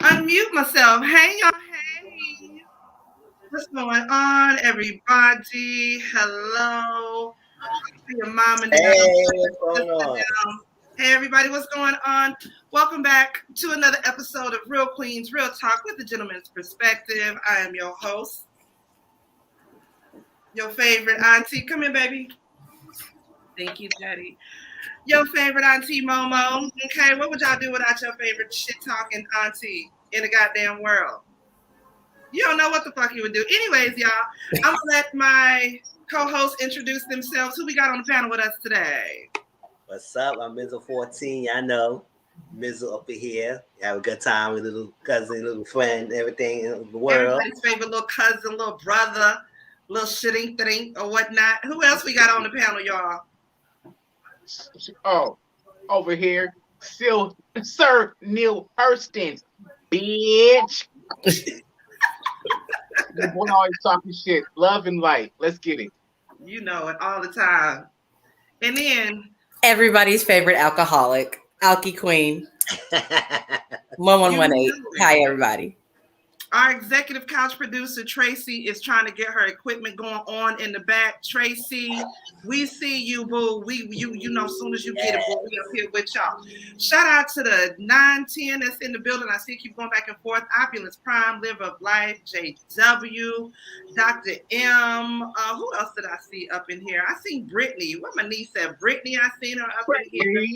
Unmute myself. Hey, y'all. Hey. What's going on, everybody? Hello. To your mom and them. Hey, what's going on? Hey, everybody. What's going on? Welcome back to another episode of Real Queens Real Talk with the Gentleman's Perspective. I am your host, your favorite auntie. Come here, baby. Thank you, Daddy. Your favorite auntie, Momo. Okay, what would y'all do without your favorite shit-talking auntie in the goddamn world? You don't know what the fuck you would do. Anyways, y'all, I'm gonna let my co-hosts introduce themselves. Who we got on the panel with us today? What's up? I'm Mizzle 14. I know Mizzle up here. Have a good time with little cousin, little friend, everything in the world. Everybody's favorite little cousin, little brother, little shitting thing or whatnot. Who else we got on the panel, y'all? Oh, over here, still Sir Neale Hurston Bih. The boy always talking shit. Love and light. Let's get it. You know it all the time. And then everybody's favorite alcoholic, Alky Queen, 1118. Hi, everybody. Our executive couch producer, Traci, is trying to get her equipment going on in the back. Traci, we see you, boo. You know, as soon as you get it, boo, we up here with y'all. Shout out to the 910 that's in the building. I see you keep going back and forth. Opulence Prime, Live of Life, JW, Dr. M. Who else did I see up in here? I seen Brittany. What my niece said, Brittany, I seen her up in here.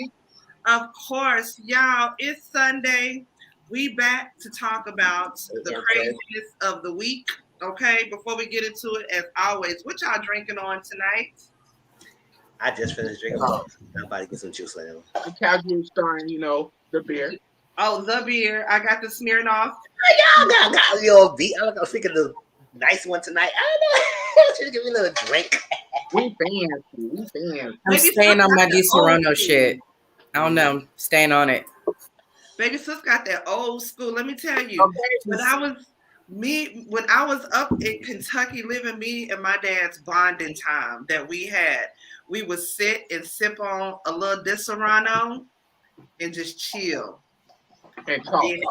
Of course, y'all, it's Sunday. We back to talk about the craziness of the week. Okay, before we get into it, as always, what y'all drinking on tonight? I just finished drinking. I'm about to get some juice later. The casual starring, you know, the beer. Oh, the beer. I got the Smirnoff. Y'all got your beat. I'm thinking the nice one tonight. I don't know. Should give me a little drink. We fans. I'm staying on my Di Serrano shit. I don't know. Staying on it. Baby sis got that old school. Let me tell you, when I was up in Kentucky living, me and my dad's bonding time that we had, we would sit and sip on a little Di Serrano and just chill. And talk. And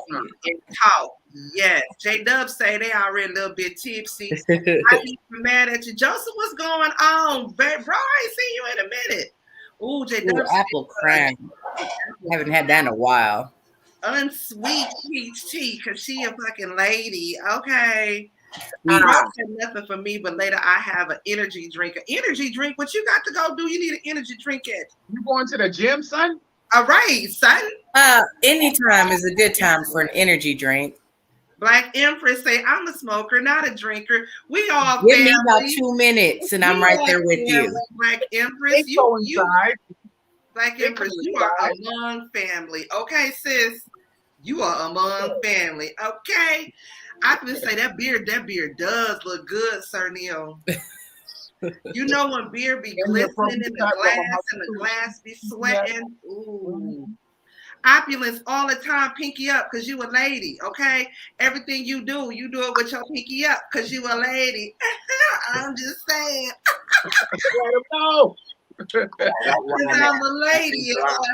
talk. Yes. J-Dub say they already a little bit tipsy. I ain't mad at you. Joseph, what's going on? Bro, I ain't seen you in a minute. Ooh, J-Dub. Apple crème. Haven't had that in a while. Unsweet peach tea, because she a fucking lady. Okay. Not nothing for me, but later I have an energy drink. An energy drink? What you got to go do? You need an energy drink at? You going to the gym, son? All right, son. Anytime is a good time for an energy drink. Black Empress say, I'm a smoker, not a drinker. We all give me about 2 minutes and I'm right there with you. Black Empress, you Black Empress, you are among family. Okay, sis. You are among family. Okay. I can say that beer does look good, Sir Neale. You know when beer be glistening in the glass and the glass be sweating? Ooh. Opulence all the time, pinky up, because you a lady, okay? Everything you do it with your pinky up, because you a lady. I'm just saying. Let him know. Because I'm a lady at all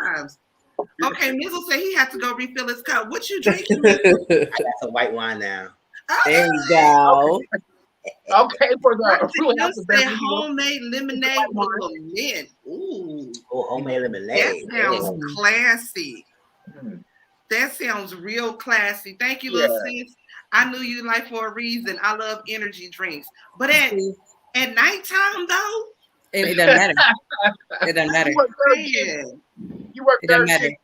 times. Okay, Mizzle said he had to go refill his cup. What you drinking? I got some white wine now. There you go. Okay, for the homemade lemonade with mint. Ooh. Oh, homemade lemonade. That sounds classy. That sounds real classy. Thank you, little sis. I knew you like for a reason. I love energy drinks. But at nighttime, though, it doesn't matter. It doesn't matter. You work it doesn't matter.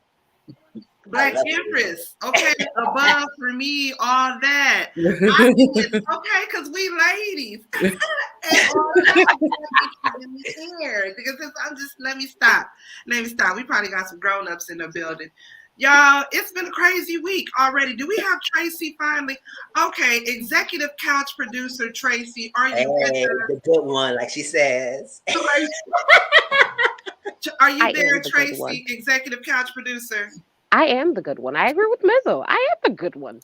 Black Empress, okay, above for me, all that. Okay, because we ladies. And all that in the air. Because I'm just, let me stop. We probably got some grown-ups in the building. Y'all, it's been a crazy week already. Do we have Traci finally? Okay, executive couch producer Traci, are you the good one, like she says. Are you there, Traci, executive couch producer? I am the good one. I agree with Mizzle. I am the good one.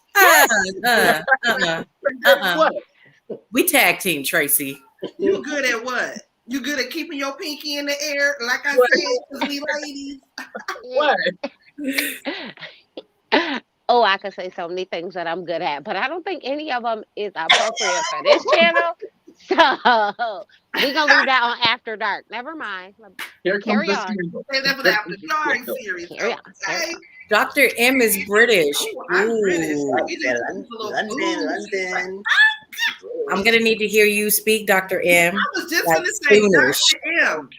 We tag team, Traci. You good at what? You good at keeping your pinky in the air? Like I said, we ladies. What? Oh, I could say so many things that I'm good at, but I don't think any of them is appropriate for this channel. So we're gonna leave that on After Dark. Never mind. Here comes Carry the on. scandal. Say that for the After Dark series. Carry on. Carry Okay. on. Dr. M is British. Ooh, I'm British. Ooh. We just use a little London. I'm gonna need to hear you speak, Dr. M. I was just Like gonna say, soonish. Dr. M.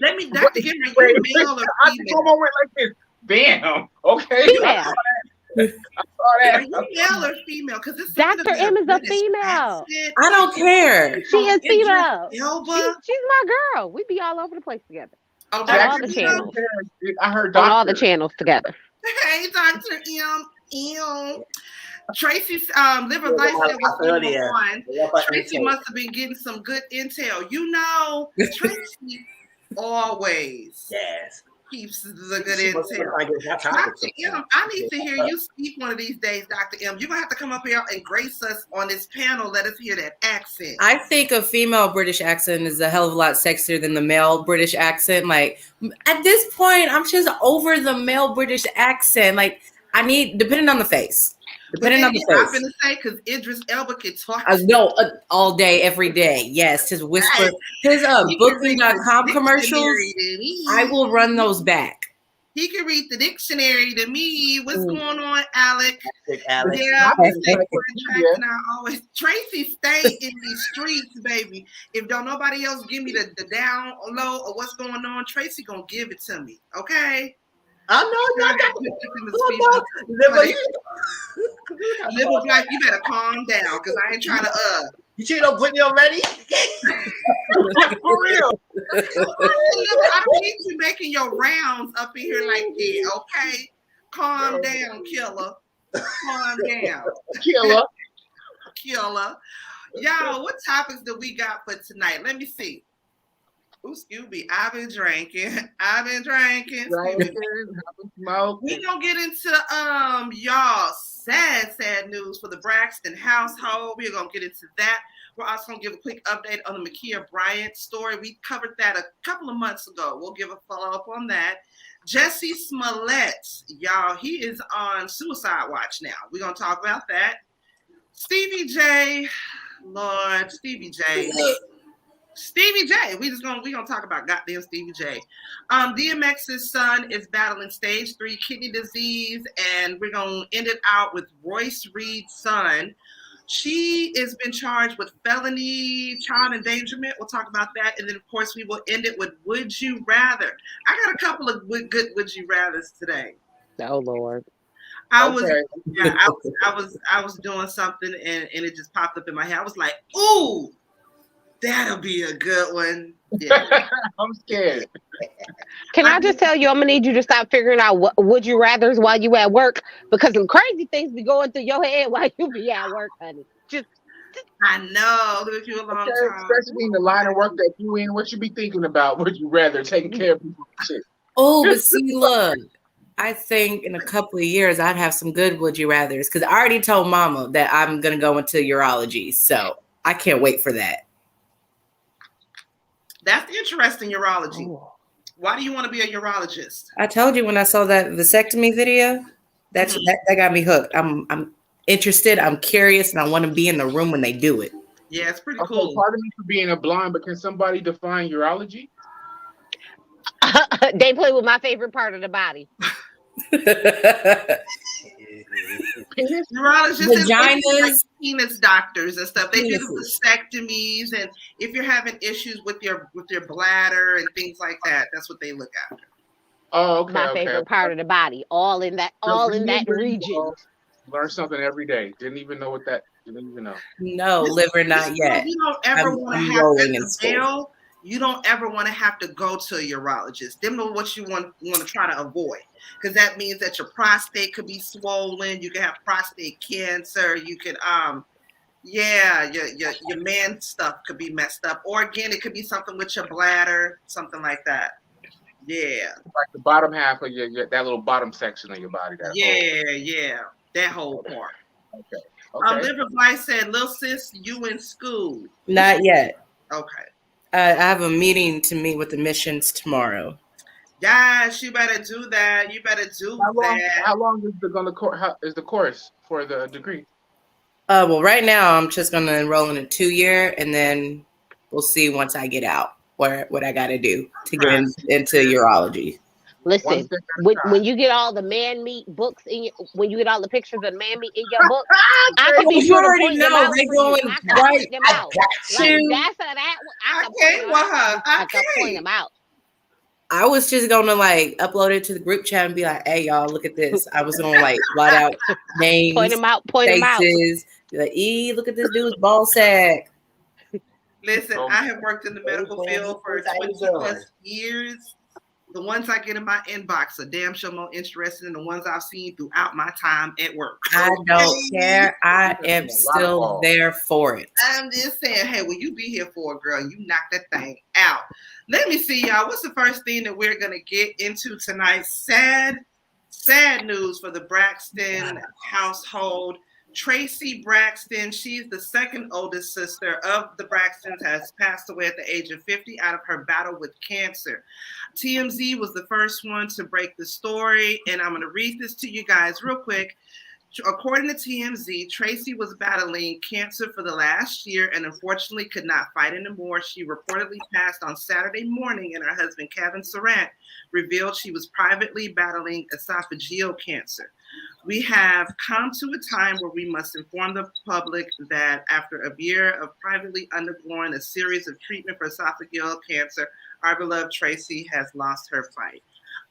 Let me, Dr. M, are Wait, you male or I just female? went like this. Damn. Okay. Female. I saw Are that. you male or female? Because it's Dr. M is a female. I don't care. She is female. Elba. She's my girl. We be all over the place together. Oh, On Dr. all the M. channels. I heard On all the doctor. channels together. Hey, Dr. M. Tracy's liver life that was going on. Tracy must have been getting some good intel. You know, Tracy always keeps the good intel. Dr. M, I need to hear you speak one of these days, Dr. M. You're going to have to come up here and grace us on this panel. Let us hear that accent. I think a female British accent is a hell of a lot sexier than the male British accent. Like, at this point, I'm just over the male British accent. Like, I need, depending on the face. Depending on the I'm face. going to say, because Idris Elba can talk. No, all day, every day. Yes, his whisper. His booking.com commercials, I will run those back. He can read the dictionary to me. What's going on, Alec? Alex. Yeah, always Tracy stay in these streets, baby. If don't nobody else give me the down low or what's going on, Tracy gonna give it to me. Okay. I know Little black, you better calm down because I ain't trying to You sure you don't put me already? For real. I don't need you making your rounds up in here like that, okay? Calm down, killer. Calm down. Killer. Y'all, what topics do we got for tonight? Let me see. Ooh, Scooby, I've been drinking. We gonna get into y'all sad news for the Braxton household. We're gonna get into that. We're also gonna give a quick update on the MaKhia Bryant story. We covered that a couple of months ago. We'll give a follow-up on that. Jussie Smollett, y'all, he is on suicide watch now. We're gonna talk about that. Stevie J, Lord, Stevie J. We're gonna talk about goddamn Stevie J. DMX's son is battling stage 3 kidney disease, and we're gonna end it out with Royce Reed's son. She has been charged with felony child endangerment. We'll talk about that, and then of course we will end it with Would You Rather. I got a couple of good Would You Rathers today. Oh Lord. I was doing something and it just popped up in my head. I was like, ooh. That'll be a good one. Yeah. I'm scared. Can I just tell you, I'm gonna need you to stop figuring out what would you rather's while you at work, because some crazy things be going through your head while you be at work, honey. I know. Look you a long time. Especially in the line of work that you in, what you be thinking about? Would you rather taking care of people? Shit. Oh, but see, look, I think in a couple of years I'd have some good would you rathers, because I already told Mama that I'm gonna go into urology, so I can't wait for that. That's interesting, urology. Oh. Why do you want to be a urologist? I told you when I saw that vasectomy video, that got me hooked. I'm interested, I'm curious, and I want to be in the room when they do it. Yeah, it's pretty cool. Pardon me for being a blind, but can somebody define urology? They play with my favorite part of the body. Urologists, vaginas, like penis doctors and stuff. They do vasectomies, and if you're having issues with your bladder and things like that, that's what they look after. Oh, okay. My favorite part of the body, all in that region. Learn something every day. Didn't even know what that. Didn't even know. No, liver, not yet. You don't ever want to have you don't ever want to have to go to a urologist. Them know what you want to try to avoid, because that means that your prostate could be swollen. You can have prostate cancer. You could your man stuff could be messed up, or again, it could be something with your bladder, something like that. Yeah, like the bottom half of your that little bottom section of your body. That whole part. Okay. Liver Blight said, "Lil sis, you in school?" Not yet. Okay. I have a meeting to meet with the missions tomorrow. Yes, you better do that. You better do that. How long is the course for the degree? Well, right now I'm just gonna enroll in a 2-year, and then we'll see once I get out what I got to do to get into urology. Listen, when you get all the man meat books when you get all the pictures of man meat in your book, I can be you already know they going right. Them out. Like that's that. I can point them out. I was just gonna like upload it to the group chat and be like, "Hey y'all, look at this." I was gonna like blot out names, point them out, faces. Be like, look at this dude's ball sack. Listen, I have worked in the medical field for 20+ years. The ones I get in my inbox are damn sure more interesting than the ones I've seen throughout my time at work. I don't care. I am still there for it. I'm just saying, hey, will you be here for it, girl? You knock that thing out. Let me see, y'all. What's the first thing that we're going to get into tonight? Sad news for the Braxton household. Traci Braxton, she's the second oldest sister of the Braxtons, has passed away at the age of 50 out of her battle with cancer. TMZ was the first one to break the story, and I'm going to read this to you guys real quick. According to TMZ, Traci was battling cancer for the last year and unfortunately could not fight anymore. She reportedly passed on Saturday morning, and her husband, Kevin Surratt, revealed she was privately battling esophageal cancer. We have come to a time where we must inform the public that after a year of privately undergoing a series of treatment for esophageal cancer, our beloved Traci has lost her fight.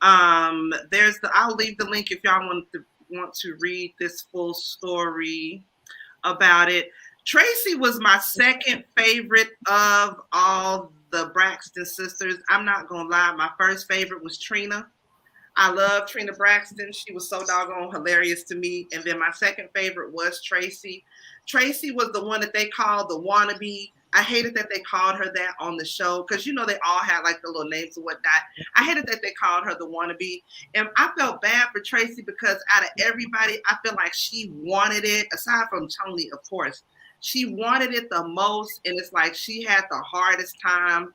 I'll leave the link if y'all want to read this full story about it. Traci was my second favorite of all the Braxton sisters. I'm not gonna lie, my first favorite was Trina. I love Trina Braxton. She was so doggone hilarious to me. And then my second favorite was Traci. Traci was the one that they called the wannabe. I hated that they called her that on the show because, you know, they all had like the little names and whatnot. I hated that they called her the wannabe. And I felt bad for Traci because out of everybody, I feel like she wanted it, aside from Tony, of course. She wanted it the most. And it's like she had the hardest time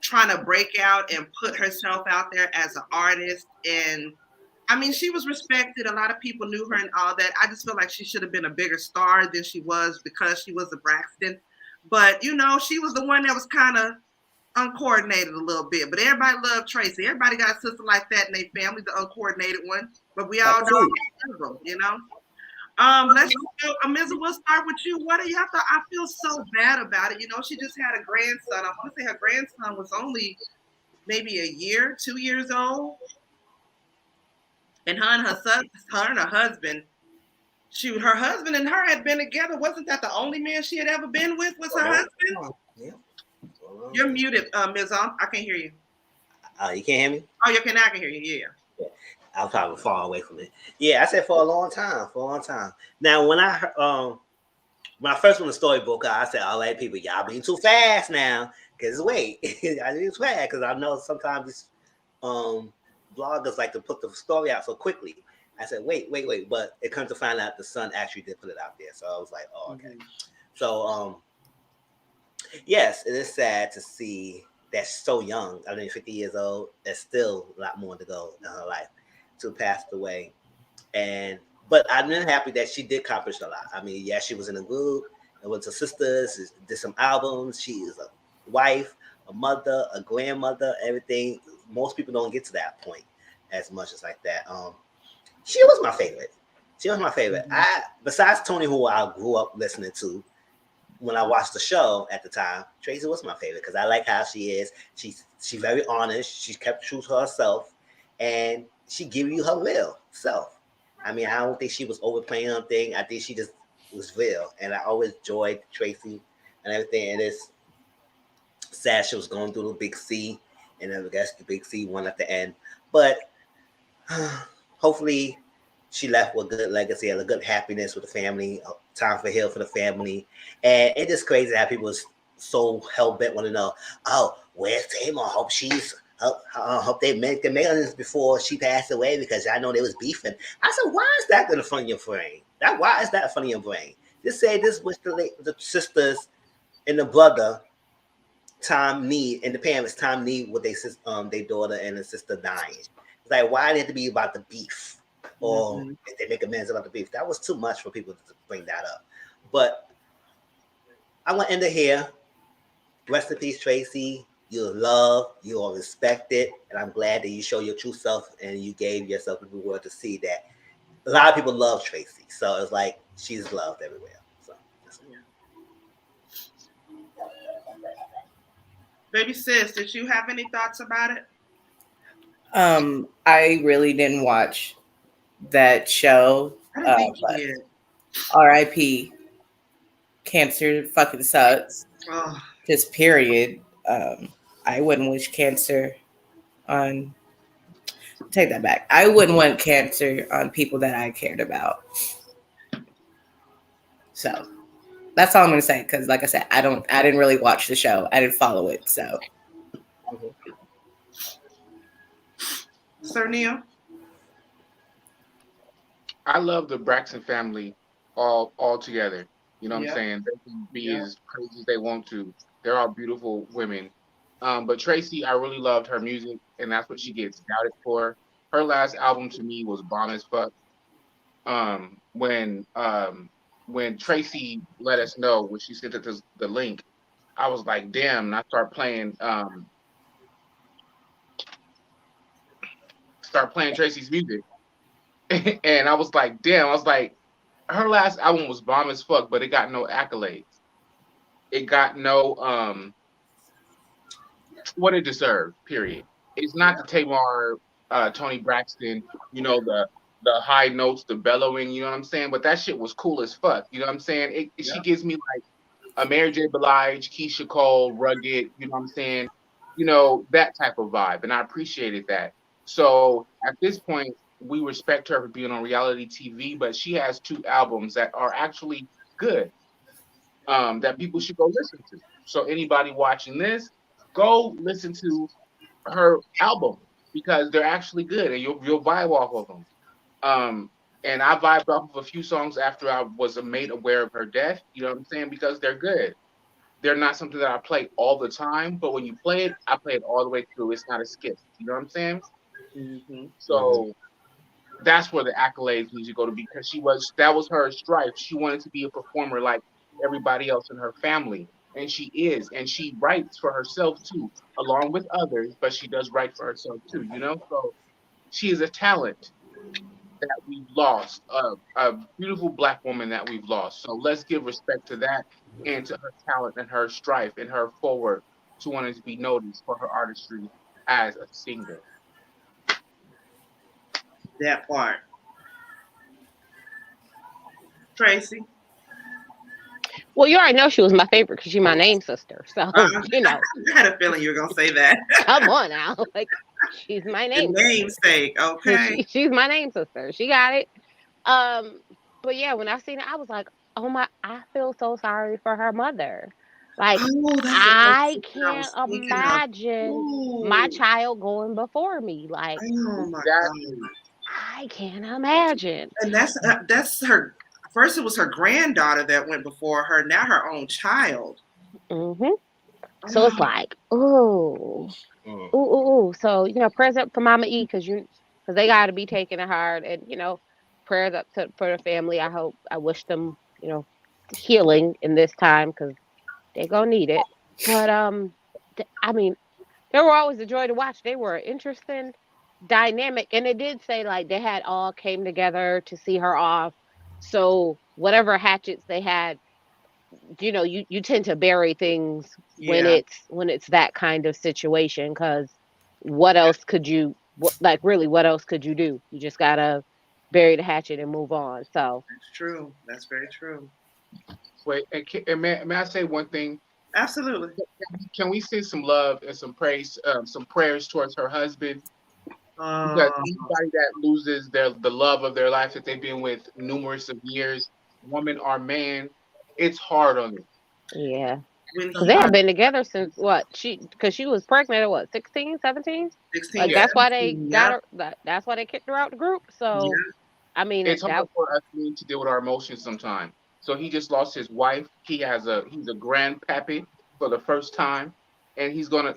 trying to break out and put herself out there as an artist. And I mean, she was respected. A lot of people knew her and all that. I just feel like she should have been a bigger star than she was because she was a Braxton. But, you know, she was the one that was kind of uncoordinated a little bit. But everybody loved Traci. Everybody got a sister like that in their family, the uncoordinated one. But we all know them, you know. Let's go. Mizzle, we'll start with you. What are y'all thought? I feel so bad about it. You know, she just had a grandson. I want to say her grandson was only maybe a year, 2 years old. And her and her husband, her husband and her had been together. Wasn't that the only man she had ever been with? Was her husband? Yeah. You're muted, Mizzle. I can't hear you. You can't hear me? Oh, you can. I can hear you. Yeah. I was probably far away from it. Yeah, I said for a long time. Now, when I first when the story broke out, I said, "All right, people, y'all being too fast now." Because wait, I didn't too fast because I know sometimes these bloggers like to put the story out so quickly. I said, "Wait," but it comes to find out the son actually did put it out there. So I was like, "Oh, okay." Mm-hmm. So yes, it is sad to see that so young. I mean, 50 years old. There's still a lot more to go in her life. To pass away, but I'm really happy that she did accomplish a lot. I mean, yeah, she was in a group. It was her sisters. Did some albums. She is a wife, a mother, a grandmother. Everything. Most people don't get to that point as much as like that. She was my favorite. Mm-hmm. Besides Tony, who I grew up listening to when I watched the show at the time, Traci was my favorite because I like how she is. She's very honest. She kept true to herself, and she give you her real self. I mean, I don't think she was overplaying anything. I think she just was real. And I always enjoyed Traci and everything. And it's sad she was going through the big C. And then I guess the big C won at the end. But hopefully she left with a good legacy and a good happiness with the family. Time for heal for the family. And it is crazy how people is so hell-bent want to know, oh, where's Tamar? Hope they make the millions before she passed away because I know they was beefing. I said, why is that going to fun your brain? Why is that funny in your brain? Just say this was the sisters and the brother Tom need and the parents Tom need with their daughter and his sister dying. It's like why did it have to be about the beef or if they make amends about the beef? That was too much for people to bring that up. But I want to end it here. Rest in peace, Traci. You're loved, you are respected, and I'm glad that you show your true self and you gave yourself the world to see that a lot of people love Traci. So it's like she's loved everywhere. So Baby sis, did you have any thoughts about it? I really didn't watch that show. I didn't think you did. R.I.P. Cancer fucking sucks. Oh. Just period. I wouldn't wish cancer on. Take that back. I wouldn't want cancer on people that I cared about. So that's all I'm gonna say. Because, like I said, I didn't really watch the show. I didn't follow it. So, Sir Neale, I love the Braxton family all together. You know what I'm saying? They can be as crazy as they want to. They're all beautiful women. But Traci, I really loved her music, and that's what she gets doubted for. Her last album to me was bomb as fuck. When Traci let us know, when she sent us the link, I was like, damn, and I started playing Traci's music. And I was like, damn, I was like, her last album was bomb as fuck, but it got no accolades. It got no what it deserved, period. It's not the Tamar Tony Braxton, you know, the high notes, the bellowing, you know what I'm saying? But that shit was cool as fuck. You know what I'm saying? She gives me like a Mary J. Blige, Keisha Cole, rugged, you know what I'm saying? You know, that type of vibe. And I appreciated that. So at this point, we respect her for being on reality TV, but she has 2 albums that are actually good, that people should go listen to. So anybody watching this, go listen to her album because they're actually good and you'll vibe off of them. And I vibed off of a few songs after I was made aware of her death, you know what I'm saying? Because they're good. They're not something that I play all the time, but when you play it, I play it all the way through. It's not a skip. You know what I'm saying? So that's where the accolades need to go to, because that was her strife. She wanted to be a performer like everybody else in her family. And she is. And she writes for herself too, along with others, but she does write for herself too, you know? So she is a talent that we've lost, a beautiful Black woman that we've lost. So let's give respect to that and to her talent and her strife and her forward to wanting to be noticed for her artistry as a singer. That part. Traci. Well, you already know she was my favorite because she's my name sister. So, you know. I had a feeling you were going to say that. Come on now. Like, she's my name sister. Namesake, okay. She's my name sister. She got it. But yeah, when I seen it, I was like, oh my, I feel so sorry for her mother. Like, I can't imagine my child going before me. Like, oh my God. I can't imagine. And that's her. First, it was her granddaughter that went before her. Now her own child. So it's like, ooh. So, you know, prayers up for Mama E, because they got to be taking it hard, and you know, prayers up for the family. I wish them, you know, healing in this time because they gonna need it. But I mean, they were always a joy to watch. They were interesting, dynamic, and it did say like they had all came together to see her off. So whatever hatchets they had, you know, you tend to bury things when it's that kind of situation, because what else could you what else could you do? You just gotta bury the hatchet and move on. So that's true. That's very true. Wait, and may I say one thing? Absolutely. Can we send some love and some praise, some prayers towards her husband? Because anybody that loses the love of their life that they've been with numerous of years, woman or man, it's hard on them. Yeah. Because they have been together since because she was pregnant at what, 16, 17? 16. Like, that's why they got her. That's why they kicked her out the group. So, I mean, it's hard for us to deal with our emotions sometimes. So he just lost his wife. He's a grandpappy for the first time, and he's gonna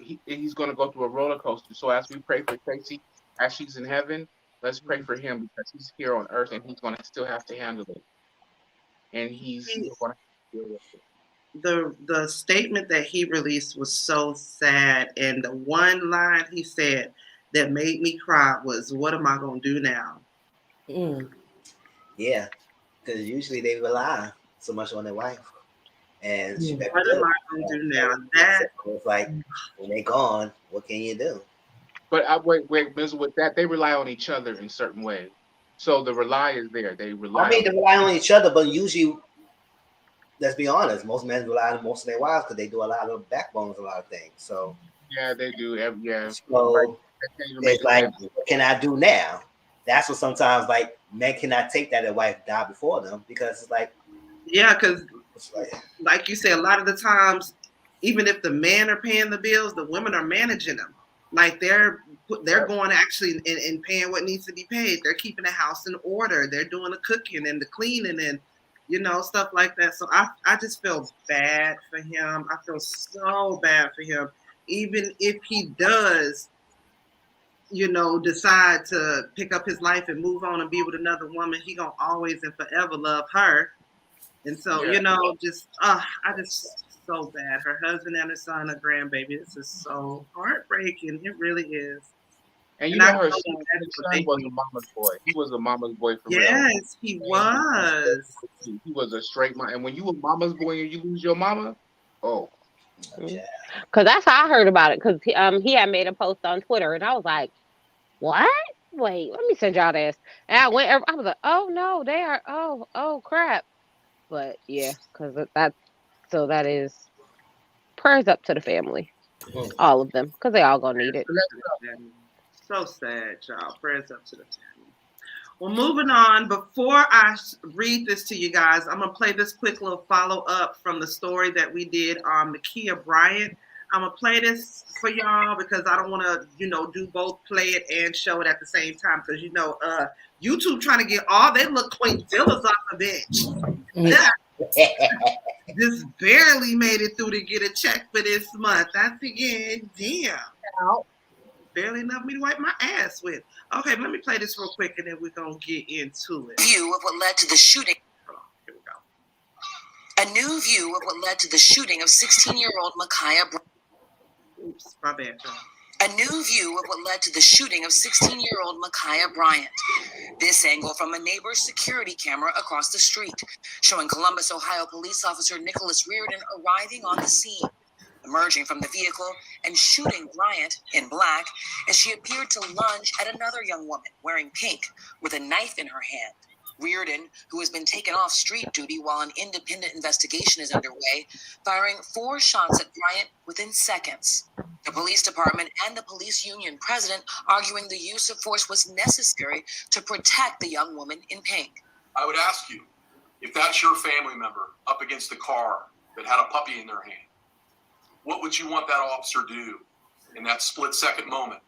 go through a roller coaster. So as we pray for Traci, as she's in heaven, let's pray for him because he's here on earth and he's gonna still have to handle it, and he's gonna have to deal with it. The statement that he released was so sad, and the one line he said that made me cry was, "What am I gonna do now?" Yeah, because usually they rely so much on their wife, and what am I gonna do now? That it's like when they're gone, what can you do? But wait, Mizzle, with that, they rely on each other in certain ways. So the rely is there. They rely. They rely on each other, but usually, let's be honest, most men rely on most of their wives because they do a lot of backbones, a lot of things. So yeah, they do. Yeah. So it's like, what can I do now? That's what sometimes like men cannot take that their wife died before them because it's like, yeah, because like you said, a lot of the times, even if the men are paying the bills, the women are managing them. Like they're going actually and paying what needs to be paid. They're keeping the house in order. They're doing the cooking and the cleaning and stuff like that. So I just feel bad for him. I feel so bad for him. Even if he does, decide to pick up his life and move on and be with another woman, he gonna always and forever love her. And so, I just so bad. Her husband and her son, a grandbaby. This is so heartbreaking. It really is. And her son was a mama's boy. He was a mama's boy for real. Yes, he was. He was a straight mama. And when you a mama's boy and you lose your mama, because that's how I heard about it. Because he had made a post on Twitter, and I was like, "What? Wait, let me send y'all this." And I was like, "Oh no, they are. Oh crap." But yeah, because that is prayers up to the family, all of them, because they all gonna need it. So sad, y'all. Prayers up to the family. Well, moving on. Before I read this to you guys, I'm gonna play this quick little follow up from the story that we did on MaKhia Bryant. I'm gonna play this for y'all because I don't want to, do both play it and show it at the same time because YouTube trying to get all they look Quintillas off the bench. Just barely made it through to get a check for this month. That's again, damn. Barely enough me to wipe my ass with. Okay, let me play this real quick and then we're gonna get into it. View of what led to the shooting. Hold on, here we go. A new view of what led to the shooting of 16-year-old MaKhia Bryant. Oops, my bad, y'all. A new view of what led to the shooting of 16-year-old MaKhia Bryant. This angle from a neighbor's security camera across the street, showing Columbus, Ohio police officer Nicholas Reardon arriving on the scene, emerging from the vehicle and shooting Bryant in black as she appeared to lunge at another young woman wearing pink with a knife in her hand. Reardon, who has been taken off street duty while an independent investigation is underway, firing 4 shots at Bryant within seconds. The police department and the police union president arguing the use of force was necessary to protect the young woman in pink. I would ask you, if that's your family member up against a car that had a puppy in their hand, what would you want that officer to do in that split-second moment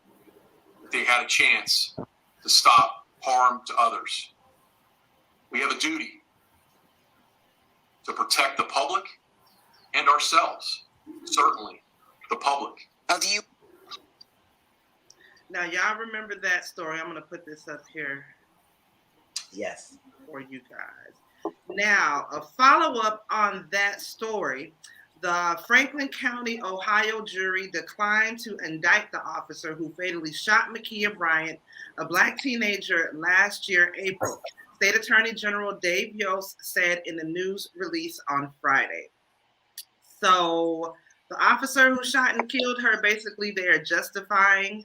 if they had a chance to stop harm to others? We have a duty to protect the public and ourselves, certainly the public. Now, y'all remember that story. I'm going to put this up here. Yes. For you guys. Now, a follow-up on that story. The Franklin County, Ohio jury declined to indict the officer who fatally shot MaKhia Bryant, a black teenager, last year, April. State Attorney General Dave Yost said in the news release on Friday. So the officer who shot and killed her, basically they are justifying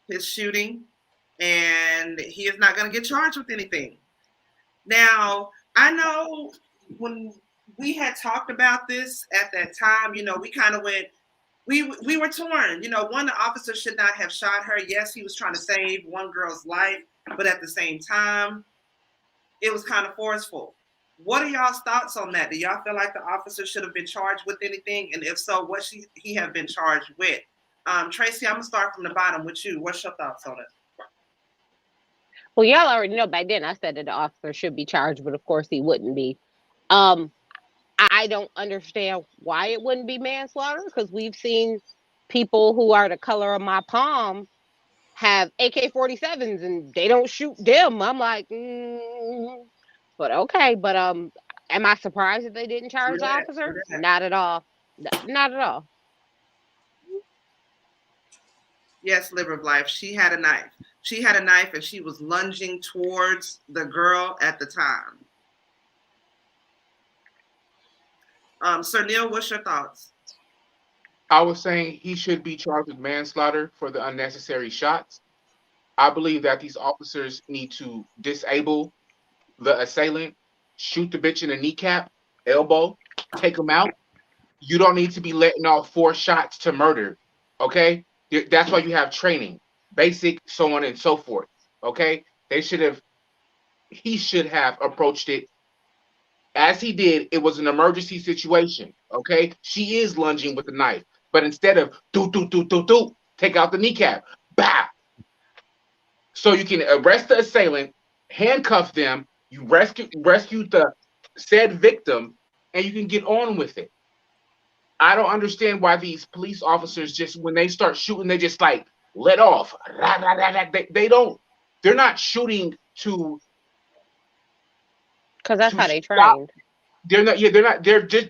his shooting and he is not going to get charged with anything. Now, I know when we had talked about this at that time, we kind of went, we were torn. One, the officer should not have shot her. Yes, he was trying to save one girl's life, but at the same time, it was kind of forceful. What are y'all's thoughts on that? Do y'all feel like the officer should have been charged with anything? And if so, what he have been charged with? Traci, I'm going to start from the bottom with you. What's your thoughts on it? Well, y'all already know back then I said that the officer should be charged, but of course he wouldn't be. I don't understand why it wouldn't be manslaughter because we've seen people who are the color of my palm have AK-47s and they don't shoot them. I'm like, but okay. But am I surprised that they didn't charge the officer? Not at all. Not at all. Yes, Liver of Life. She had a knife. She had a knife and she was lunging towards the girl at the time. Sir Neale, what's your thoughts? I was saying he should be charged with manslaughter for the unnecessary shots. I believe that these officers need to disable the assailant, shoot the bitch in the kneecap, elbow, take him out. You don't need to be letting off 4 shots to murder. Okay? That's why you have training, basic, so on and so forth. Okay? He should have approached it as he did. It was an emergency situation. Okay? She is lunging with the knife, but instead of take out the kneecap, bah. So you can arrest the assailant, handcuff them, you rescue the said victim, and you can get on with it. I don't understand why these police officers just, when they start shooting, they just like let off. They're not shooting to, because that's how they stop. trained.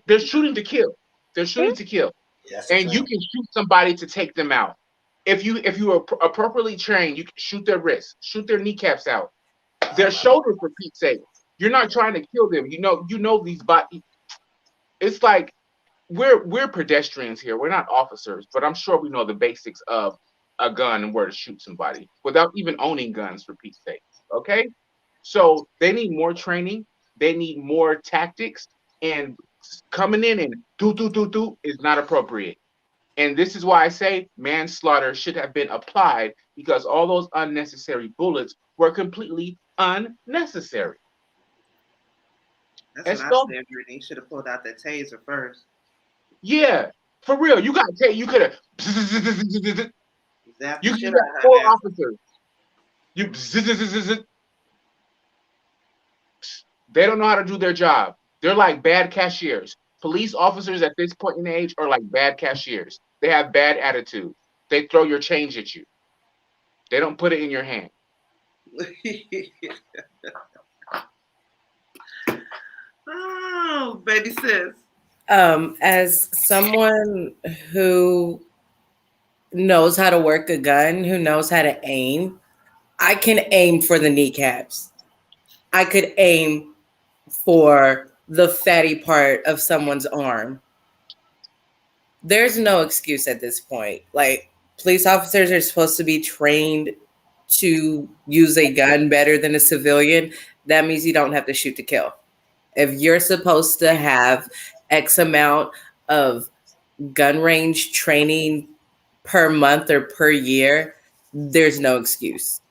They're shooting to kill. They're shooting to kill. Yes, And you can shoot somebody to take them out. If you are appropriately trained, you can shoot their wrists, shoot their kneecaps out, their shoulders, for Pete's sake. You're not trying to kill them. You know these bodies. It's like we're pedestrians here. We're not officers, but I'm sure we know the basics of a gun and where to shoot somebody without even owning guns, for Pete's sake. Okay? So they need more training. They need more tactics, and coming in and do is not appropriate. And this is why I say manslaughter should have been applied, because all those unnecessary bullets were completely unnecessary. That's what I said, Brittany. You should have pulled out that taser first. Yeah, for real. You could have. You could have 4 officers. They don't know how to do their job. They're like bad cashiers. Police officers at this point in age are like bad cashiers. They have bad attitude. They throw your change at you. They don't put it in your hand. Oh, baby sis. As someone who knows how to work a gun, who knows how to aim, I can aim for the kneecaps. I could aim for the fatty part of someone's arm. There's no excuse at this point. Like, police officers are supposed to be trained to use a gun better than a civilian. That means you don't have to shoot to kill. If you're supposed to have X amount of gun range training per month or per year, there's no excuse.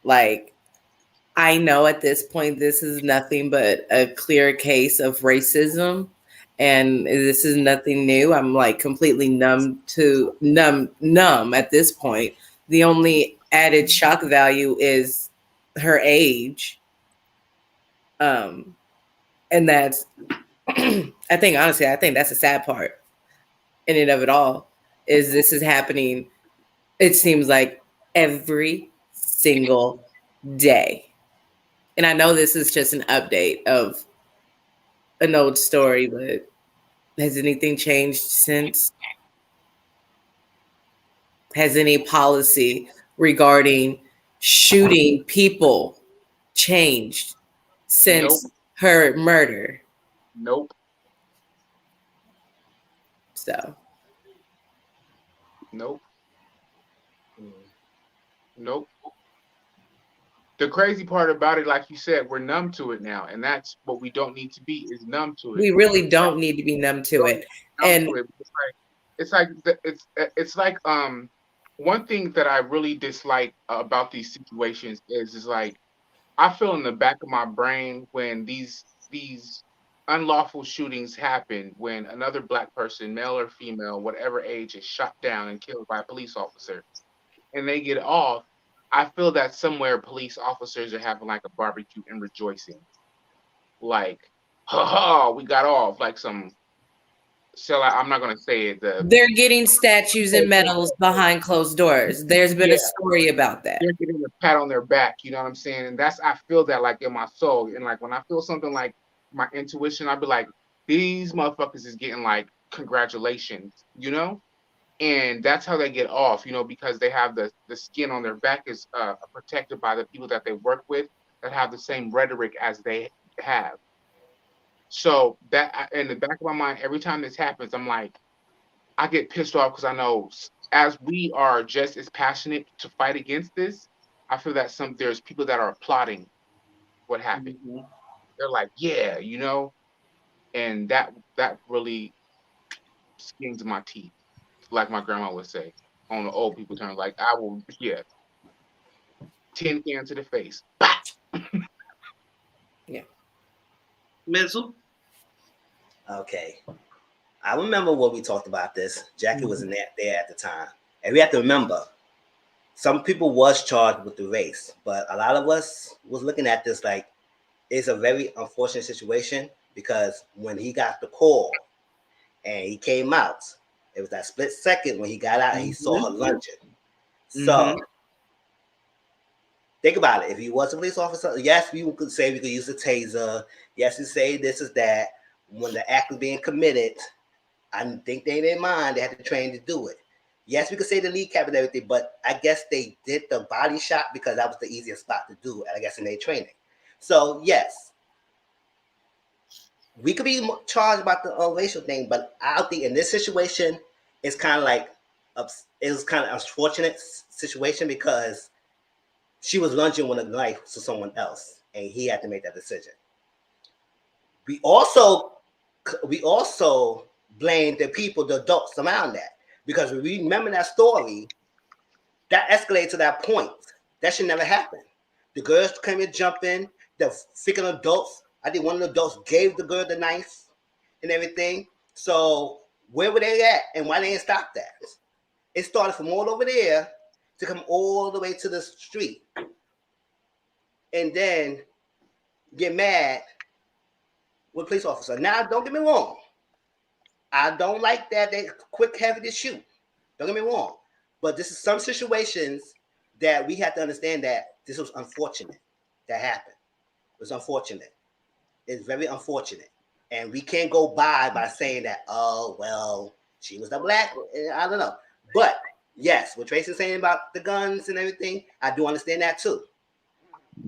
Like, I know at this point, this is nothing but a clear case of racism. And this is nothing new. I'm like completely numb at this point. The only added shock value is her age. And that's, I think that's the sad part in and of it all, is this is happening, it seems like every single day. And I know this is just an update of an old story, but has anything changed since? Has any policy regarding shooting people changed since her murder? Nope. So. Nope. The crazy part about it, like you said, we're numb to it now, and that's what we don't need to be, is numb to it. We really don't need to be numb to it. And it's like one thing that I really dislike about these situations is like, I feel in the back of my brain when these unlawful shootings happen, when another Black person, male or female, whatever age, is shot down and killed by a police officer, and they get off. I feel that somewhere police officers are having like a barbecue and rejoicing. Like, ha ha, we got off, like some so I'm not gonna say it. They're getting statues and medals behind closed doors. There's been a story about that. They're getting a pat on their back. You know what I'm saying? And I feel that like in my soul. And like when I feel something like my intuition, I'll be like, these motherfuckers is getting like congratulations. You know? And that's how they get off, you know, because they have the skin on their back is protected by the people that they work with that have the same rhetoric as they have. So that in the back of my mind, every time this happens, I'm like, I get pissed off because I know as we are just as passionate to fight against this, I feel that there's people that are applauding what happened. Mm-hmm. They're like, yeah, you know, and that really stings my teeth. Like my grandma would say, on the old people term, like I will, yeah, tin can to the face. Yeah. Mizzle. Okay. I remember when we talked about this. Jackie wasn't there at the time. And we have to remember, some people was charged with the race, but a lot of us was looking at this like it's a very unfortunate situation because when he got the call and he came out, it was that split second when he got out and he saw her lunging. So think about it. If he was a police officer, yes, we could say we could use a taser. Yes, we say this is that. When the act was being committed, I think they didn't mind. They had to train to do it. Yes, we could say the lead cap and everything, but I guess they did the body shot because that was the easiest spot to do, I guess, in their training. So, yes, we could be charged about the racial thing, but I think in this situation, it's kind of like, it was kind of an unfortunate situation because she was lunging with a knife to someone else, and he had to make that decision. We also blame the people, the adults around that. Because when we remember that story, that escalated to that point. That should never happen. The girls came in jumping, the freaking adults, I think one of the adults gave the girl the knife and everything. So where were they at and why they didn't stop that? It started from all over there to come all the way to the street. And then get mad with a police officer. Now, don't get me wrong. I don't like that they quick heavy to shoot. Don't get me wrong. But this is some situations that we have to understand that this was unfortunate that happened. It was unfortunate. It's very unfortunate. And we can't go by saying that, oh, well, she was the black. I don't know. But yes, what Tracy's saying about the guns and everything, I do understand that too.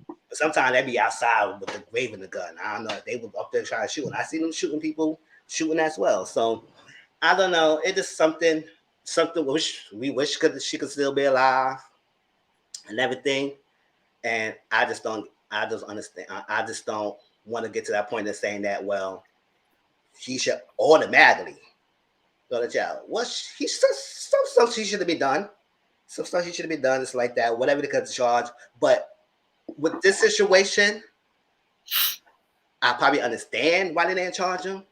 But sometimes they be outside with the waving the gun. I don't know. They were up there trying to shoot. And I see them shooting people shooting as well. So I don't know. It is something we wish she could still be alive and everything. And I just understand. I just don't want to get to that point of saying that, well, he should automatically go to jail. Well, some stuff she should have been done. Some stuff she should have been done. It's like that, whatever they could charge. But with this situation, I probably understand why they didn't charge him.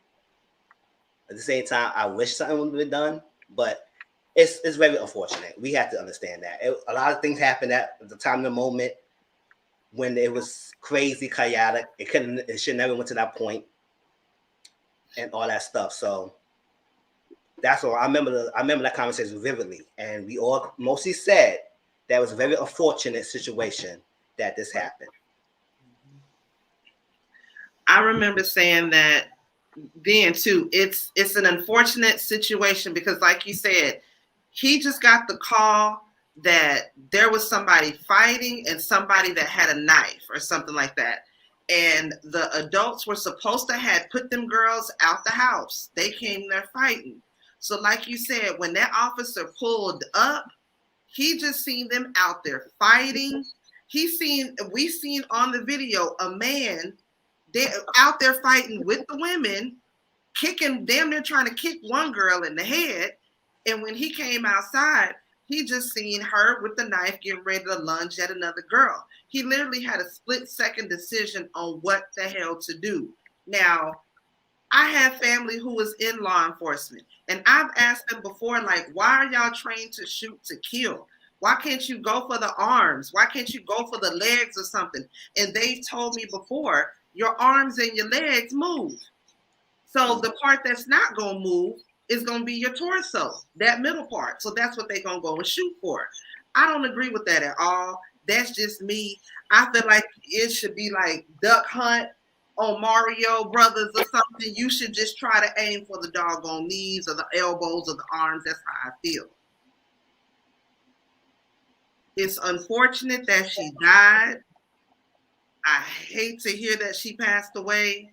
At the same time, I wish something would have been done, but it's very unfortunate. We have to understand that. A lot of things happened at the time of the moment when it was crazy, chaotic. It should never went to that point and all that stuff. So that's all. I remember that conversation vividly, and we all mostly said that was a very unfortunate situation that this happened. I remember saying that then too. It's an unfortunate situation because, like you said, he just got the call that there was somebody fighting and somebody that had a knife or something like that. And the adults were supposed to have put them girls out the house. They came there fighting. So like you said, when that officer pulled up, he just seen them out there fighting. We seen on the video a man out there fighting with the women, kicking, damn near trying to kick one girl in the head. And when he came outside, he just seen her with the knife getting ready to lunge at another girl. He literally had a split-second decision on what the hell to do. Now, I have family who is in law enforcement, and I've asked them before, like, why are y'all trained to shoot to kill? Why can't you go for the arms? Why can't you go for the legs or something? And they've told me before, your arms and your legs move. So the part that's not gonna move is gonna be your torso, that middle part. So that's what they're gonna go and shoot for. I don't agree with that at all. That's just me. I feel like it should be like Duck Hunt on Mario Brothers or something. You should just try to aim for the doggone knees or the elbows or the arms. That's how I feel. It's unfortunate that she died. I hate to hear that she passed away.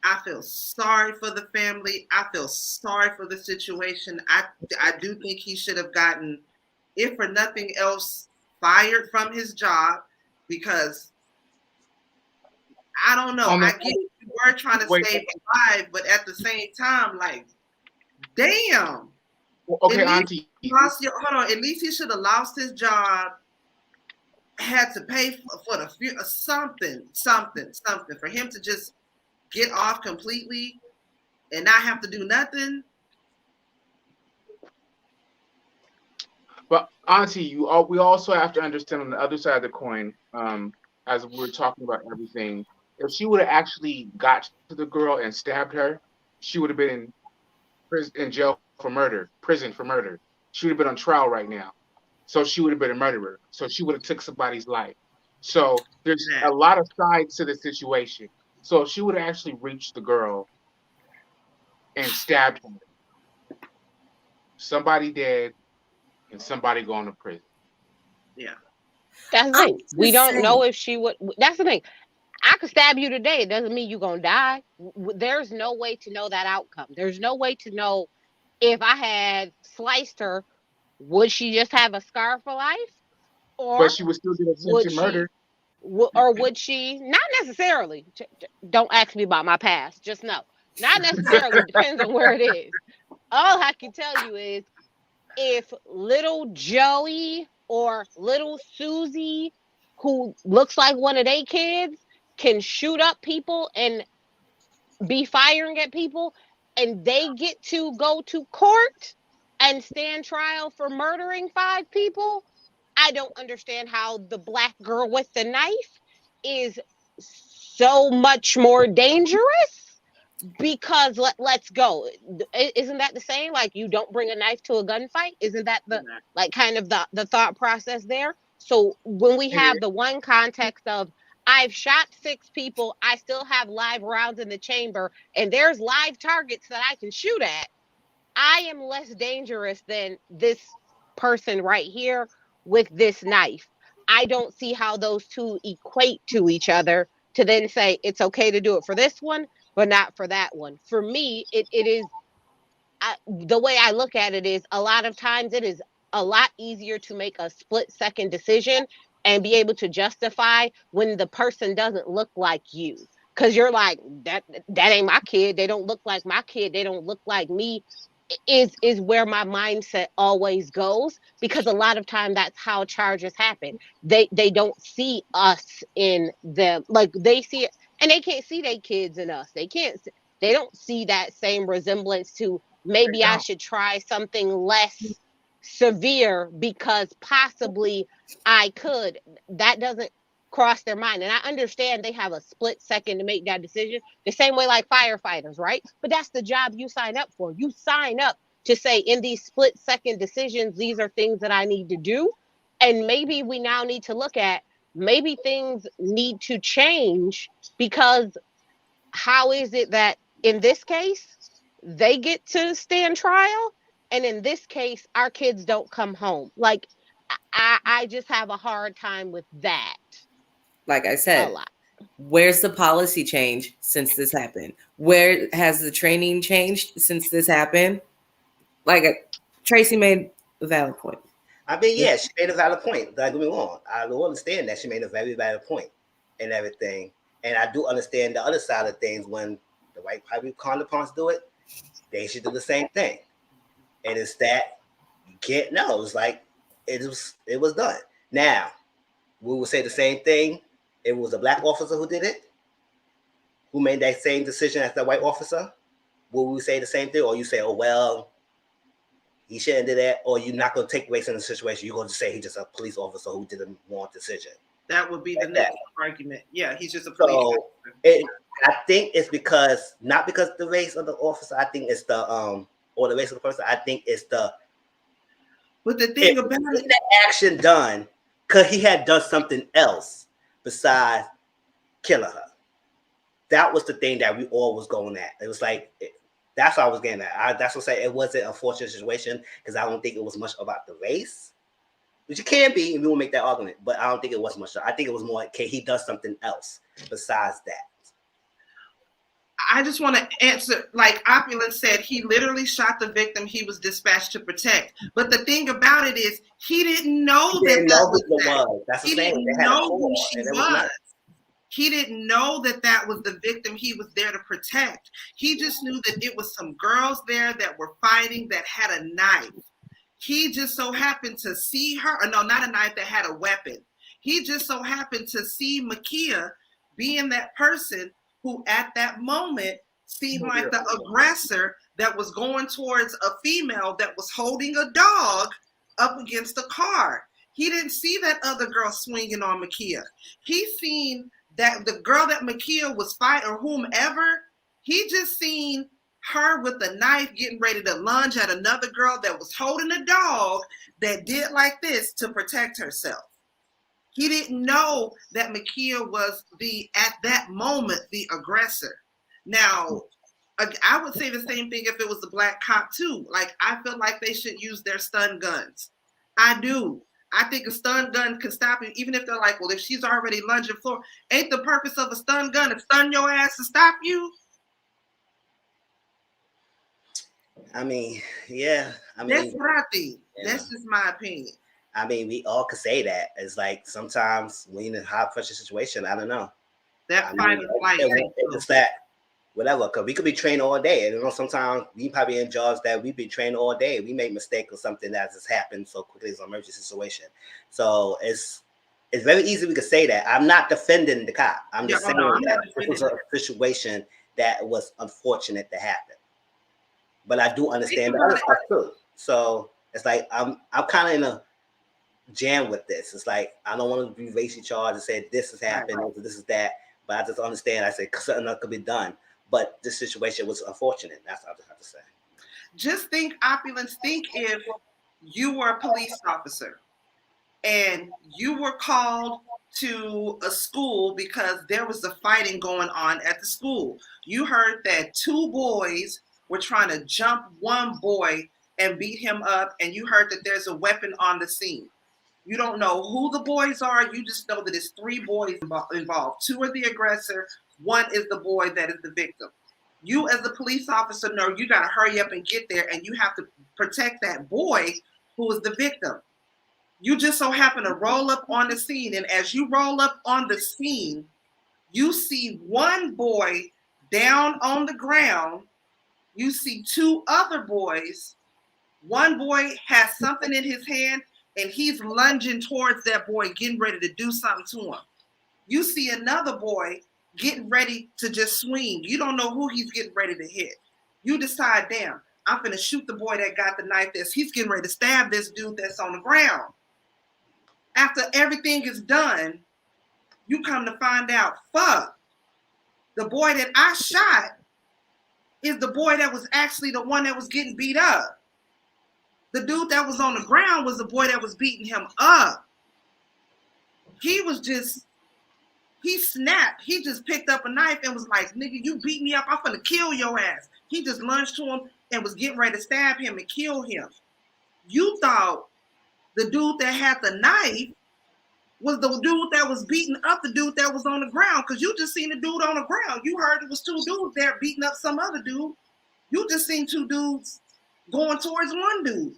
I feel sorry for the family. I feel sorry for the situation. I do think he should have gotten, if for nothing else, fired from his job, because I don't know. I get you were trying to save a life, but at the same time, like, damn. Okay, Auntie. Hold on. At least he should have lost his job. Had to pay for the something for him to just get off completely and not have to do nothing. But Auntie, we also have to understand on the other side of the coin, as we're talking about everything, if she would have actually got to the girl and stabbed her, she would have been in jail for murder, prison for murder. She would have been on trial right now. So she would have been a murderer. So she would have took somebody's life. So there's a lot of sides to the situation. So if she would have actually reached the girl and stabbed her, somebody dead and somebody going to prison. Yeah. That's the thing. We don't know if she would. That's the thing. I could stab you today. It doesn't mean you're going to die. There's no way to know that outcome. There's no way to know if I had sliced her, would she just have a scar for life? Or but she would still get attempted murder. Or would she? Not necessarily. Don't ask me about my past. Just know. Not necessarily. Depends on where it is. All I can tell you is if little Joey or little Susie, who looks like one of their kids, can shoot up people and be firing at people, and they get to go to court and stand trial for murdering 5 people, I don't understand how the black girl with the knife is so much more dangerous, because let's go. Isn't that the same? Like, you don't bring a knife to a gunfight? Isn't that the like kind of the thought process there? So when we have the one context of I've shot 6 people, I still have live rounds in the chamber, and there's live targets that I can shoot at, I am less dangerous than this person right here with this knife. I don't see how those two equate to each other to then say it's okay to do it for this one, but not for that one. For me, it is, the way I look at it is, a lot of times it is a lot easier to make a split-second decision and be able to justify when the person doesn't look like you. Because you're like, that ain't my kid. They don't look like my kid. They don't look like me. Is where my mindset always goes, because a lot of time that's how charges happen. They don't see us in them, like they see it, and they can't see their kids in us. They don't see that same resemblance to maybe I should try something less severe because possibly I could. That doesn't cross their mind. And I understand they have a split second to make that decision, the same way like firefighters, right? But that's the job you sign up for. You sign up to say, in these split second decisions, these are things that I need to do. And maybe we now need to look at, maybe things need to change, because how is it that in this case they get to stand trial, and in this case our kids don't come home? Like, I just have a hard time with that. Like I said, where's the policy change since this happened? Where has the training changed since this happened? Like, Traci made a valid point. I mean, yeah, she made a valid point. Don't get me wrong. I do understand that she made a very valid point and everything. And I do understand the other side of things. When the white counterparts do it, they should do the same thing. And it's that you can't know. It's like it was done. Now, we will say the same thing. It was a black officer who did it, who made that same decision as the white officer. Will we say the same thing? Or you say, oh, well, he shouldn't do that? Or you're not going to take race in the situation. You're going to say he's just a police officer who did a wrong decision. That would be the next argument. Yeah, he's just a police officer. I think it's because not because the race of the officer. I think it's the or the race of the person. I think it's the. But the thing about it, that action done because he had done something else besides killing her. That was the thing that we all was going at. It was like that's what I was getting at. That's what I say. It wasn't a fortunate situation because I don't think it was much about the race, which it can be, and we will make that argument. But I don't think it was much. I think it was more like, okay, he does something else besides that. I just want to answer, like Opulence said, he literally shot the victim he was dispatched to protect. But the thing about it is, he didn't know He didn't that know was who it that. was. That's the He thing. didn't They had a know call, who she and it was. He didn't know that that was the victim he was there to protect. He just knew that it was some girls there that were fighting that had a knife. He just so happened to see her, or no, not a knife, that had a weapon. He just so happened to see MaKhia being that person who at that moment seemed like the aggressor that was going towards a female that was holding a dog up against a car. He didn't see that other girl swinging on MaKhia. He seen that the girl that MaKhia was fighting, or whomever, he just seen her with a knife getting ready to lunge at another girl that was holding a dog that did like this to protect herself. He didn't know that MaKhia was at that moment, the aggressor. Now, I would say the same thing if it was a black cop too. Like, I feel like they should use their stun guns. I do. I think a stun gun can stop you, even if they're like, well, if she's already lunging floor, ain't the purpose of a stun gun to stun your ass to stop you? I mean, yeah. I mean, that's what I think. Yeah. That's just my opinion. I mean, we all could say that. It's like sometimes when you're in a high pressure situation, I don't know. That fight or flight. It's that whatever, because we could be trained all day. And you know, sometimes we probably in jobs that we be trained all day. We make mistake or something that just happened so quickly. It's an emergency situation. So it's very easy we could say that. I'm not defending the cop. I'm just saying that this was a situation that was unfortunate to happen. But I do understand the other stuff too. So it's like I'm kind of in a jam with this. It's like I don't want to be racially charged and say this has happened, or this is that. But I just understand. I said something else could be done. But this situation was unfortunate. That's all I just have to say. Just think, Opulence. Think if you were a police officer and you were called to a school because there was a fighting going on at the school. You heard that 2 boys were trying to jump one boy and beat him up, and you heard that there's a weapon on the scene. You don't know who the boys are. You just know that it's 3 boys involved. 2 are the aggressor. 1 is the boy that is the victim. You as a police officer know you got to hurry up and get there, and you have to protect that boy who is the victim. You just so happen to roll up on the scene, and as you roll up on the scene, you see 1 boy down on the ground. You see 2 other boys. 1 boy has something in his hand, and he's lunging towards that boy, getting ready to do something to him. You see another boy getting ready to just swing. You don't know who he's getting ready to hit. You decide, damn, I'm going to shoot the boy that got the knife. He's getting ready to stab this dude that's on the ground. After everything is done, you come to find out, fuck, the boy that I shot is the boy that was actually the one that was getting beat up. The dude that was on the ground was the boy that was beating him up. He snapped. He just picked up a knife and was like, nigga, you beat me up. I'm gonna kill your ass. He just lunged to him and was getting ready to stab him and kill him. You thought the dude that had the knife was the dude that was beating up the dude that was on the ground, because you just seen the dude on the ground. You heard it was 2 dudes there beating up some other dude. You just seen 2 dudes going towards 1 dude.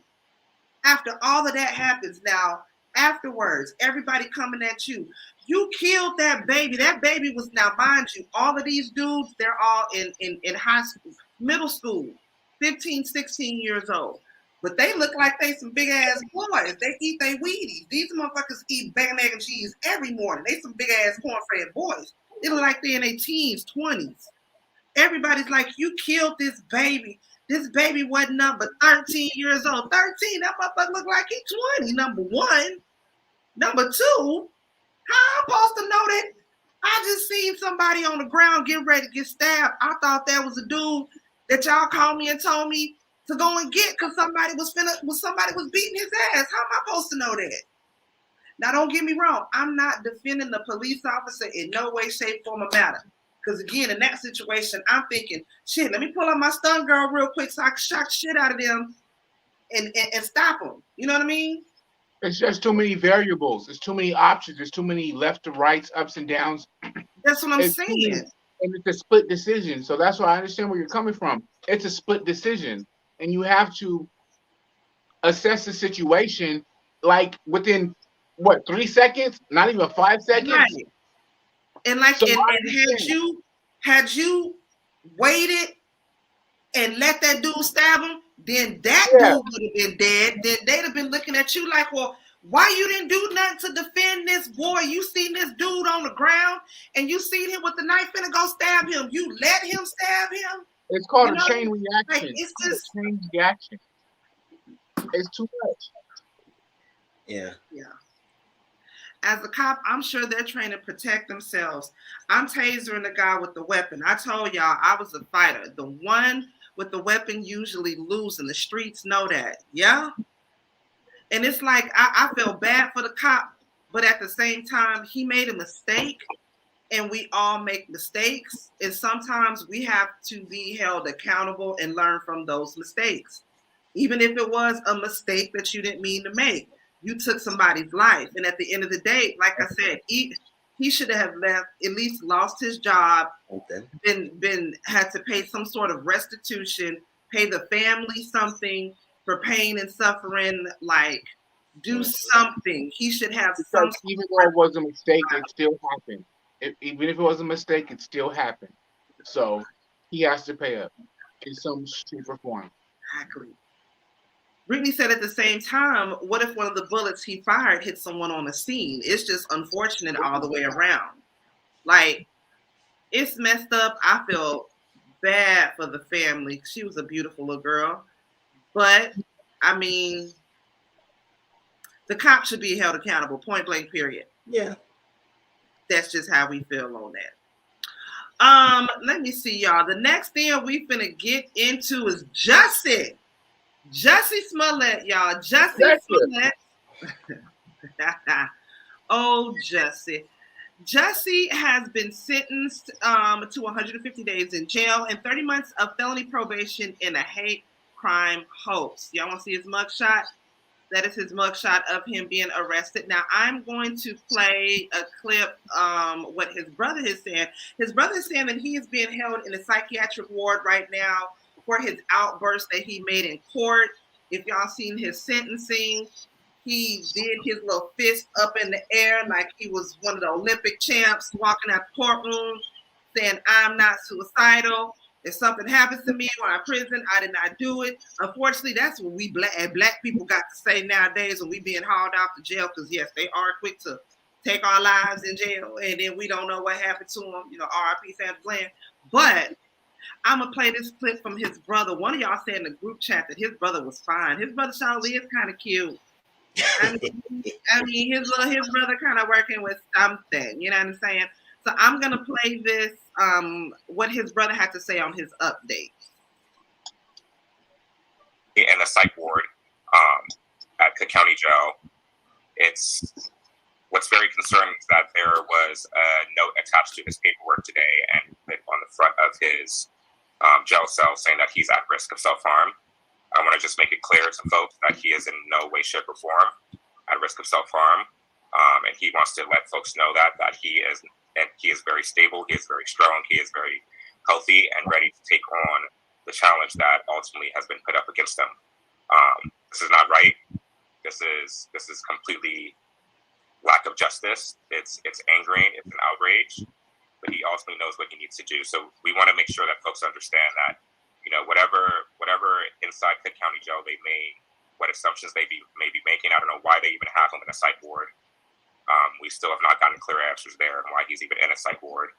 After all of that happens, now, afterwards, everybody coming at you. You killed that baby. That baby was, now mind you, all of these dudes, they're all in high school, middle school, 15, 16 years old. But they look like they some big ass boys. They eat their Wheaties. These motherfuckers eat bacon, egg, and cheese every morning. They some big ass corn-fed boys. They look like they're in their teens, 20s. Everybody's like, you killed this baby. This baby wasn't number 13 years old. 13, that motherfucker look like he's 20, number 1. Number 2, how I'm supposed to know that I just seen seen somebody on the ground getting ready to get stabbed, I thought that was a dude that y'all called me and told me to go and get because somebody was beating his ass. How am I supposed to know that? Now, don't get me wrong. I'm not defending the police officer in no way, shape, form, or matter. Because again, in that situation, I'm thinking, shit, let me pull up my stun girl real quick so I can shock shit out of them and stop them. You know what I mean? It's just too many variables. There's too many options. There's too many left to rights, ups and downs. That's what I'm saying. And it's a split decision. So that's why I understand where you're coming from. It's a split decision. And you have to assess the situation like within, 3 seconds? Not even 5 seconds? Right. And like, so and had you waited and let that dude stab him, then that dude would have been dead. Then they'd have been looking at you like, well, why you didn't do nothing to defend this boy? You seen this dude on the ground and you seen him with the knife finna go stab him. You let him stab him? It's called a chain reaction. Like, it's just a chain reaction. It's too much. Yeah. As a cop, I'm sure they're trained to protect themselves. I'm tasering the guy with the weapon. I told y'all I was a fighter. The one with the weapon usually losing. The streets know that. Yeah? And it's like, I feel bad for the cop, but at the same time, he made a mistake, and we all make mistakes. And sometimes we have to be held accountable and learn from those mistakes. Even if it was a mistake that you didn't mean to make. You took somebody's life. And at the end of the day, like I said, he should have left, at least lost his job, been had to pay some sort of restitution, pay the family something for pain and suffering, like do something. He should have something. Even though it was a mistake, it still happened. Even if it was a mistake, it still happened. So he has to pay up in some shape or form. Exactly. Brittany said at the same time, what if one of the bullets he fired hit someone on the scene? It's just unfortunate all the way around. Like, it's messed up. I feel bad for the family. She was a beautiful little girl. But, I mean, the cop should be held accountable, point blank, period. Yeah. That's just how we feel on that. Let me see, y'all. The next thing we finna get into is Jussie Smollett, y'all. Jussie Smollett. Oh, Jussie. Jussie has been sentenced to 150 days in jail and 30 months of felony probation in a hate crime hoax. Y'all want to see his mugshot? That is his mugshot of him being arrested. Now, I'm going to play a clip, what his brother is saying. His brother is saying that he is being held in a psychiatric ward right now for his outburst that he made in court. If y'all seen his sentencing, he did his little fist up in the air like he was one of the Olympic champs walking out the courtroom saying, I'm not suicidal. If something happens to me when I'm in prison, I did not do it. Unfortunately, that's what we black people got to say nowadays when we being hauled out to jail, because yes, they are quick to take our lives in jail, and then we don't know what happened to them. You know, R.I.P. Sam Glenn. But I'm going to play this clip from his brother. One of y'all said in the group chat that his brother was fine. His brother Charlie is kind of cute. I mean, his brother kind of working with something. You know what I'm saying? So I'm going to play this, what his brother had to say on his update. In the psych ward at Cook County Jail, what's very concerning is that there was a note attached to his paperwork today and on the front of his jail cell saying that he's at risk of self-harm. I want to just make it clear to folks that he is in no way, shape, or form at risk of self-harm. And he wants to let folks know that he is very stable, he is very strong, he is very healthy and ready to take on the challenge that ultimately has been put up against him. This is not right. This is completely lack of justice. It's angering, it's an outrage, but he ultimately knows what he needs to do. So we want to make sure that folks understand that, you know, whatever inside Cook County Jail what assumptions they may be making, I don't know why they even have him in a psych ward. We still have not gotten clear answers there and why he's even in a psych ward.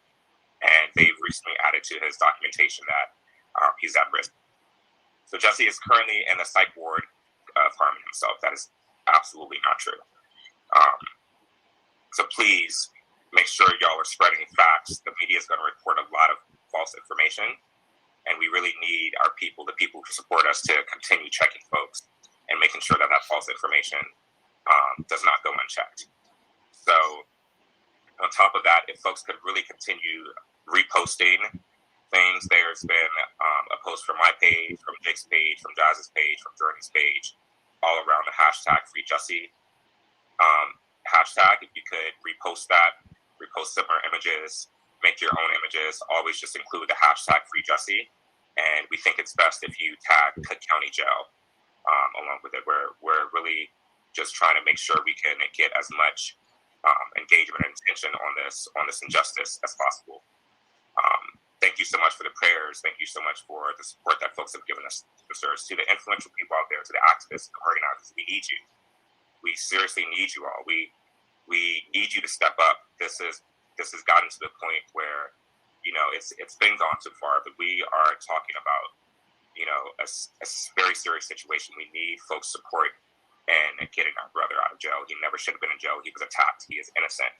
And they've recently added to his documentation that he's at risk. So Jussie is currently in a psych ward harming himself. That is absolutely not true. So please make sure y'all are spreading facts. The media is going to report a lot of false information, and we really need our people, the people who support us, to continue checking folks and making sure that that false information does not go unchecked. So on top of that, if folks could really continue reposting things, there's been a post from my page, from Jake's page, from Jazz's page, from Journey's page, all around the hashtag Free Jussie hashtag. If you could repost that, repost similar images, make your own images, always just include the hashtag Free Jussie. And we think it's best if you tag Cook County Jail along with it. We're really just trying to make sure we can get as much engagement and attention on this injustice as possible. Thank you so much for the prayers. Thank you so much for the support that folks have given us. To the influential people out there, to the activists, the organizers, we need you. We seriously need you all. We need you to step up. This has gotten to the point where, you know, it's been gone too far, but we are talking about, you know, a very serious situation. We need folks' support and getting our brother out of jail. He never should have been in jail. He was attacked. He is innocent.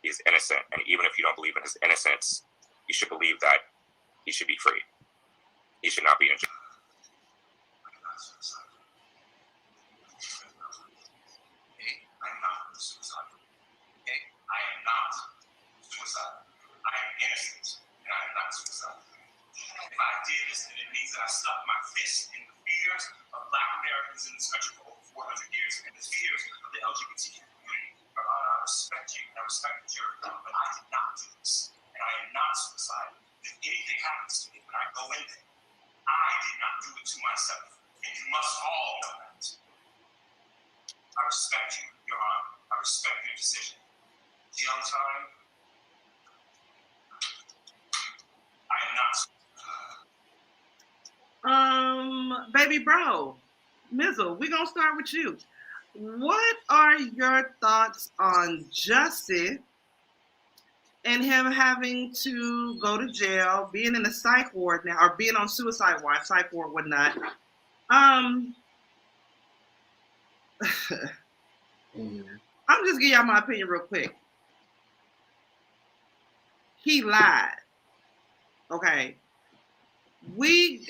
He is innocent. And even if you don't believe in his innocence, you should believe that he should be free. He should not be in jail. I'm not suicidal. Okay? I am not suicidal. I am innocent, and I am not suicidal. If I did this, then it means that I stuck my fist in the fears of Black Americans in this country for over 400 years, and the fears of the LGBTQ community. Your Honor, I respect you, and I respect the jury, but I did not do this, and I am not suicidal. If anything happens to me when I go in there, I did not do it to myself, and you must all know that. I respect you, Your Honor. I respect your decision. Jail time. I am not. Baby bro, Mizzle, we're gonna start with you. What are your thoughts on Jussie and him having to go to jail, being in a psych ward now, or being on suicide watch, psych ward, whatnot? I'm just giving y'all my opinion real quick. He lied. Okay. We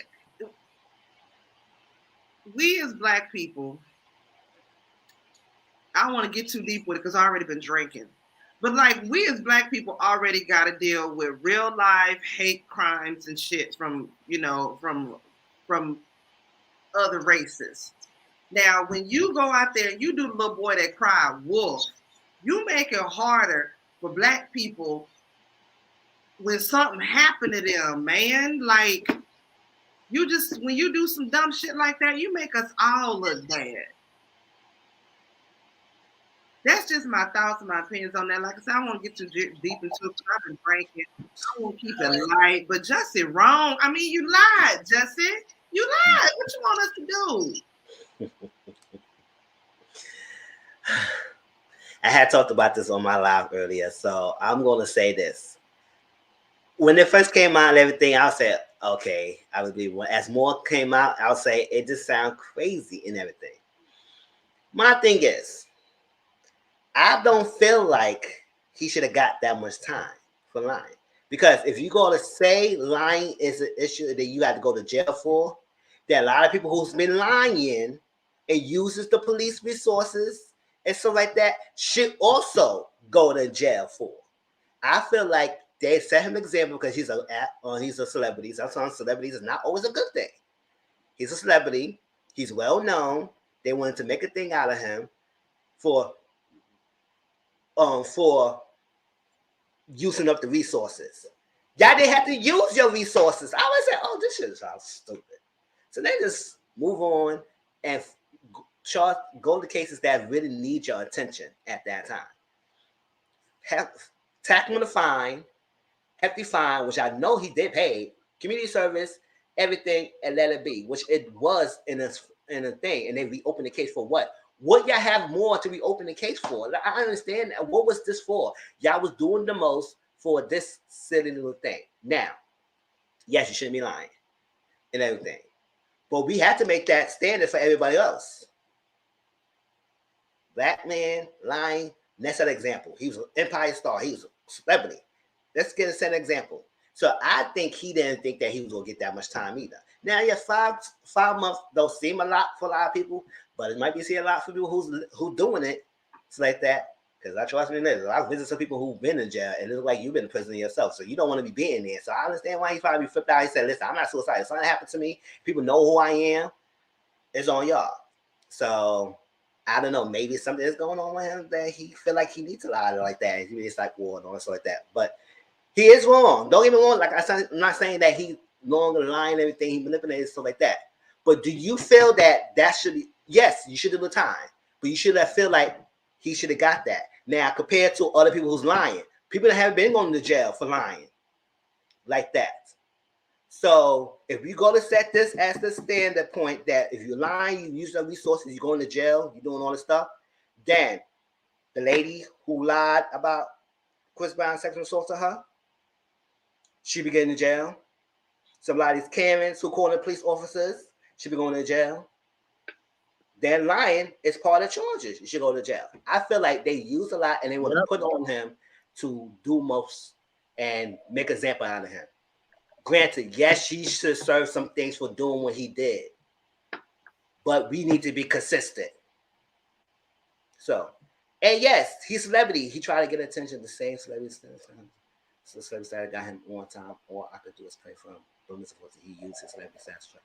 as Black people, I don't want to get too deep with it because I've already been drinking. But like, we as Black people already got to deal with real life hate crimes and shit from, you know, from other races. Now, when you go out there and you do the little boy that cried wolf, you make it harder for Black people when something happened to them, man. Like, you just, when you do some dumb shit like that, you make us all look bad. That's just my thoughts and my opinions on that. Like I said, I don't want to get too deep into it because I've been drinking. I want to keep it light. But Jussie, wrong. I mean, you lied, Jussie. You lied. What you want us to do? I had talked about this on my live earlier, so I'm going to say this. When it first came out and everything, I'll say, okay, I would believe. As more came out, I'll say it just sounds crazy and everything. My thing is, I don't feel like he should have got that much time for lying. Because if you go to say lying is an issue that you have to go to jail for, there are a lot of people who's been lying and uses the police resources and stuff like that should also go to jail for. I feel like they set him an example because he's a celebrity. Sometimes celebrities is not always a good thing. He's a celebrity. He's well known. They wanted to make a thing out of him for using up the resources. Y'all didn't have to use your resources. I always say, oh, this shit sounds stupid. So they just move on and go to cases that really need your attention at that time. Tack him with a fine, hefty fine, which I know he did pay, community service, everything, and let it be, which it was in a thing, and they reopened the case for what? What y'all have more to reopen the case for? I understand. What was this for? Y'all was doing the most for this silly little thing. Now, yes, you shouldn't be lying and everything. But we have to make that standard for everybody else. Black man lying, Let's set an example. He was an Empire star. He was a celebrity. Let's get a set example. So I think he didn't think that he was gonna get that much time either. Now, yes, 5 months don't seem a lot for a lot of people, but it might be a lot for people who doing it. It's like that. Because I trust me, I've visited some people who've been in jail, and it looks like you've been in prison yourself, so you don't want to be being there. So I understand why he probably flipped out. He said, "Listen, I'm not suicidal. If something happened to me, people know who I am. It's on y'all." So I don't know. Maybe something is going on with him that he feel like he needs to lie like that. It's like war and stuff like that. But he is wrong. Don't get me wrong. Like I'm not saying that he's wrong and lying and everything. He manipulated stuff like that. But do you feel that should be? Yes, you should do the time, but you should have feel like he should have got that. Now, compared to other people who's lying, people that have been going to jail for lying like that. So if we go to set this as the standard point that if you're lying, you use the resources, you're going to jail, you're doing all this stuff, then the lady who lied about Chris Brown's sexual assault to her, she be getting in jail. Somebody's Karens who calling police officers, she be going to jail. Then lying is part of charges. You should go to jail. I feel like they use a lot and they want to put on him to do most and make an example out of him. Granted, yes, she should serve some things for doing what he did, but we need to be consistent. So, and yes, he's a celebrity. He tried to get attention. The same celebrities. So the celebrity that got him one time. All I could do is pray for him. But he used his celebrity status.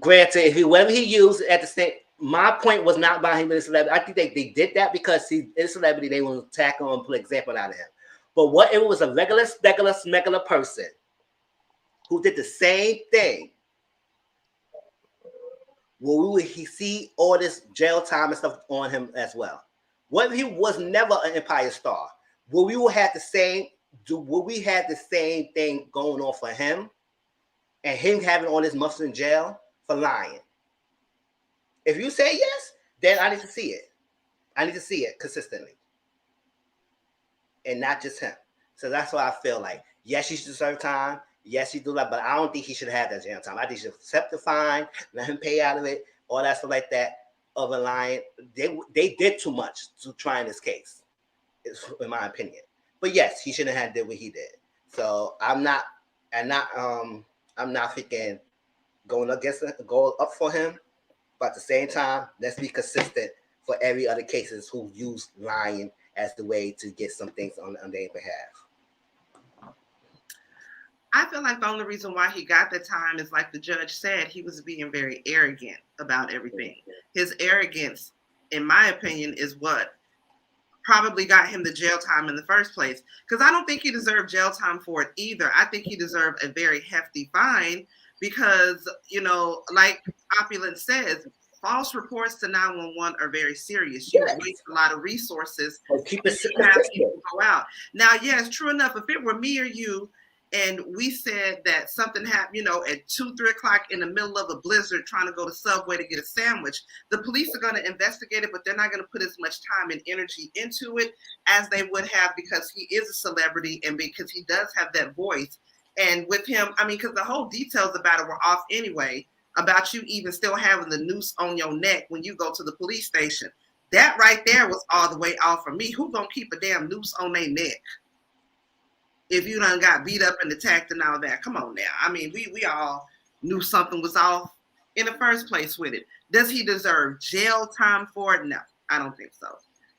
Granted, if whatever he used at the same, my point was not about him being a celebrity. I think they did that because he is a celebrity. They want to tack on and put an example out of him. But what if it was a regular person who did the same thing? Well, would he see all this jail time and stuff on him as well? What if he was never an Empire star? Will we have the same thing going on for him and him having all this muscle in jail for lying? If you say yes, then I need to see it. I need to see it consistently. And not just him. So that's why I feel like, yes, he should serve time. Yes, he do that, but I don't think he should have that jail time. I think he should accept the fine, let him pay out of it, all that stuff like that. Of a lying, they did too much to try in this case, in my opinion. But yes, he shouldn't have did what he did. So I'm not thinking going up for him, but at the same time, let's be consistent for every other cases who use lying as the way to get some things on their behalf. I feel like the only reason why he got the time is, like the judge said, he was being very arrogant about everything. His arrogance, in my opinion, is what probably got him the jail time in the first place. Because I don't think he deserved jail time for it either. I think he deserved a very hefty fine because, like Opulence says, false reports to 911 are very serious. You waste a lot of resources. Keep it have people go out. Now, yes, true enough, if it were me or you, and we said that something happened, at 2, 3 o'clock in the middle of a blizzard trying to go to Subway to get a sandwich, the police are going to investigate it, but they're not going to put as much time and energy into it as they would have because he is a celebrity and because he does have that voice. And with him, because the whole details about it were off anyway, about you even still having the noose on your neck when you go to the police station. That right there was all the way off for me. Who gonna keep a damn noose on their neck if you done got beat up and attacked and all that? Come on now. We all knew something was off in the first place with it. Does he deserve jail time for it? No, I don't think so.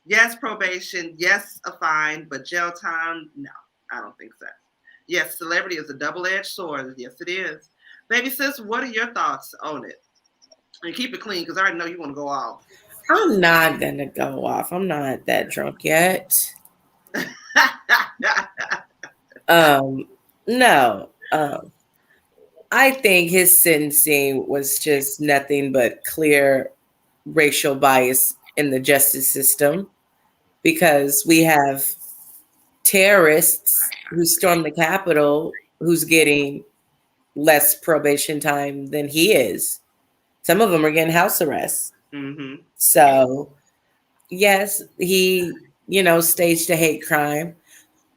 Yes, probation. Yes, a fine. But jail time? No, I don't think so. Yes, celebrity is a double-edged sword. Yes, it is. Baby sis, what are your thoughts on it? And keep it clean because I already know you want to go off. I'm not going to go off. I'm not that drunk yet. No. I think his sentencing was just nothing but clear racial bias in the justice system because we have terrorists who stormed the Capitol who's getting less probation time than he is. Some of them are getting house arrest. Mm-hmm. So, yes, he, staged a hate crime,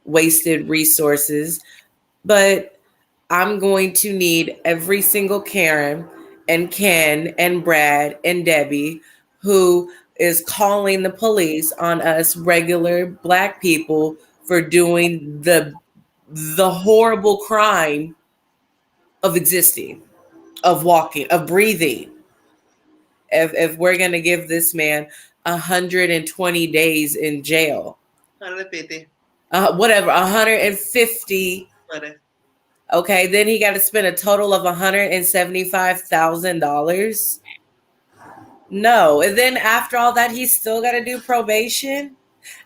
wasted resources, but I'm going to need every single Karen and Ken and Brad and Debbie who is calling the police on us regular Black people for doing the horrible crime of existing, of walking, of breathing. If we're gonna give this man 120 days in jail, 150. Whatever, 150. Whatever. Okay, then he got to spend a total of $175,000. No, and then after all that, he's still got to do probation.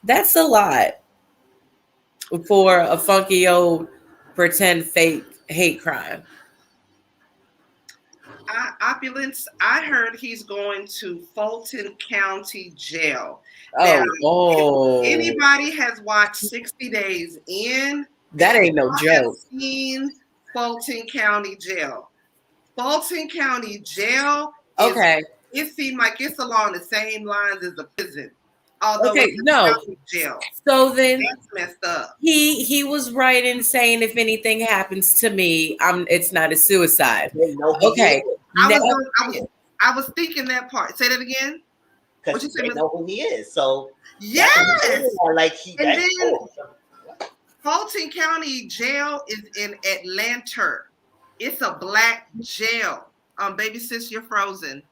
That's a lot for a funky old pretend fake hate crime. Opulence. I heard he's going to Fulton County Jail. Oh, now, if anybody has watched 60 Days In, that ain't no joke. Seen Fulton County Jail. Fulton County Jail. Okay. It seemed like it's along the same lines as a prison. Although okay, it's no. Jail. So then that's messed up. He was right in saying if anything happens to me, it's not a suicide. Okay. I was thinking that part. Say that again. Because they know who he is. So yes, like he. And then cool. Fulton County Jail is in Atlanta. It's a Black jail. Baby sis, you're frozen.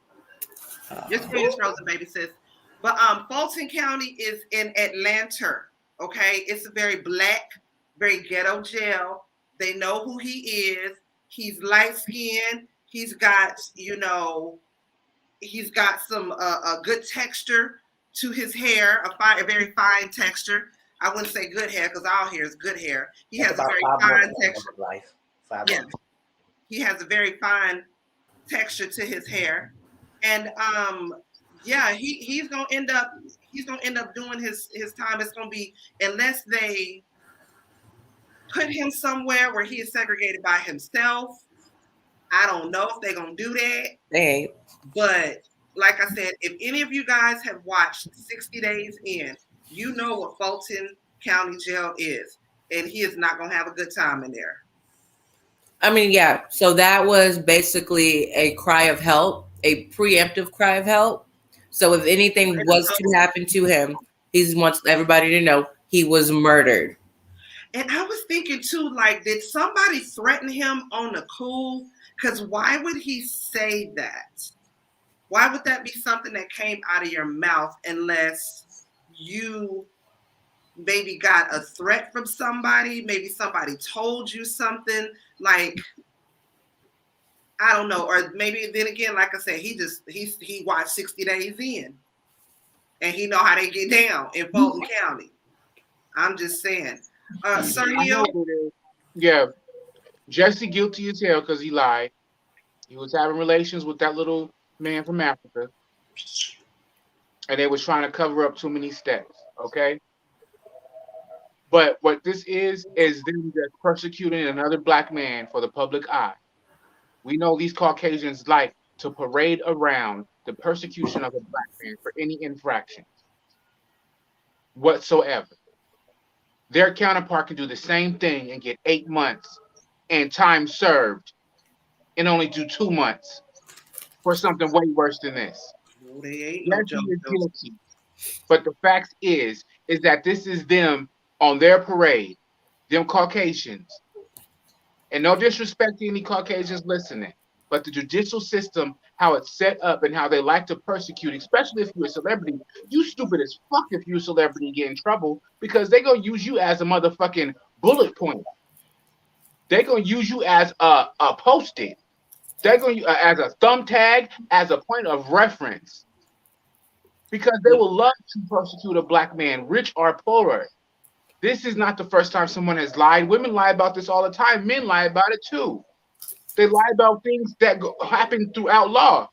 Your screen is frozen, baby sis. But Fulton County is in Atlanta. Okay, it's a very Black, very ghetto jail. They know who he is. He's light skinned. He's got, he's got some a good texture to his hair, a very fine texture. I wouldn't say good hair because all hair is good hair. He has a very fine texture. Yeah. He has a very fine texture to his hair, and he's gonna end up doing his time. It's gonna be, unless they put him somewhere where he is segregated by himself. I don't know if they're gonna do that. They ain't. But like I said, if any of you guys have watched 60 Days In, you know what Fulton County Jail is, and he is not gonna have a good time in there. I mean, yeah. So that was basically a cry of help, a preemptive cry of help. So if anything was to happen to him, he wants everybody to know he was murdered. And I was thinking too, like, did somebody threaten him on the cool? Because why would he say that? Why would that be something that came out of your mouth unless you maybe got a threat from somebody? Maybe somebody told you something, like, I don't know. Or maybe then again, like I said, he watched 60 Days In and he know how they get down in Fulton County. I'm just saying. Sir Neale? Yeah. Jussie guilty as hell because he lied. He was having relations with that little man from Africa. And they was trying to cover up too many steps. Okay? But what this is them just persecuting another Black man for the public eye. We know these Caucasians like to parade around the persecution of a Black man for any infraction whatsoever. Their counterpart can do the same thing and get 8 months and time served and only do 2 months for something way worse than this. No, they ain't yes, he is guilty. But the fact is that this is them on their parade, them Caucasians. And no disrespect to any Caucasians listening, but the judicial system, how it's set up and how they like to persecute, especially if you're a celebrity, you stupid as fuck if you're a celebrity and get in trouble because they're going to use you as a motherfucking bullet point. They're going to use you as a post-it. They're going to as a thumbtag, as a point of reference. Because they will love to persecute a Black man, rich or poor. This is not the first time someone has lied. Women lie about this all the time. Men lie about it too. They lie about things that happen throughout law.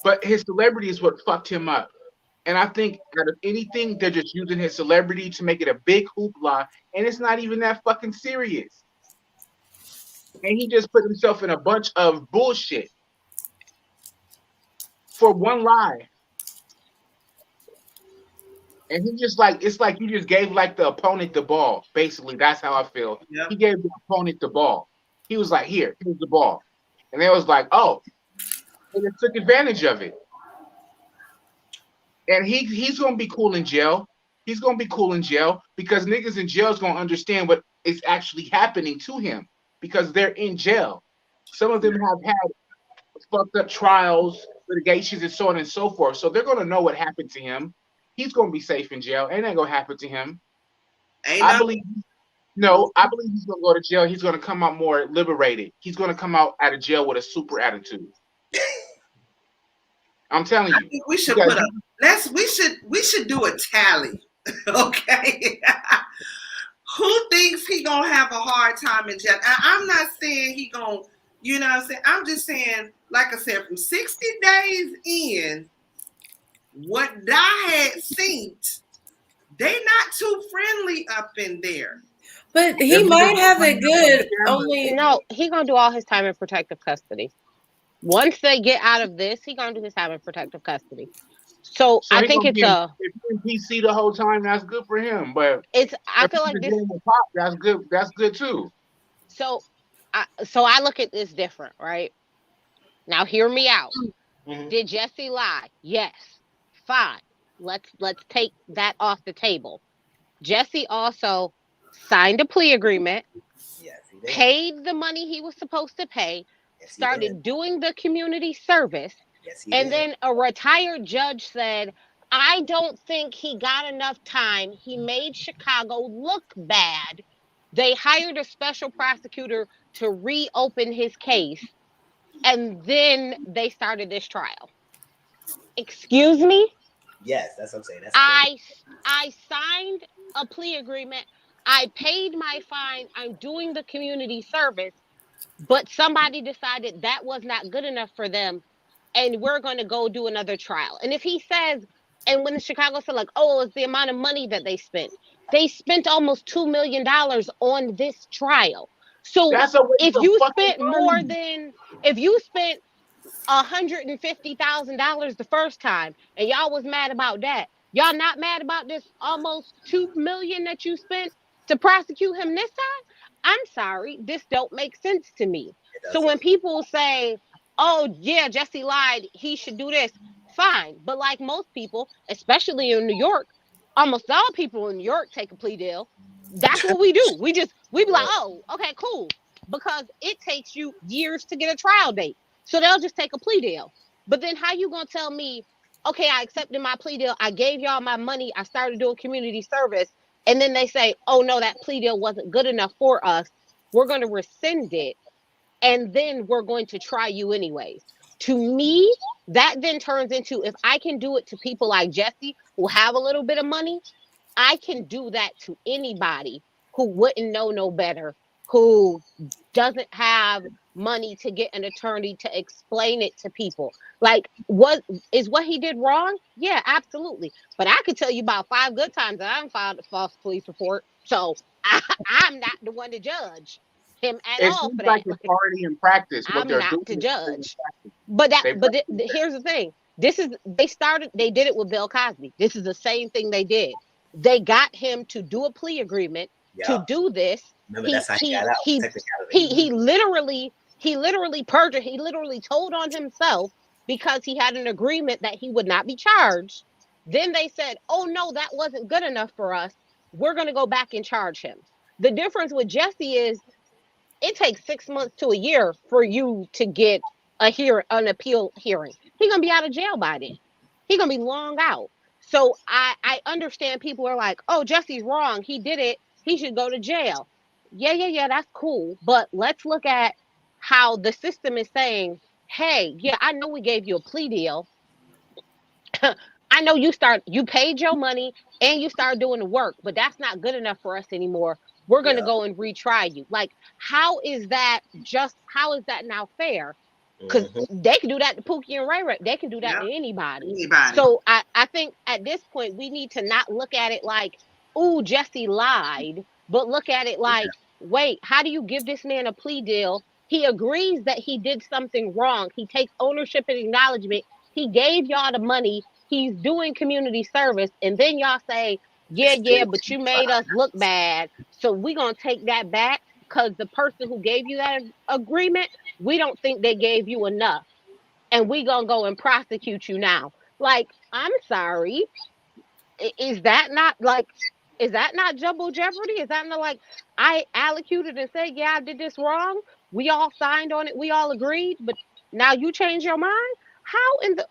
But his celebrity is what fucked him up. And I think out of anything, they're just using his celebrity to make it a big hoopla. And it's not even that fucking serious. And he just put himself in a bunch of bullshit for one lie. And he just like, it's like you just gave like the opponent the ball. Basically, that's how I feel. Yep. He gave the opponent the ball. He was like, here's the ball. And they was like, oh, they just took advantage of it. And he's gonna be cool in jail. He's gonna be cool in jail because niggas in jail is gonna understand what is actually happening to him because they're in jail. Some of them have had fucked up trials, litigations, and so on and so forth. So they're gonna know what happened to him. He's gonna be safe in jail. Ain't that gonna happen to him? I believe he's gonna go to jail. He's gonna come out more liberated. He's gonna come out of jail with a super attitude. I'm telling you. I think we should put up. We should do a tally. Okay. Who thinks he gonna have a hard time in jail? I'm not saying he gonna, you know what I'm saying? I'm just saying, like I said, from 60 days in, what I had seen, they not too friendly up in there. But he might have it good. No, he gonna do all his time in protective custody. Once they get out of this, he gonna do his time in protective custody. So I think it's if he's in PC the whole time, that's good for him. But I feel like this that's good. That's good too. So I look at this different, right? Now hear me out. Mm-hmm. Did Jussie lie? Yes. Fine. Let's take that off the table. Jussie also signed a plea agreement. Yes, he did. Paid the money he was supposed to pay. Yes, started doing the community service. Yes, and then a retired judge said, I don't think he got enough time. He made Chicago look bad. They hired a special prosecutor to reopen his case. And then they started this trial. Excuse me? Yes, that's what I'm saying. That's I signed a plea agreement. I paid my fine. I'm doing the community service. But somebody decided that was not good enough for them. And we're going to go do another trial. And if he says, and when the Chicago said like, oh, it's the amount of money that they spent almost $2 million on this trial. So if you spent $150,000 the first time and y'all was mad about that, y'all not mad about this almost $2 million that you spent to prosecute him this time? I'm sorry, this don't make sense to me. So when people say, oh yeah, Jussie lied, he should do this, fine. But like most people, especially in New York, almost all people in New York take a plea deal. That's what we do. We be like, oh, okay, cool. Because it takes you years to get a trial date. So they'll just take a plea deal. But then how you gonna tell me, okay, I accepted my plea deal, I gave y'all my money, I started doing community service, and then they say, oh no, that plea deal wasn't good enough for us, we're gonna rescind it, and then we're going to try you anyways. To me, that then turns into, if I can do it to people like Jussie who have a little bit of money, I can do that to anybody who wouldn't know no better, who doesn't have money to get an attorney to explain it to people. Like, what he did wrong? Yeah, absolutely. But I could tell you about 5 good times that I haven't filed a false police report. So I'm not the one to judge him at all for that. Like it's already in practice. I'm not to judge. But here's the thing. They did it with Bill Cosby. This is the same thing they did. They got him to do a plea agreement to do this. Remember, that's how he got out. He literally perjured. He literally told on himself because he had an agreement that he would not be charged. Then they said, oh no, that wasn't good enough for us. We're going to go back and charge him. The difference with Jussie is it takes 6 months to a year for you to get an appeal hearing. He's going to be out of jail by then. He's going to be long out. So I understand people are like, oh, Jussie's wrong. He did it. He should go to jail. Yeah, that's cool. But let's look at how the system is saying, hey, yeah, I know we gave you a plea deal. I know you paid your money and you started doing the work, but that's not good enough for us anymore. We're going to go and retry you. Like, how is that now fair? Because they can do that to Pookie and Ray Ray. They can do that to anybody. So I think at this point, we need to not look at it like, ooh, Jussie lied, but look at it like, wait, how do you give this man a plea deal? He agrees that he did something wrong. He takes ownership and acknowledgement. He gave y'all the money. He's doing community service. And then y'all say, yeah, but you made us look bad. So we're going to take that back because the person who gave you that agreement, we don't think they gave you enough. And we're going to go and prosecute you now. Like, I'm sorry. Is that not like? Is that not double jeopardy? Is that not like I allocated and said, yeah, I did this wrong. We all signed on it. We all agreed, but now you change your mind. How in the?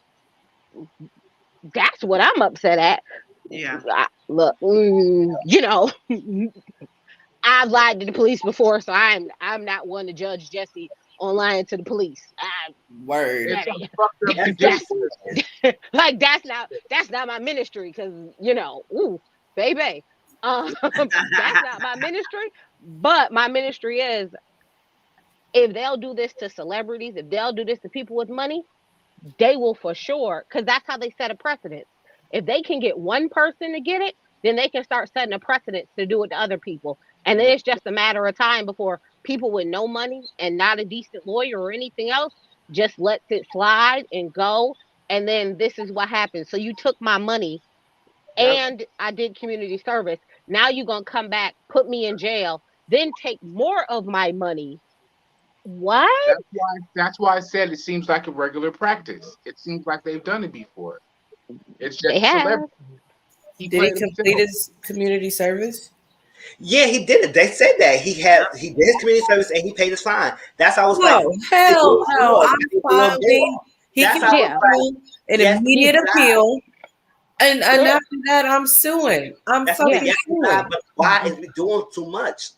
That's what I'm upset at. Yeah. Look, you know, I've lied to the police before, so I'm not one to judge Jussie on lying to the police. Word. It's a fucked up condition. Like that's not my ministry, because you know, ooh, baby, that's not my ministry. But my ministry is, if they'll do this to celebrities, if they'll do this to people with money, they will for sure, because that's how they set a precedent. If they can get one person to get it, then they can start setting a precedent to do it to other people. And then it's just a matter of time before people with no money and not a decent lawyer or anything else just lets it slide and go. And then this is what happens. So you took my money and I did community service. Now you're going to come back, put me in jail, then take more of my money. What? That's why I said it seems like a regular practice. It seems like they've done it before. It's just They have. celebrity. Did he complete his community service? Yeah, he did it. They said that he did his community service and he paid his fine. That's how I was like, hell no, I'm filing. He That's can do an immediate appeal, and after that, I'm suing. I'm fucking suing. But why is we doing too much?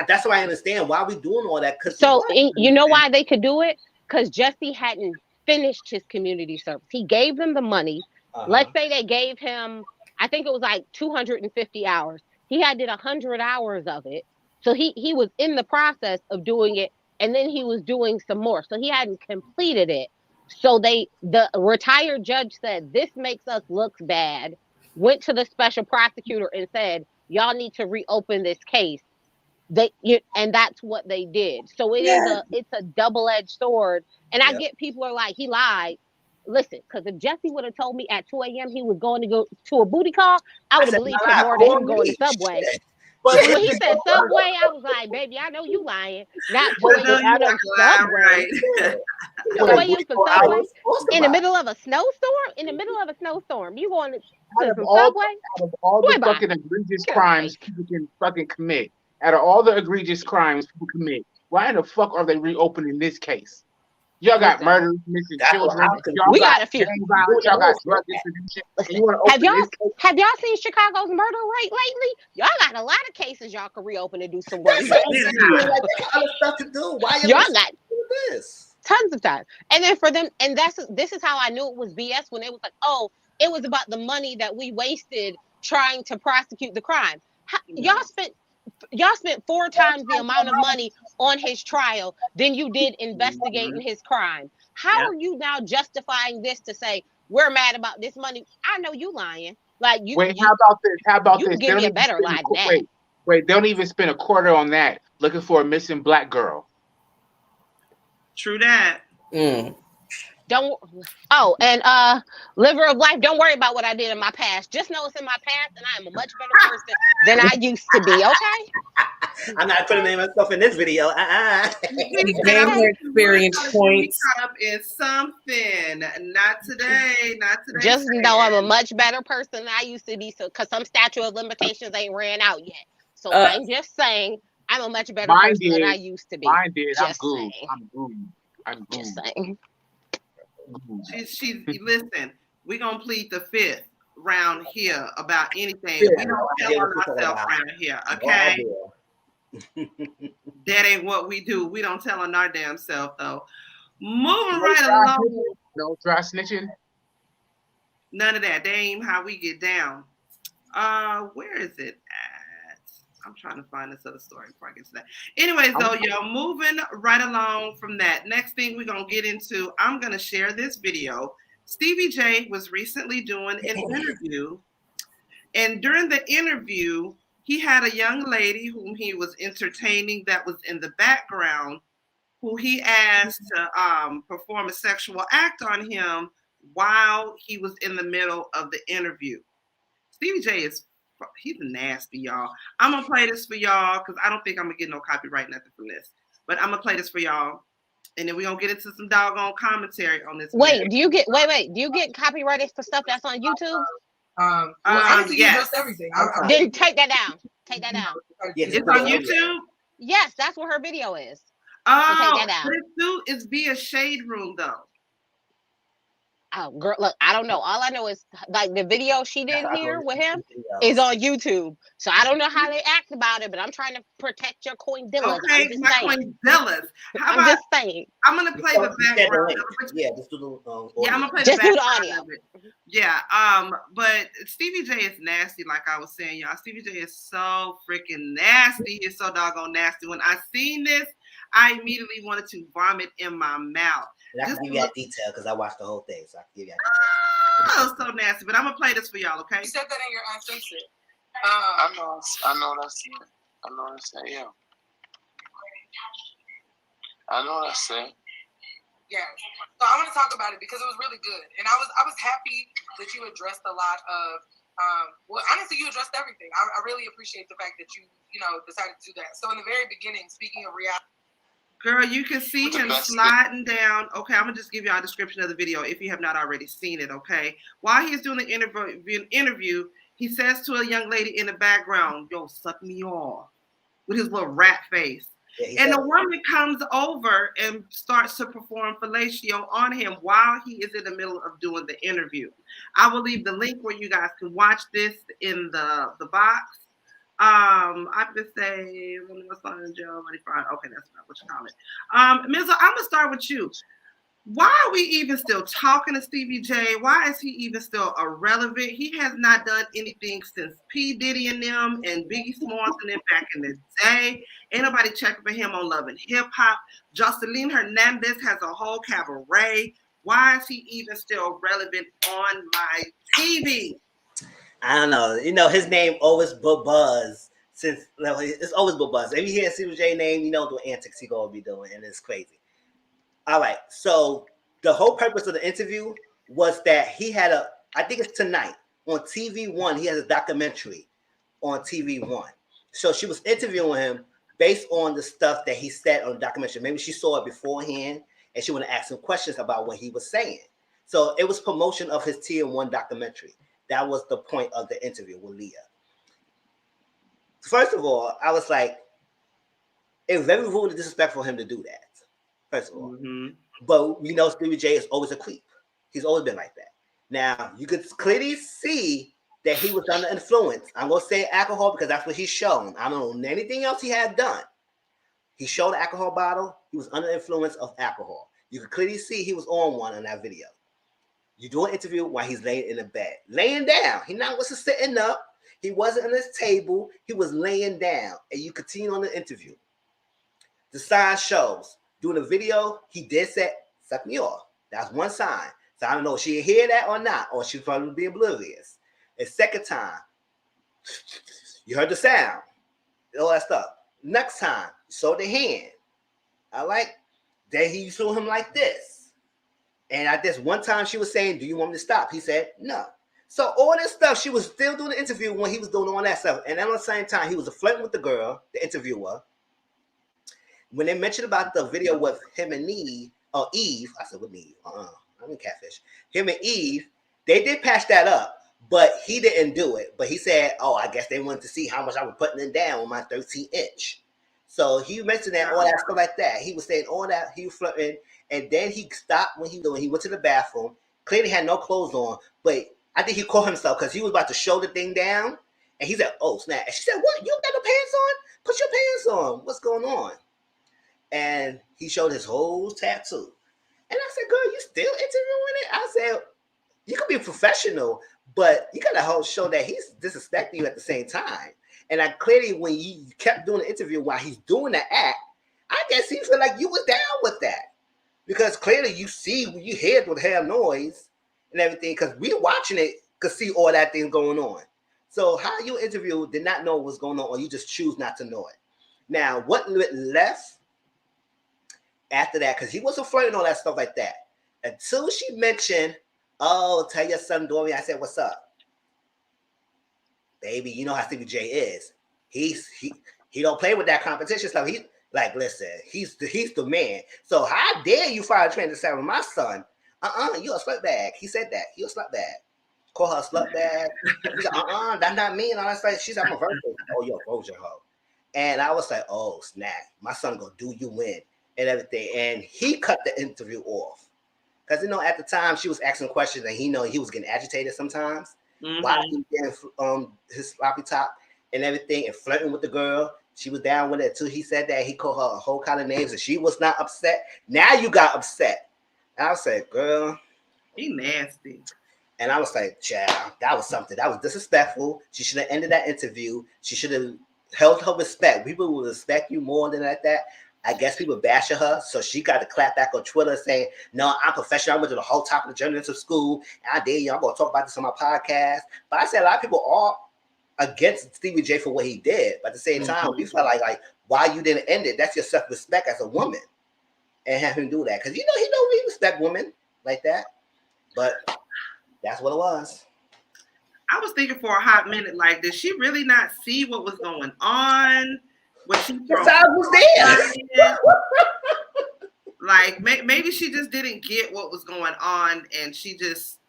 That's why I understand why we doing all that. So you know why they could do it? Because Jussie hadn't finished his community service. He gave them the money. Let's say they gave him, I think it was like 250 hours. He had did 100 hours of it. So he was in the process of doing it, and then he was doing some more. So he hadn't completed it. So the retired judge said, this makes us look bad, went to the special prosecutor and said, y'all need to reopen this case. And that's what they did. So it's a double-edged sword. And I get people are like, he lied. Listen, because if Jussie would have told me at 2 a.m. he was going to go to a booty call, I would have believed him more than him going to Subway. But when he said Subway, I was like, baby, I know you lying. Not 2 a.m. Subway. 2 a.m. for Subway? In the middle of a snowstorm? In the middle of a snowstorm. You going to some Subway? Out of all the fucking egregious crimes people can fucking commit, out of all the egregious crimes people commit, why in the fuck are they reopening this case? Y'all got murder, missing children. We got a few. Y'all got drug distribution. Have y'all seen Chicago's murder rate lately? Y'all got a lot of cases y'all can reopen and do some work. Other stuff to do. Why y'all got this? Tons of time. And then for them, and this is how I knew it was BS, when it was like, oh, it was about the money that we wasted trying to prosecute the crime. Y'all spent 4 times the amount of money on his trial than you did investigating his crime. How are you now justifying this to say we're mad about this money? I know you lying. Like you. Wait, how about this? How about this? Give me a better lie than that. Wait, they don't even spend a quarter on that looking for a missing black girl. True that. And Liver of Life, don't worry about what I did in my past. Just know it's in my past, and I am a much better person than I used to be, okay? I'm not putting myself in this video. You gained her experience points. Caught up in something. Not today. Not today. Just know I'm a much better person than I used to be, so because some statute of limitations ain't ran out yet. So I'm just saying I'm a much better person than I used to be. Mine did. Just I'm good. Just saying. She's listen, we're gonna plead the 5th round here about anything. We don't tell on ourselves around here, okay? That ain't what we do. We don't tell on our damn self though. Moving right along. No dry snitching. None of that. That ain't how we get down. Where is it at? I'm trying to find this other story before I get to that. Anyways, though, y'all, moving right along from that. Next thing we're going to get into, I'm going to share this video. Stevie J was recently doing an interview. And during the interview, he had a young lady whom he was entertaining that was in the background, who he asked to perform a sexual act on him while he was in the middle of the interview. Stevie J he's nasty, y'all. I'm gonna play this for y'all because I don't think I'm gonna get no copyright nothing from this. But I'm gonna play this for y'all. And then we're gonna get into some doggone commentary on this. Wait, do you get copyrighted for stuff that's on YouTube? Honestly, yes. Everything. Then take that down. Take that down. Yes, It's on YouTube. Yes, that's where her video is. Oh, so take that down. But it's via Shade Room though. Oh, girl, look, I don't know. All I know is like the video she did here with him is on YouTube. So I don't know how they act about it, but I'm trying to protect your coin dillas. Okay, my coin dillas. I'm just saying. I'm gonna play the background. Yeah, just do the yeah, I'm gonna play just the background do the audio. Yeah, but Stevie J is nasty, like I was saying, y'all. Stevie J is so freaking nasty. It's so doggone nasty. When I seen this, I immediately wanted to vomit in my mouth. And I can give you that detail because I watched the whole thing, so I can give you that detail. Oh, so nasty. But I'm gonna play this for y'all, okay? You said that in your uncensored. I know that's it. I know that's it. Yeah. I know that's it. Yeah. So I want to talk about it because it was really good, and I was happy that you addressed a lot of. Well, honestly, you addressed everything. I really appreciate the fact that you decided to do that. So in the very beginning, speaking of reality. Girl, you can see him sliding down. Okay, I'm gonna just give y'all a description of the video if you have not already seen it. Okay, while he's doing the interview, he says to a young lady in the background, "Yo, suck me off," with his little rat face. Yeah, and the woman comes over and starts to perform fellatio on him while he is in the middle of doing the interview. I will leave the link where you guys can watch this in the box. I could say what's on Joe. Okay, that's not what you call it. Mizzle, I'm gonna start with you. Why are we even still talking to Stevie J? Why is he even still irrelevant? He has not done anything since P. Diddy and them and Biggie Smalls and them back in the day. Ain't nobody checking for him on Love and Hip Hop. Jocelyn Hernandez has a whole cabaret. Why is he even still relevant on my TV? I don't know. You know, his name always buzz since it's always buzz. If you hear Stevie J name, you know the antics he gonna be doing, and it's crazy. All right, so the whole purpose of the interview was that he had I think it's tonight on TV One. He has a documentary on TV One. So she was interviewing him based on the stuff that he said on the documentary. Maybe she saw it beforehand, and she wanted to ask him questions about what he was saying. So it was promotion of his TN1 documentary. That was the point of the interview with Leah. First of all, I was like, it was very rude and disrespectful for him to do that. First of all. Mm-hmm. But you know, Stevie J is always a creep. He's always been like that. Now, you could clearly see that he was under influence. I'm going to say alcohol because that's what he's shown. I don't know anything else he had done. He showed the alcohol bottle. He was under influence of alcohol. You could clearly see he was on one in that video. You do an interview while he's laying in the bed. Laying down. He not wasn't sitting up. He wasn't on his table. He was laying down. And you continue on the interview. The sign shows. Doing the video, he did say, suck me off. That's one sign. So I don't know if she hear that or not, or she probably be oblivious. The second time, you heard the sound. All that stuff. Next time, you saw the hand. All right? Then he saw him like this. And at this one time, she was saying, do you want me to stop? He said, no. So all this stuff, she was still doing the interview when he was doing all that stuff. And at the same time, he was flirting with the girl, the interviewer. When they mentioned about the video with him and Eve, I said with Eve, I'm in catfish. Him and Eve, they did patch that up, but he didn't do it. But he said, oh, I guess they wanted to see how much I was putting it down on my 13-inch. So he mentioned that, all that stuff like that. He was saying all that, he was flirting, and then he stopped when he went to the bathroom, clearly had no clothes on, but I think he caught himself because he was about to show the thing down, and he said, oh, snap. And she said, what, you got no pants on? Put your pants on. What's going on? And he showed his whole tattoo. And I said, girl, you still interviewing it? I said, you could be professional, but you got to show that he's disrespecting you at the same time. And I clearly, when you kept doing the interview while he's doing the act, I guess he felt like you was down with that. Because clearly you hear the hair noise and everything, because we watching it could see all that thing going on. So how you interview did not know what was going on, or you just choose not to know it. Now, what left after that, because he wasn't flirting all that stuff like that. Until she mentioned, oh, tell your son Dorian, I said, what's up? Baby, you know how Stevie J is. He don't play with that competition stuff. Like, listen, he's the man. So how dare you fire trans to with my son? You a slut bag. He said that. You a slut bag. Call her a slut bag. He's like, that's not me. And all that stuff. She's like, I'm a virgin. Oh, you're a virgin hoe. And I was like, oh, snap. My son gonna do you in and everything. And he cut the interview off. Because, at the time, she was asking questions and he was getting agitated sometimes. While he getting his sloppy top and everything and flirting with the girl. She was down with it too. He said that he called her a whole kind of names and she was not upset. Now you got upset. And I was like, girl. He nasty. And I was like, child, that was something. That was disrespectful. She should have ended that interview. She should have held her respect. People will respect you more than like that. I guess people bashing her. So she got to clap back on Twitter saying, no, I'm professional. I went to the whole top of the journalism school. And I did, I'm going to talk about this on my podcast. But I said a lot of people are against Stevie J for what he did. But at the same time, we felt like why you didn't end it, that's your self-respect as a woman. And have him do that. Because, he don't really respect women like that. But that's what it was. I was thinking for a hot minute, like, did she really not see what was going on? Was she was there? Like, maybe she just didn't get what was going on, and she just,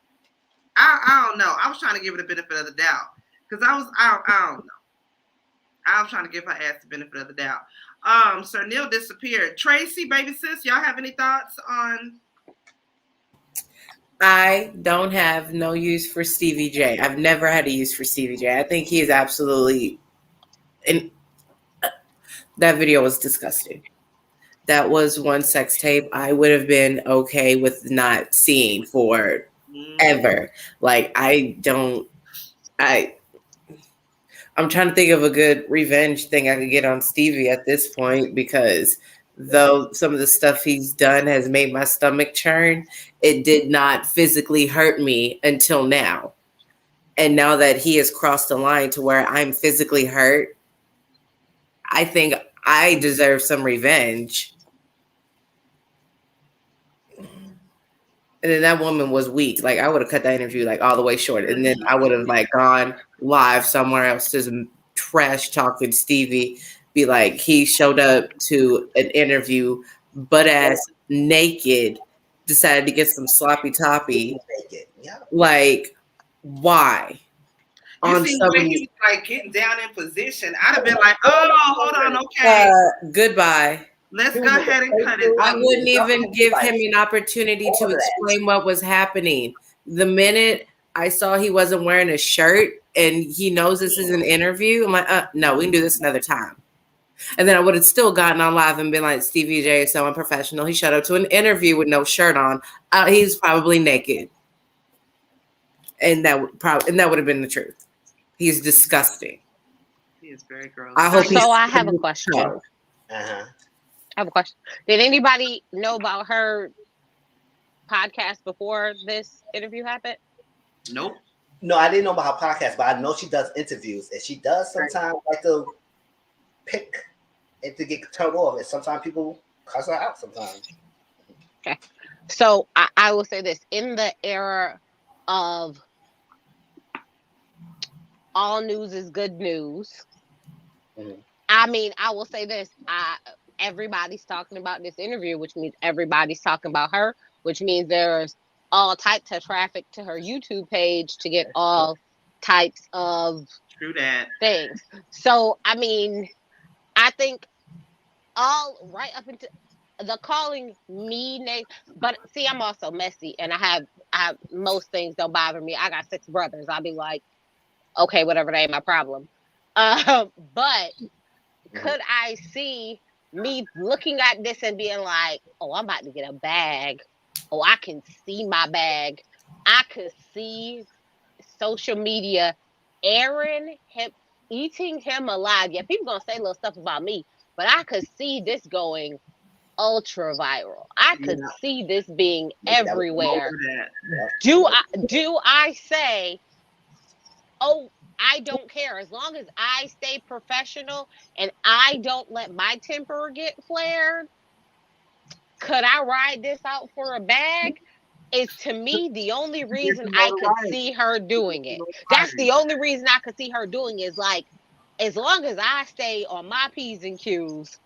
I don't know. I was trying to give her the benefit of the doubt because I don't know. I was trying to give her ass the benefit of the doubt. Sir Neale disappeared. Traci, baby sis, y'all have any thoughts on? I don't have no use for Stevie J. I've never had a use for Stevie J. I think he is absolutely, and that video was disgusting. That was one sex tape I would have been okay with not seeing for ever. Like, I'm trying to think of a good revenge thing I could get on Stevie at this point, because though some of the stuff he's done has made my stomach churn, it did not physically hurt me until now. And now that he has crossed the line to where I'm physically hurt, I think I deserve some revenge. And then that woman was weak. Like, I would have cut that interview like all the way short. And then I would have like gone live somewhere else, just trash talking Stevie. Be like, he showed up to an interview butt ass naked, decided to get some sloppy toppy. Like, why? You see when he was like getting down in position, I'd have been like, oh, hold on, okay. Goodbye. Let's go ahead and cut it. I wouldn't even give him an opportunity to explain what was happening. The minute I saw he wasn't wearing a shirt and he knows this is an interview, I'm like, no, we can do this another time. And then I would have still gotten on live and been like, Stevie J is so unprofessional. He showed up to an interview with no shirt on. He's probably naked. And that would have been the truth. He's disgusting. He is very gross. I have a question. I have a question. Did anybody know about her podcast before this interview happened? Nope. No, I didn't know about her podcast, but I know she does interviews, and she does sometimes like to pick and to get turned off, and sometimes people cuss her out sometimes. Okay. So I will say this. In the era of all news is good news, I mean, I will say this. Everybody's talking about this interview, which means everybody's talking about her, which means there's all types of traffic to her YouTube page to get all types of things. So, I mean, I think all right up into the calling me name, but see, I'm also messy, and I have most things don't bother me. I got 6 brothers. I'll be like, okay, whatever, that ain't my problem. But could I see me looking at this and being like, oh, I'm about to get a bag. Oh, I can see my bag. I could see social media airing him, eating him alive. Yeah, people gonna say little stuff about me, but I could see this going ultra viral. I could see this being everywhere. Do I say, oh, I don't care, as long as I stay professional and I don't let my temper get flared? Could I ride this out for a bag? Is, to me, the only reason I could see her doing it. That's the only reason I could see her doing is like, as long as I stay on my P's and Q's,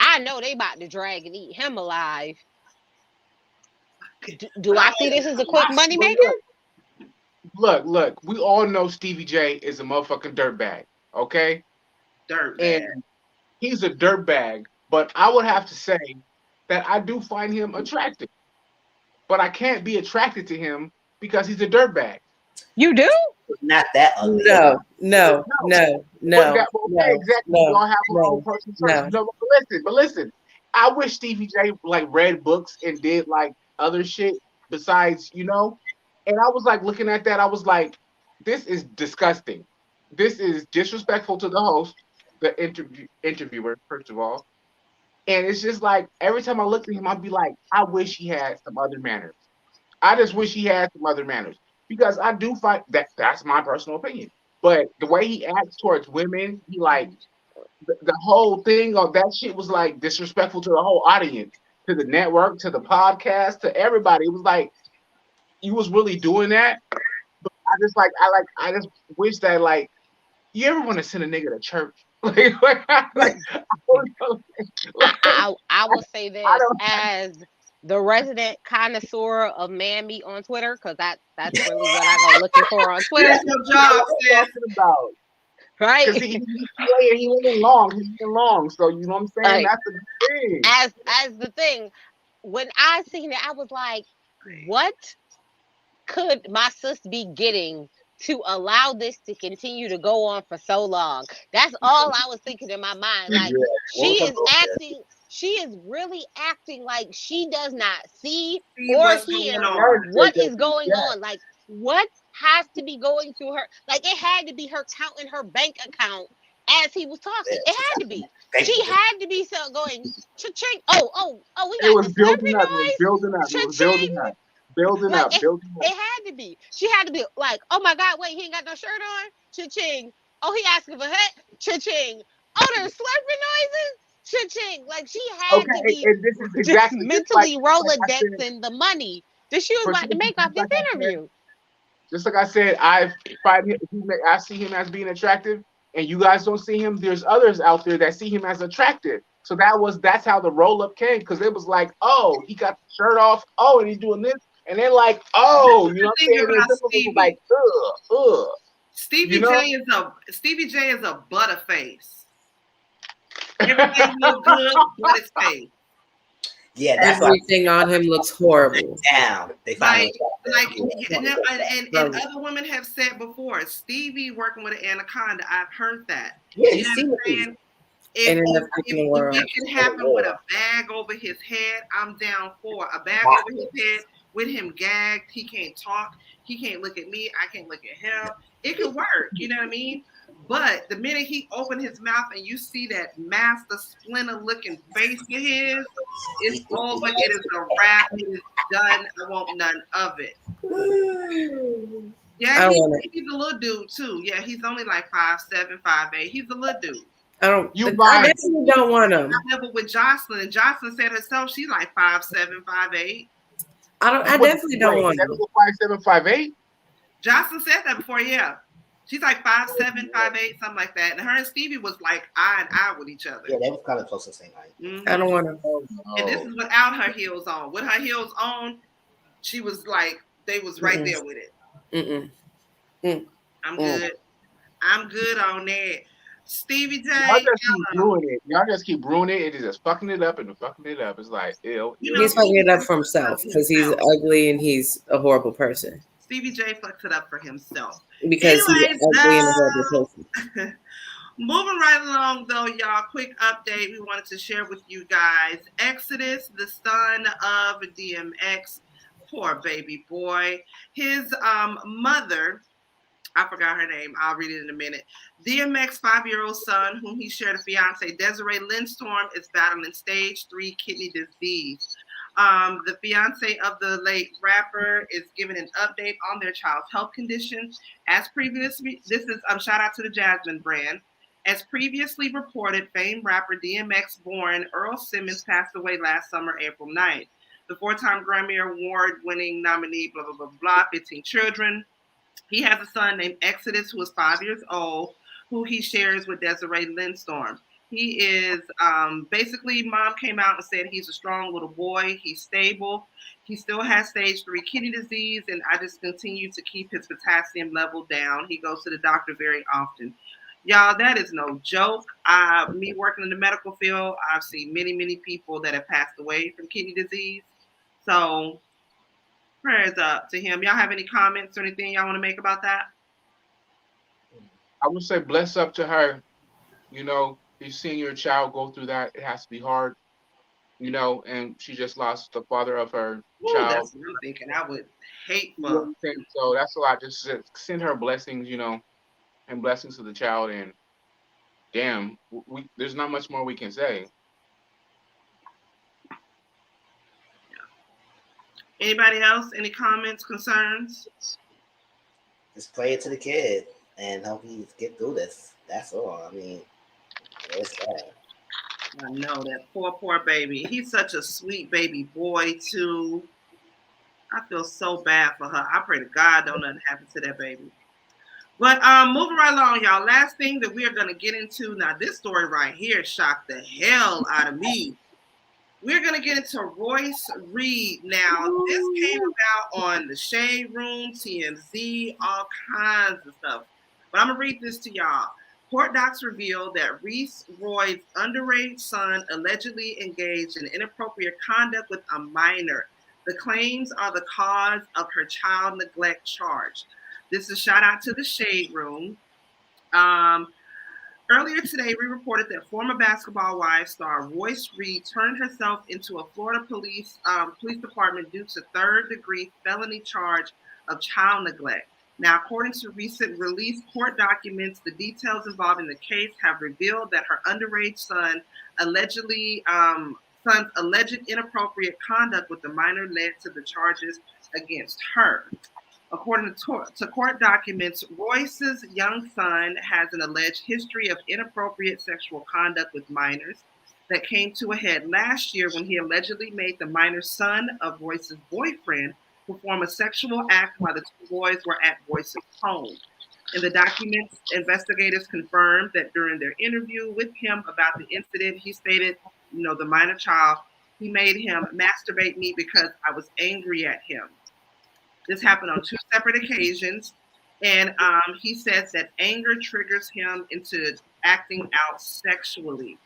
I know they about to drag and eat him alive. Do I see this as a quick money maker? Look. We all know Stevie J is a motherfucking dirtbag. Okay, Dirtbag. and he's a dirtbag. But I would have to say that I do find him attractive. But I can't be attracted to him because he's a dirtbag. You do? Not that ugly. No. Okay, exactly. Y'all have your own personal choice. No, but listen. I wish Stevie J like read books and did like other shit besides, And I was like looking at that. I was like, this is disgusting. This is disrespectful to the host, the interviewer, first of all. And it's just like every time I look at him, I'd be like, I wish he had some other manners. I just wish he had some other manners because I do find that's my personal opinion. But the way he acts towards women, he like the whole thing of that shit was like disrespectful to the whole audience, to the network, to the podcast, to everybody. It was like you was really doing that. But I just wish that like you ever want to send a nigga to church? I will say this as the resident connoisseur of man meat on Twitter, because that's really what I go looking for on Twitter. That's your job, sis. Right? Because he wasn't long. He's been long. So you know what I'm saying? Like, that's the thing. As the thing, when I seen it, I was like, what could my sis be getting to allow this to continue to go on for so long? That's all I was thinking in my mind. Like, she is really acting like she does not see or hear what is going on. Like, what has to be going through her? Like, it had to be her counting her bank account as he was talking. It had to be. She had to be going, cha-ching. Oh, we got the slurping noise. Building up. It had to be. She had to be like, oh my God, wait, he ain't got no shirt on? Cha-ching. Oh, he asking for help? Cha-ching. Oh, there's slurping noises? Cha-ching. Like, she had to be and this is exactly mentally Rolodexing the money that she was about to make off this interview. Just like I said, I see him as being attractive, and you guys don't see him. There's others out there that see him as attractive. So that's how the roll up came, because it was like, oh, he got the shirt off. Oh, and he's doing this. And they're like, oh, you know what I'm saying? Like, Stevie J is a butterface. Everything looks good but his face. Yeah, everything on him looks horrible. Down. They and other women have said before, Stevie working with an anaconda. I've heard that. Yeah, you know what I'm saying? If it can happen with a bag over his head, I'm down for a bag over his head with him gagged. He can't talk. He can't look at me. I can't look at him. It could work. You know what I mean? But the minute he opened his mouth and you see that master splinter looking face of his, it's over. It is a wrap. It is done. I want none of it. Yeah, he's a little dude too. Yeah, he's only like 5'7", 5'8". He's a little dude. I definitely don't want him. I level with Jocelyn, and Jocelyn said herself she's like 5'7", 5'8". I definitely don't want him. 5'7", 5'8". Jocelyn said that before, yeah. She's like 5'7", 5'8", something like that. And her and Stevie was like eye and eye with each other. Yeah, they were kind of close to the same height. Mm-hmm. I don't want him. And this is without her heels on. With her heels on, she was like, they was right there with it. I'm good. I'm good on that. Stevie J. Y'all just keep ruining it. It's just fucking it up and fucking it up. It's like, ew. He's fucking it up for himself because he's ugly and he's a horrible person. Stevie J fucks it up for himself. Because he's ugly and a horrible person. Moving right along, though, y'all, quick update we wanted to share with you guys. Exodus, the son of DMX, poor baby boy. His mother, I forgot her name. I'll read it in a minute. DMX 5-year-old son, whom he shared a fiance, Desiree Lindstorm, is battling stage 3 kidney disease. The fiance of the late rapper is giving an update on their child's health condition. As previously, this is shout out to the Jasmine brand. As previously reported, famed rapper DMX-born Earl Simmons passed away last summer, April 9th. The 4-time Grammy Award-winning nominee, blah, blah, blah, blah, 15 children. He has a son named Exodus, who is 5 years old, who he shares with Desiree Lindstorm. He is basically, mom came out and said he's a strong little boy. He's stable. He still has stage 3 kidney disease, and I just continue to keep his potassium level down. He goes to the doctor very often. Y'all, that is no joke. Me working in the medical field, I've seen many, many people that have passed away from kidney disease. So prayers up to him. Y'all have any comments or anything y'all want to make about that? I would say bless up to her. You know, you've seen your child go through that. It has to be hard, you know, and she just lost the father of her child. That's what I'm thinking. I would hate for. You know what I'm saying? So that's a lot. Just send her blessings, you know, and blessings to the child. And damn, there's not much more we can say. Anybody else? Any comments, concerns? Just pray it to the kid and hope he get through this. That's all. I mean, it's sad. I know that poor baby. He's such a sweet baby boy too. I feel so bad for her. I pray to God don't nothing happen to that baby. But moving right along, y'all. Last thing that we are gonna get into now. This story right here shocked the hell out of me. We're gonna get into Royce Reed now. This came about on the Shade Room, TMZ, all kinds of stuff. But I'm gonna read this to y'all. Court docs reveal that Reese Roy's underage son allegedly engaged in inappropriate conduct with a minor. The claims are the cause of her child neglect charge. This is a shout out to the Shade Room. Earlier today, we reported that former Basketball Wives star Royce Reed turned herself into a Florida police department due to third-degree felony charge of child neglect. Now, according to recent released court documents, the details involving the case have revealed that her underage son's alleged inappropriate conduct with the minor led to the charges against her. According to court documents, Royce's young son has an alleged history of inappropriate sexual conduct with minors that came to a head last year when he allegedly made the minor son of Royce's boyfriend perform a sexual act while the two boys were at Royce's home. In the documents, investigators confirmed that during their interview with him about the incident, he stated, the minor child, he made him masturbate me because I was angry at him. This happened on 2 separate occasions, and he says that anger triggers him into acting out sexually.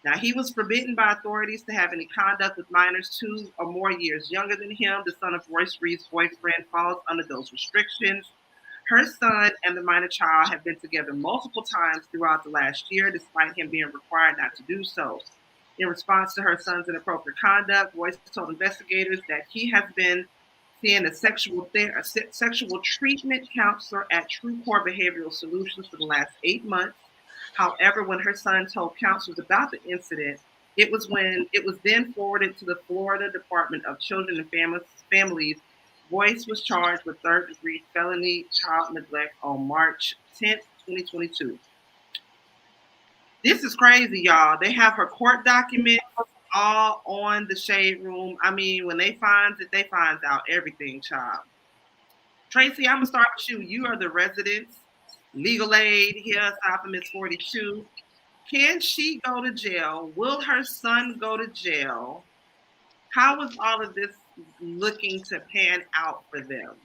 Now, he was forbidden by authorities to have any conduct with minors 2 or more years younger than him. The son of Royce Reed's boyfriend falls under those restrictions. Her son and the minor child have been together multiple times throughout the last year, despite him being required not to do so. In response to her son's inappropriate conduct, Royce told investigators that he has been seeing a sexual treatment counselor at True Core Behavioral Solutions for the last 8 months. However, when her son told counselors about the incident, it was then forwarded to the Florida Department of Children and Families. Royce was charged with third-degree felony child neglect on March 10th, 2022. This is crazy, y'all. They have her court documents all on the Shade Room. I mean, when they find it, they find out everything, child. Traci, I'm going to start with you. You are the residence legal aid here aside from Miss 42. Can she go to jail? Will her son go to jail? How is all of this looking to pan out for them?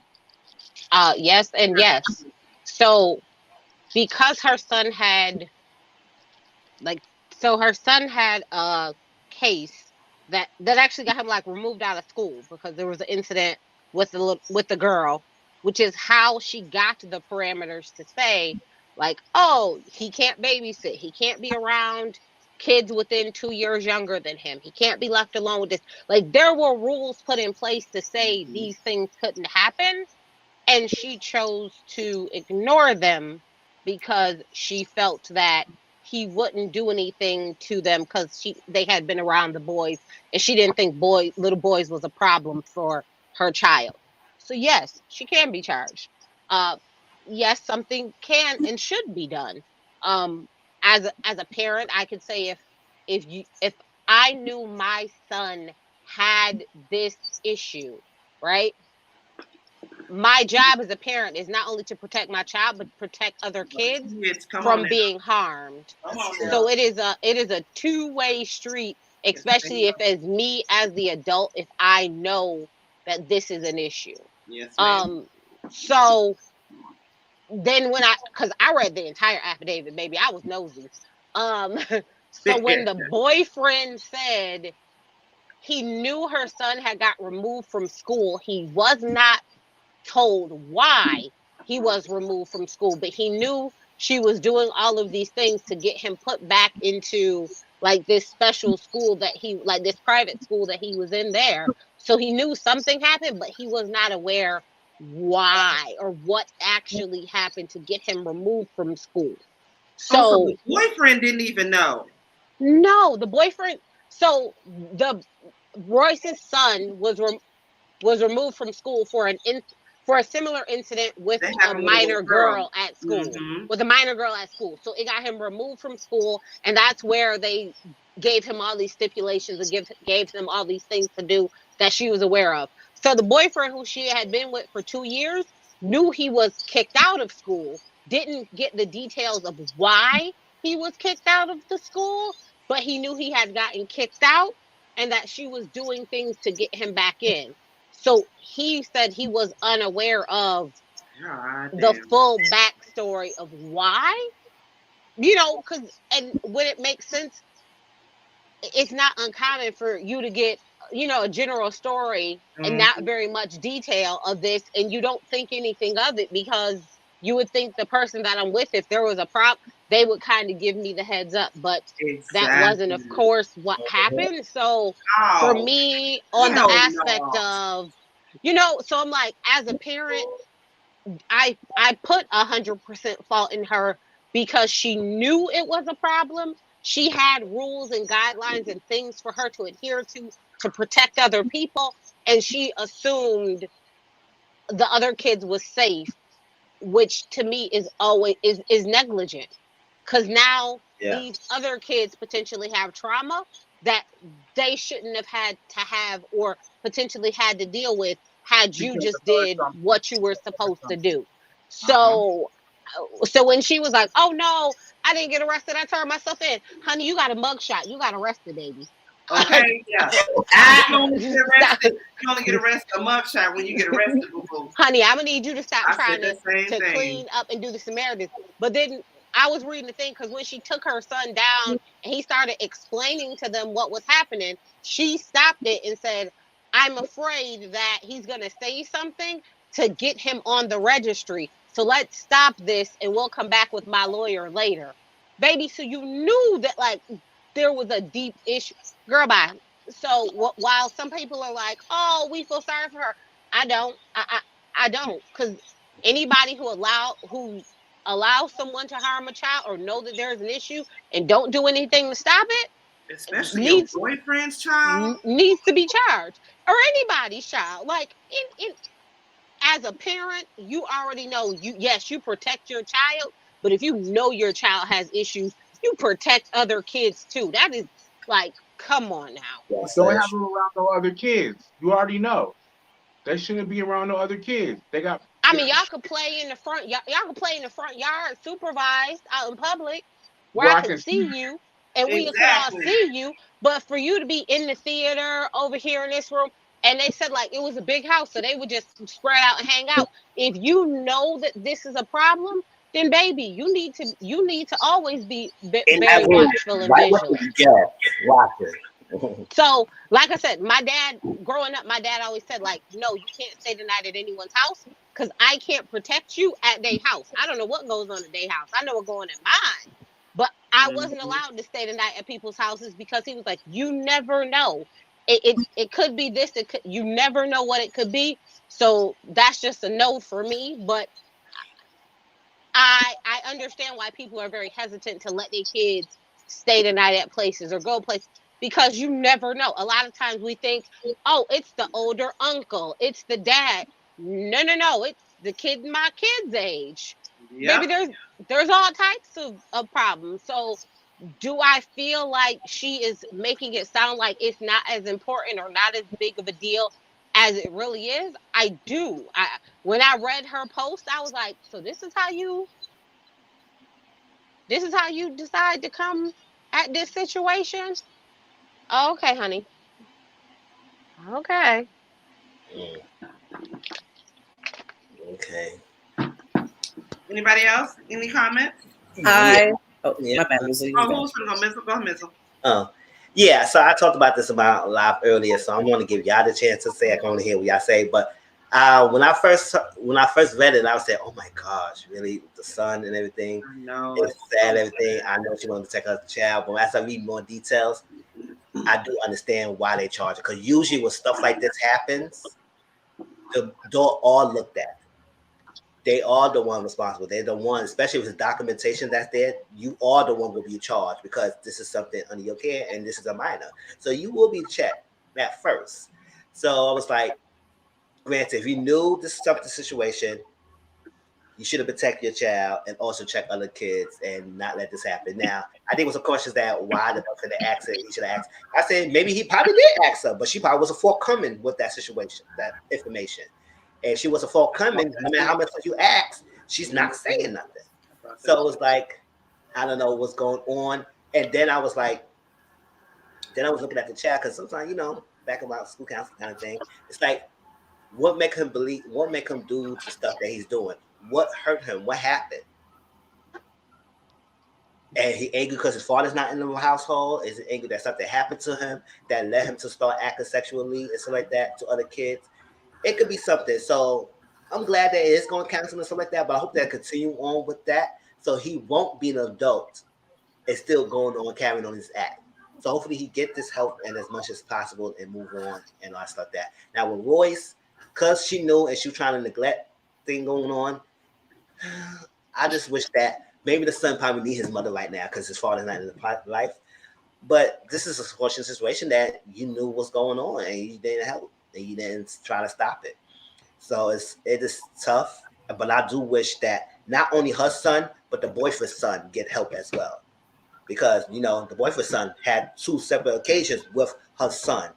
Yes and yes. So because her son had a case that actually got him removed out of school because there was an incident with the girl, which is how she got the parameters to say he can't babysit, he can't be around kids within 2 years younger than him, he can't be left alone with this. There were rules put in place to say these things couldn't happen, and she chose to ignore them because she felt that he wouldn't do anything to them because they had been around the boys, and she didn't think little boys was a problem for her child. So yes, she can be charged. Yes, something can and should be done. As a parent, I could say if I knew my son had this issue, right? my job as a parent is not only to protect my child, but protect other kids from being harmed. So it is a two-way street, especially if as me as the adult, if I know that this is an issue. Yes, so then because I read the entire affidavit, baby, I was nosy. So when the boyfriend said he knew her son had got removed from school, he was not told why he was removed from school, but he knew she was doing all of these things to get him put back into like this special school this private school that he was in there. So he knew something happened, but he was not aware why or what actually happened to get him removed from school. So the boyfriend didn't even know. No, the boyfriend. So Royce's son was removed from school for a similar incident with a minor girl at school. With a minor girl at school. So it got him removed from school, and that's where they gave him all these stipulations and gave him all these things to do that she was aware of. So the boyfriend who she had been with for 2 years knew he was kicked out of school, didn't get the details of why he was kicked out of the school, but he knew he had gotten kicked out and that she was doing things to get him back in. So he said he was unaware of the full backstory of why, and when it makes sense, it's not uncommon for you to get, a general story and not very much detail of this, and you don't think anything of it because you would think the person that I'm with, if there was a problem, they would kind of give me the heads up, but that wasn't, of course, what happened. So for me, on the aspect of, so I'm like, as a parent, I put 100% fault in her because she knew it was a problem. She had rules and guidelines and things for her to adhere to protect other people, and she assumed the other kids was safe, which to me is always is negligent, because now these other kids potentially have trauma that they shouldn't have had to have or potentially had to deal with had you just did what you were supposed to do. So when she was like, oh no, I didn't get arrested, I turned myself in, honey, you got a mugshot, you got arrested, baby. Okay, yeah. You only get arrested a mugshot when you get arrested, boo-boo. Honey, I'm gonna need you to stop trying to clean up and do the Samaritans. But then I was reading the thing, because when she took her son down and he started explaining to them what was happening, she stopped it and said, I'm afraid that he's gonna say something to get him on the registry. So let's stop this and we'll come back with my lawyer later. Baby, so you knew that like there was a deep issue. Girl, bye. So while some people are like, oh, we feel sorry for her, I don't. I don't, because anybody who allows someone to harm a child or know that there's an issue and don't do anything to stop it, especially your boyfriend's child, needs to be charged, or anybody's child. Like as a parent, you already know you protect your child, but if you know your child has issues, you protect other kids too. That is like, come on now. Don't have them around no other kids. You already know. They shouldn't be around no other kids. Y'all could play in the front. Y'all can play in the front yard, supervised out in public, where I can see you, and we can all see you. But for you to be in the theater over here in this room, and they said like it was a big house, so they would just spread out and hang out. If you know that this is a problem, then baby, you need to always be very watchful and vigilant. So, like I said, my dad, growing up, my dad always said, like, no, you can't stay the night at anyone's house because I can't protect you at their house. I don't know what goes on at their house. I know what's going on at mine. But I wasn't allowed to stay the night at people's houses because he was like, you never know. It could be this. You never know what it could be. So that's just a no for me. But I understand why people are very hesitant to let their kids stay the night at places or go places, because you never know. A lot of times we think, oh, it's the older uncle, it's the dad. No, it's the kid my kid's age. Maybe there's all types of problems. So do I feel like she is making it sound like it's not as important or not as big of a deal as it really is, I do. When I read her post, I was like, so this is how you decide to come at this situation? Okay, honey. Okay. Okay. Anybody else? Any comments? My bad, Mizzle. Oh, who's gonna go, Mizzle? Go, Mizzle. Oh, yeah. So I talked about this about live earlier, so I'm going to give y'all the chance to say. I can only hear what y'all say, but when I first read it, I was saying, "Oh my gosh, really? The son and everything? I know. It's sad, everything. I know she wanted to take her child, but as I read more details, I do understand why they charge it. Because usually when stuff like this happens, the door all looked at. They are the one responsible. They're the one, especially with the documentation that's there, you are the one will be charged because this is something under your care and this is a minor. So you will be checked at first. So I was like, granted, if you knew this is something situation, you should have protected your child and also check other kids and not let this happen. Now, I think it was a question that why the boyfriend asked it, he should have asked. I said maybe he probably did ask her, but she probably was a forthcoming with that situation, that information. And she was a forthcoming, no matter how much you ask, she's not saying nothing. So it was like, I don't know what's going on. And then I was like, then I was looking at the chat because sometimes, back about school council kind of thing, it's like, what make him believe, what make him do the stuff that he's doing? What hurt him? What happened? And he angry because his father's not in the household? Is he angry that something happened to him that led him to start acting sexually and stuff like that to other kids? It could be something. So I'm glad that it is going to counseling and stuff like that, but I hope that continue on with that so he won't be an adult and still going on carrying on his act. So hopefully he get this help and as much as possible and move on and all that stuff that. Now with Royce, because she knew and she was trying to neglect thing going on, I just wish that maybe the son probably need his mother right now because his father's not in the life. But this is a fortunate situation that you knew what's going on and you didn't help. And you didn't try to stop it. So it is tough. But I do wish that not only her son, but the boyfriend's son get help as well. Because, the boyfriend's son had 2 separate occasions with her son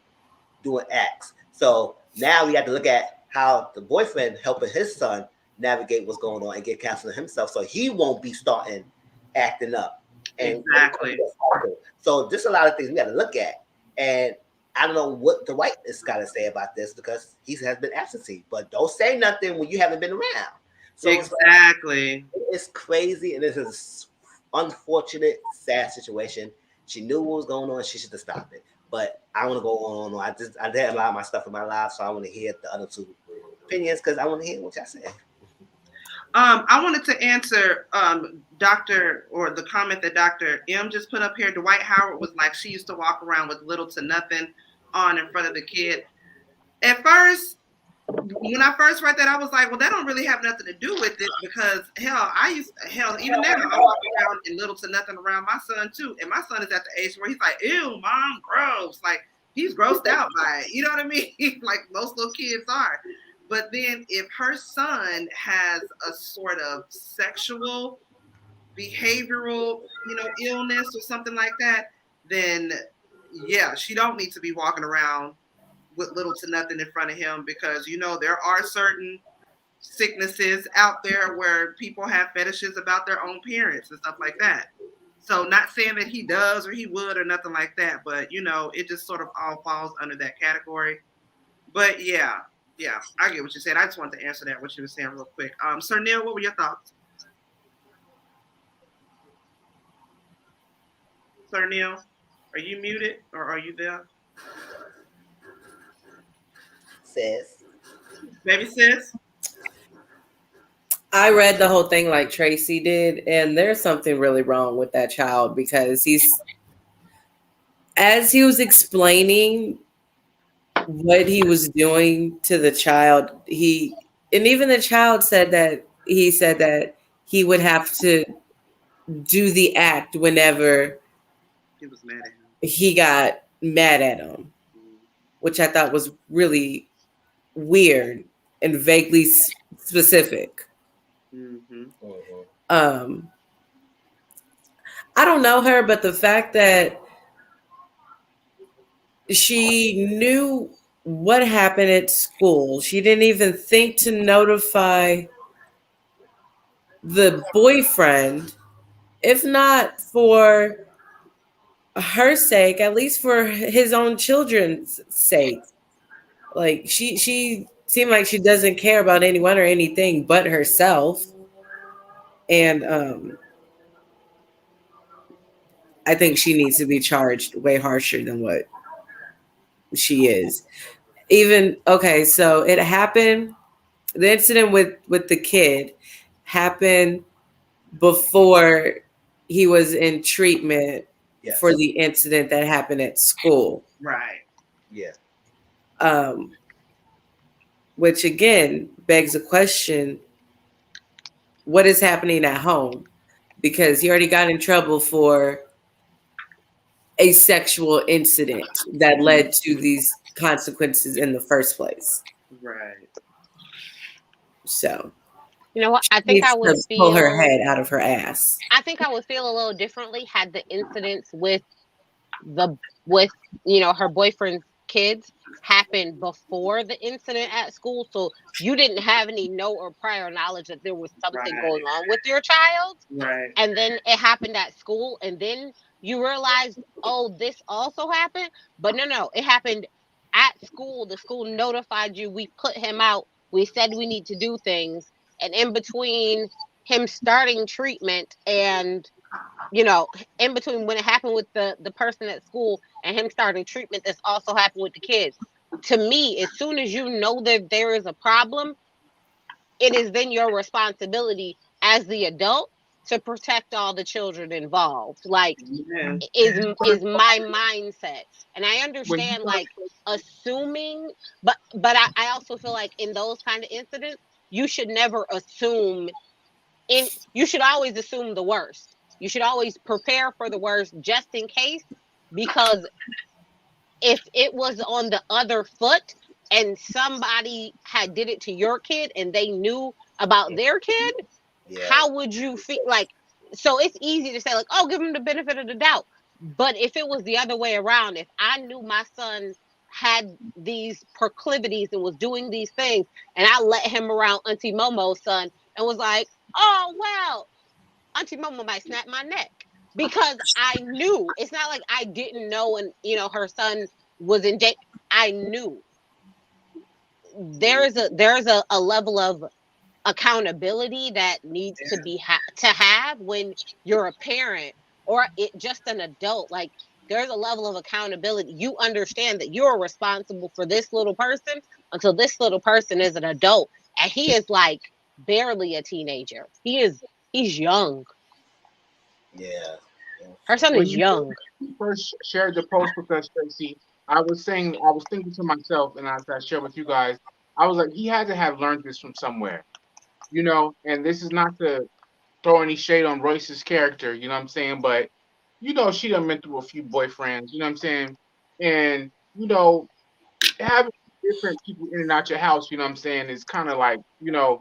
doing acts. So now we have to look at how the boyfriend helping his son navigate what's going on and get counseling himself so he won't be starting acting up. And exactly. So there's a lot of things we got to look at. And I don't know what the white is got to say about this because he has been absentee, but don't say nothing when you haven't been around. So exactly, it's crazy, and this is an unfortunate, sad situation. She knew what was going on; she should have stopped it. But I want to go on. I did a lot of my stuff in my life, so I want to hear the other 2 opinions because I want to hear what y'all say. I wanted to answer Dr. or the comment that Dr. M just put up here. Dwight Howard was like, she used to walk around with little to nothing on in front of the kid. At first, when I first read that, I was like, well, that don't really have nothing to do with it because even now I walk around in little to nothing around my son too. And my son is at the age where he's like, ew, mom, gross. Like he's grossed out by it. You know what I mean? Like most little kids are. But then if her son has a sort of sexual, behavioral, illness or something like that, then yeah, she don't need to be walking around with little to nothing in front of him because, there are certain sicknesses out there where people have fetishes about their own parents and stuff like that. So not saying that he does or he would or nothing like that, but, it just sort of all falls under that category. But yeah, I get what you said. I just wanted to answer that, what you were saying real quick. Sir Neale, what were your thoughts? Sir Neale, are you muted or are you there? Sis. Baby sis? I read the whole thing like Traci did, and there's something really wrong with that child because as he was explaining what he was doing to the child, and even the child said that he would have to do the act whenever he was mad at him. He got mad at him, which I thought was really weird and vaguely specific. Mm-hmm. I don't know her, but the fact that she knew what happened at school. She didn't even think to notify the boyfriend, if not for her sake, at least for his own children's sake. Like she seemed like she doesn't care about anyone or anything but herself. And I think she needs to be charged way harsher than what she is. Even okay, so it happened. The incident with the kid happened before he was in treatment for the incident that happened at school. Right. Yeah. Which again begs the question, what is happening at home? Because he already got in trouble for a sexual incident that led to these consequences in the first place. Right. So, you know what? I she think needs I would to feel pull her head out of her ass. I think I would feel a little differently had the incidents with her boyfriend's kids happened before the incident at school, so you didn't have any know or prior knowledge that there was something going on with your child. Right. And then it happened at school, and then you realized, oh, this also happened. But no, it happened at school. The school notified you. We put him out. We said we need to do things. And in between him starting treatment and, in between when it happened with the person at school and him starting treatment, this also happened with the kids. To me, as soon as you know that there is a problem, it is then your responsibility as the adult to protect all the children involved. Like, is my mindset. And I understand, like, assuming, but I also feel like in those kind of incidents, you should never assume. You should always assume the worst. You should always prepare for the worst just in case, because if it was on the other foot and somebody had did it to your kid and they knew about their kid, how would you feel? Like, so it's easy to say, like, oh, give them the benefit of the doubt. But if it was the other way around, if I knew my son had these proclivities and was doing these things, and I let him around Auntie Momo's son and was like, oh, well, Auntie Momo might snap my neck, because I knew. It's not like I didn't know, and her son was in jail. I knew. There's a level of accountability that needs to be to have when you're a parent or just an adult. Like, there's a level of accountability. You understand that you're responsible for this little person until this little person is an adult, and he is like barely a teenager. He's young. Yeah. Her son is young. When you first shared the post with us, Traci, I was thinking to myself, and as I shared with you guys, I was like, he had to have learned this from somewhere, and this is not to throw any shade on Royce's character, you know what I'm saying? But, she done been through a few boyfriends, you know what I'm saying? And, having different people in and out your house, you know what I'm saying, is kind of like,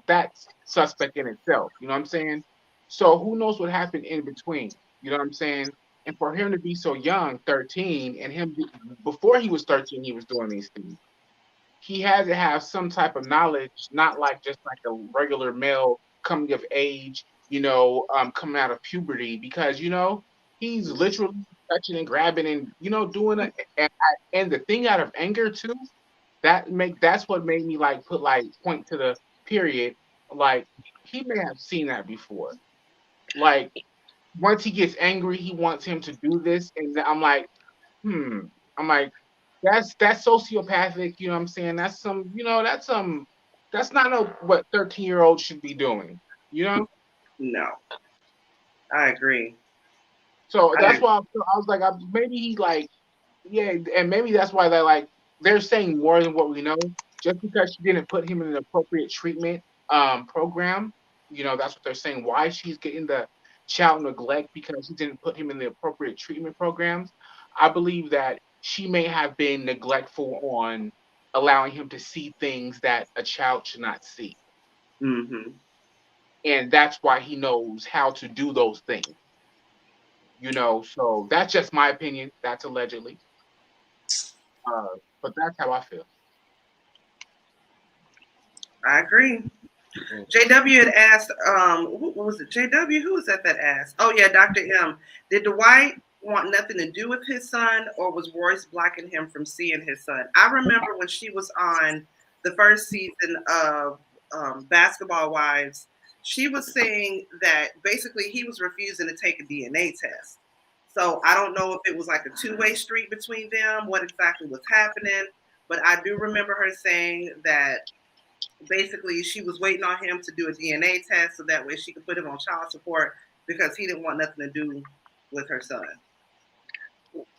that's suspect in itself, you know what I'm saying? So who knows what happened in between, you know what I'm saying? And for him to be so young, 13, and before he was 13, he was doing these things. He had to have some type of knowledge, not like just like a regular male coming of age, coming out of puberty, because he's literally touching and grabbing and doing it, and the thing out of anger too. That's what made me like point to the period. Like, he may have seen that before. Like, once he gets angry, he wants him to do this, and I'm like, I'm like, that's sociopathic. You know what I'm saying? That's not what 13-year-olds should be doing. No, I agree. So that's why I was like, maybe he's like, yeah, and maybe that's why they're saying more than what we know. Just because she didn't put him in an appropriate treatment program, that's what they're saying. Why she's getting the child neglect because she didn't put him in the appropriate treatment programs. I believe that she may have been neglectful on allowing him to see things that a child should not see. Mm-hmm. And that's why he knows how to do those things. So that's just my opinion. That's allegedly. But that's how I feel. I agree. JW had asked, who was it? JW, who was that asked? Oh yeah, Dr. M. Did Dwight want nothing to do with his son, or was Royce blocking him from seeing his son? I remember when she was on the first season of Basketball Wives, she was saying that basically he was refusing to take a DNA test. So I don't know if it was like a two-way street between them, what exactly was happening, but I do remember her saying that basically she was waiting on him to do a DNA test so that way she could put him on child support because he didn't want nothing to do with her son.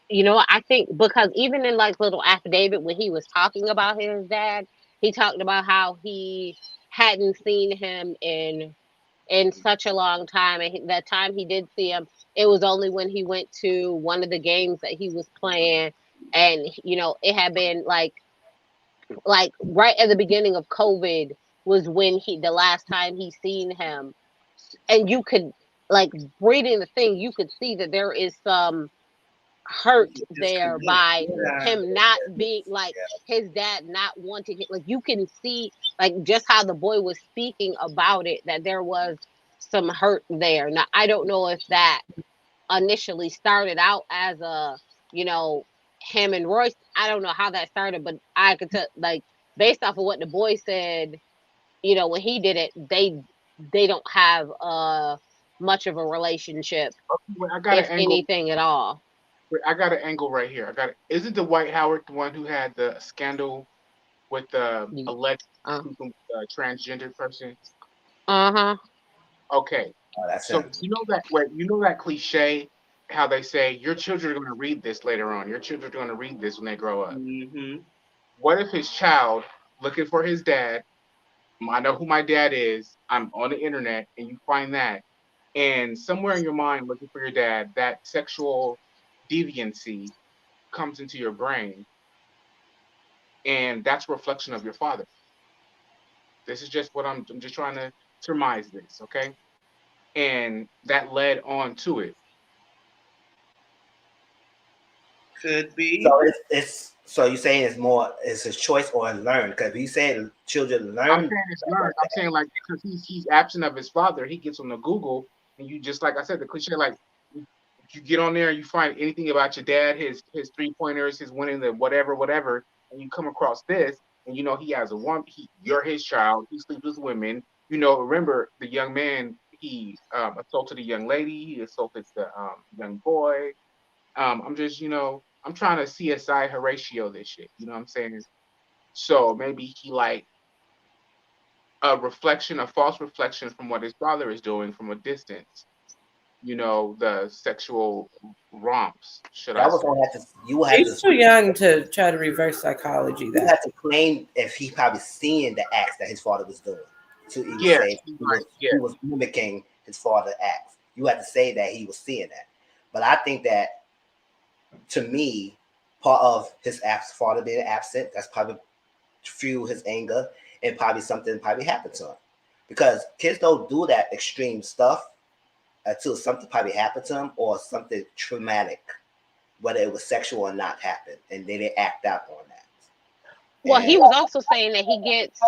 You know, I think because even in like little affidavit when he was talking about his dad, he talked about how he hadn't seen him in such a long time, and that time he did see him, it was only when he went to one of the games that he was playing, and you know, it had been like right at the beginning of COVID was when the last time he seen him, and you could like reading the thing, you could see that there is some hurt there by him not being like his dad not wanting it. Like you can see like just how the boy was speaking about it, that there was some hurt there. Now I don't know if that initially started out as a, you know, him and Royce. I don't know how that started, but I could tell like based off of what the boy said, you know, when he did it, they don't have much of a relationship, I got if an angle. anything at all. I got an angle right here. Isn't the White Howard the one who had the scandal with the alleged transgender person? Okay. So you know that cliche, how they say your children are going to read this later on. Your children are going to read this when they grow up. Mm-hmm. What if his child looking for his dad? I know who my dad is. I'm on the internet, and you find that, and somewhere in your mind, looking for your dad, that sexual deviancy comes into your brain, and that's a reflection of your father. This is just what I'm just trying to surmise this, okay? And that led on to it. Could be. So it's so you're saying it's his choice or learned, because you saying children learn. I'm saying it's learned. I'm saying like because he's absent of his father, he gets on the Google, and you just like I said, the cliche, like you get on there and you find anything about your dad, his 3-pointers, his winning the whatever, and you come across this, and you know he has a woman. You're his child. He sleeps with women. You know, remember the young man. He assaulted a young lady. He assaulted the young boy. I'm just, you know, I'm trying to CSI Horatio this shit. You know what I'm saying? So maybe he like a false reflection from what his father is doing from a distance. You know, the sexual romps. Should I say? He's too young to try to reverse psychology. You have to claim if he probably seeing the acts that his father was doing. To even say he was mimicking his father's acts. You have to say that he was seeing that. But I think that, to me, part of his father being absent, that's probably fuel his anger, and probably something happened to him. Because kids don't do that extreme stuff until something probably happened to him or something traumatic, whether it was sexual or not, happened, and they act out on that. Well, he was also saying that he gets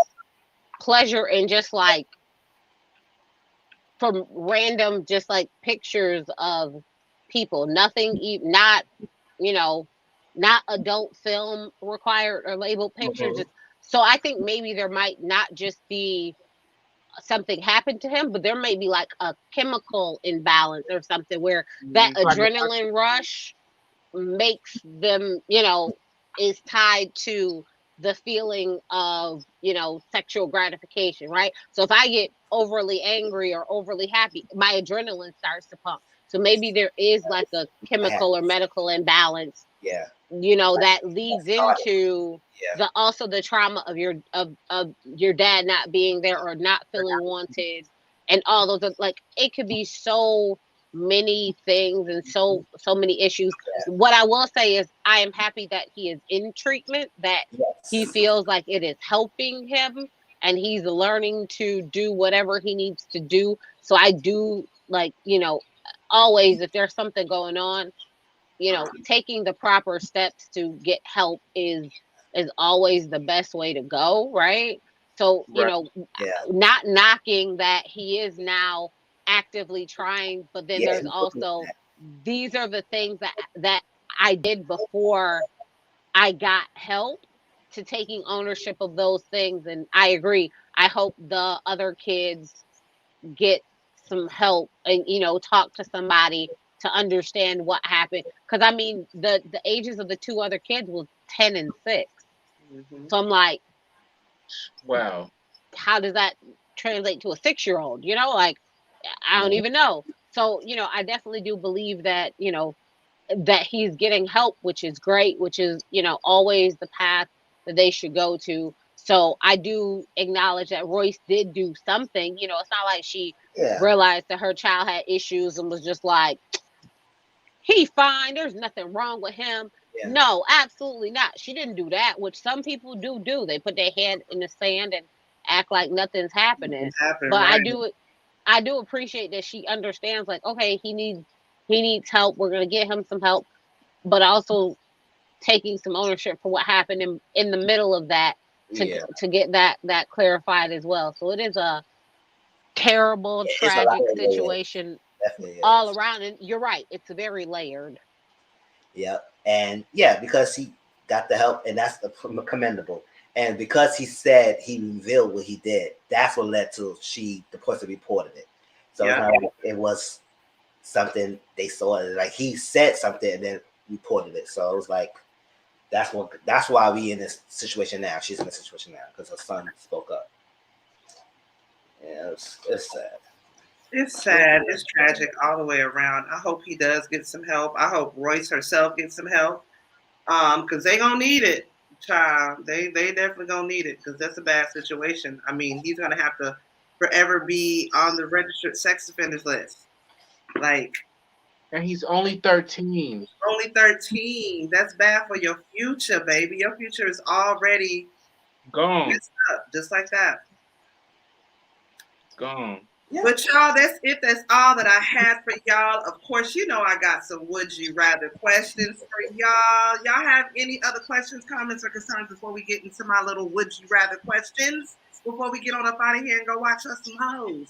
pleasure in just like from random, just like pictures of people, nothing, not, you know, not adult film required or labeled pictures. So I think maybe there might not just be something happened to him, but there may be like a chemical imbalance or something where that adrenaline rush makes them, you know, is tied to the feeling of, you know, sexual gratification, right? So if I get overly angry or overly happy, my adrenaline starts to pump. So maybe there is like a chemical or medical imbalance, you know, that leads into the trauma of your dad not being there or not feeling wanted, and all those, like, it could be so many things and so many issues. What I will say is I am happy that he is in treatment, that he feels like it is helping him, and he's learning to do whatever he needs to do. So I do, like, you know, always, if there's something going on, you know, taking the proper steps to get help is always the best way to go, right? So, you Right. know, Yeah. not knocking that he is now actively trying, but then Yeah, there's he's looking at also, that. these are the things that I did before I got help, to taking ownership of those things. And I agree. I hope the other kids get some help and, you know, talk to somebody to understand what happened. Because I mean, the ages of the two other kids was 10 and 6. Mhm. So I'm like, Wow. how does that translate to a 6-year-old? You know, like, I don't even know. So, you know, I definitely do believe that, you know, that he's getting help, which is great, which is, you know, always the path that they should go to. So I do acknowledge that Royce did do something. You know, it's not like she Yeah. realized that her child had issues and was just like, he fine, there's nothing wrong with him. Yeah. No, absolutely not. She didn't do that, which some people do. They put their head in the sand and act like nothing's happening. But right. I do appreciate that she understands, like, okay, he needs help. We're gonna get him some help, but also taking some ownership for what happened in the middle of that to get that clarified as well. So it is a terrible, It's a lot tragic of layers. situation Definitely all is. around. And you're right, it's very layered. Yep. And yeah, because he got the help, and that's commendable. And because he said he revealed what he did, that's what led to the person reported it. So it's not like it was something they saw it, like he said something and then reported it. So it was like that's why we in this situation now. She's in this situation now because her son spoke up. Yeah, it's sad. It's sad. It's tragic all the way around. I hope he does get some help. I hope Royce herself gets some help. Because they gonna need it, child. They definitely gonna need it because that's a bad situation. I mean, he's gonna have to forever be on the registered sex offenders list. Like, And he's only 13. only 13. That's bad for your future, baby. Your future is already Gone. messed up, just like that. Gone. Yeah. But y'all, that's it. That's all that I had for y'all. Of course, you know I got some would you rather questions for y'all. Y'all have any other questions, comments, or concerns before we get into my little would you rather questions? Before we get on up out of here and go watch us some hoes.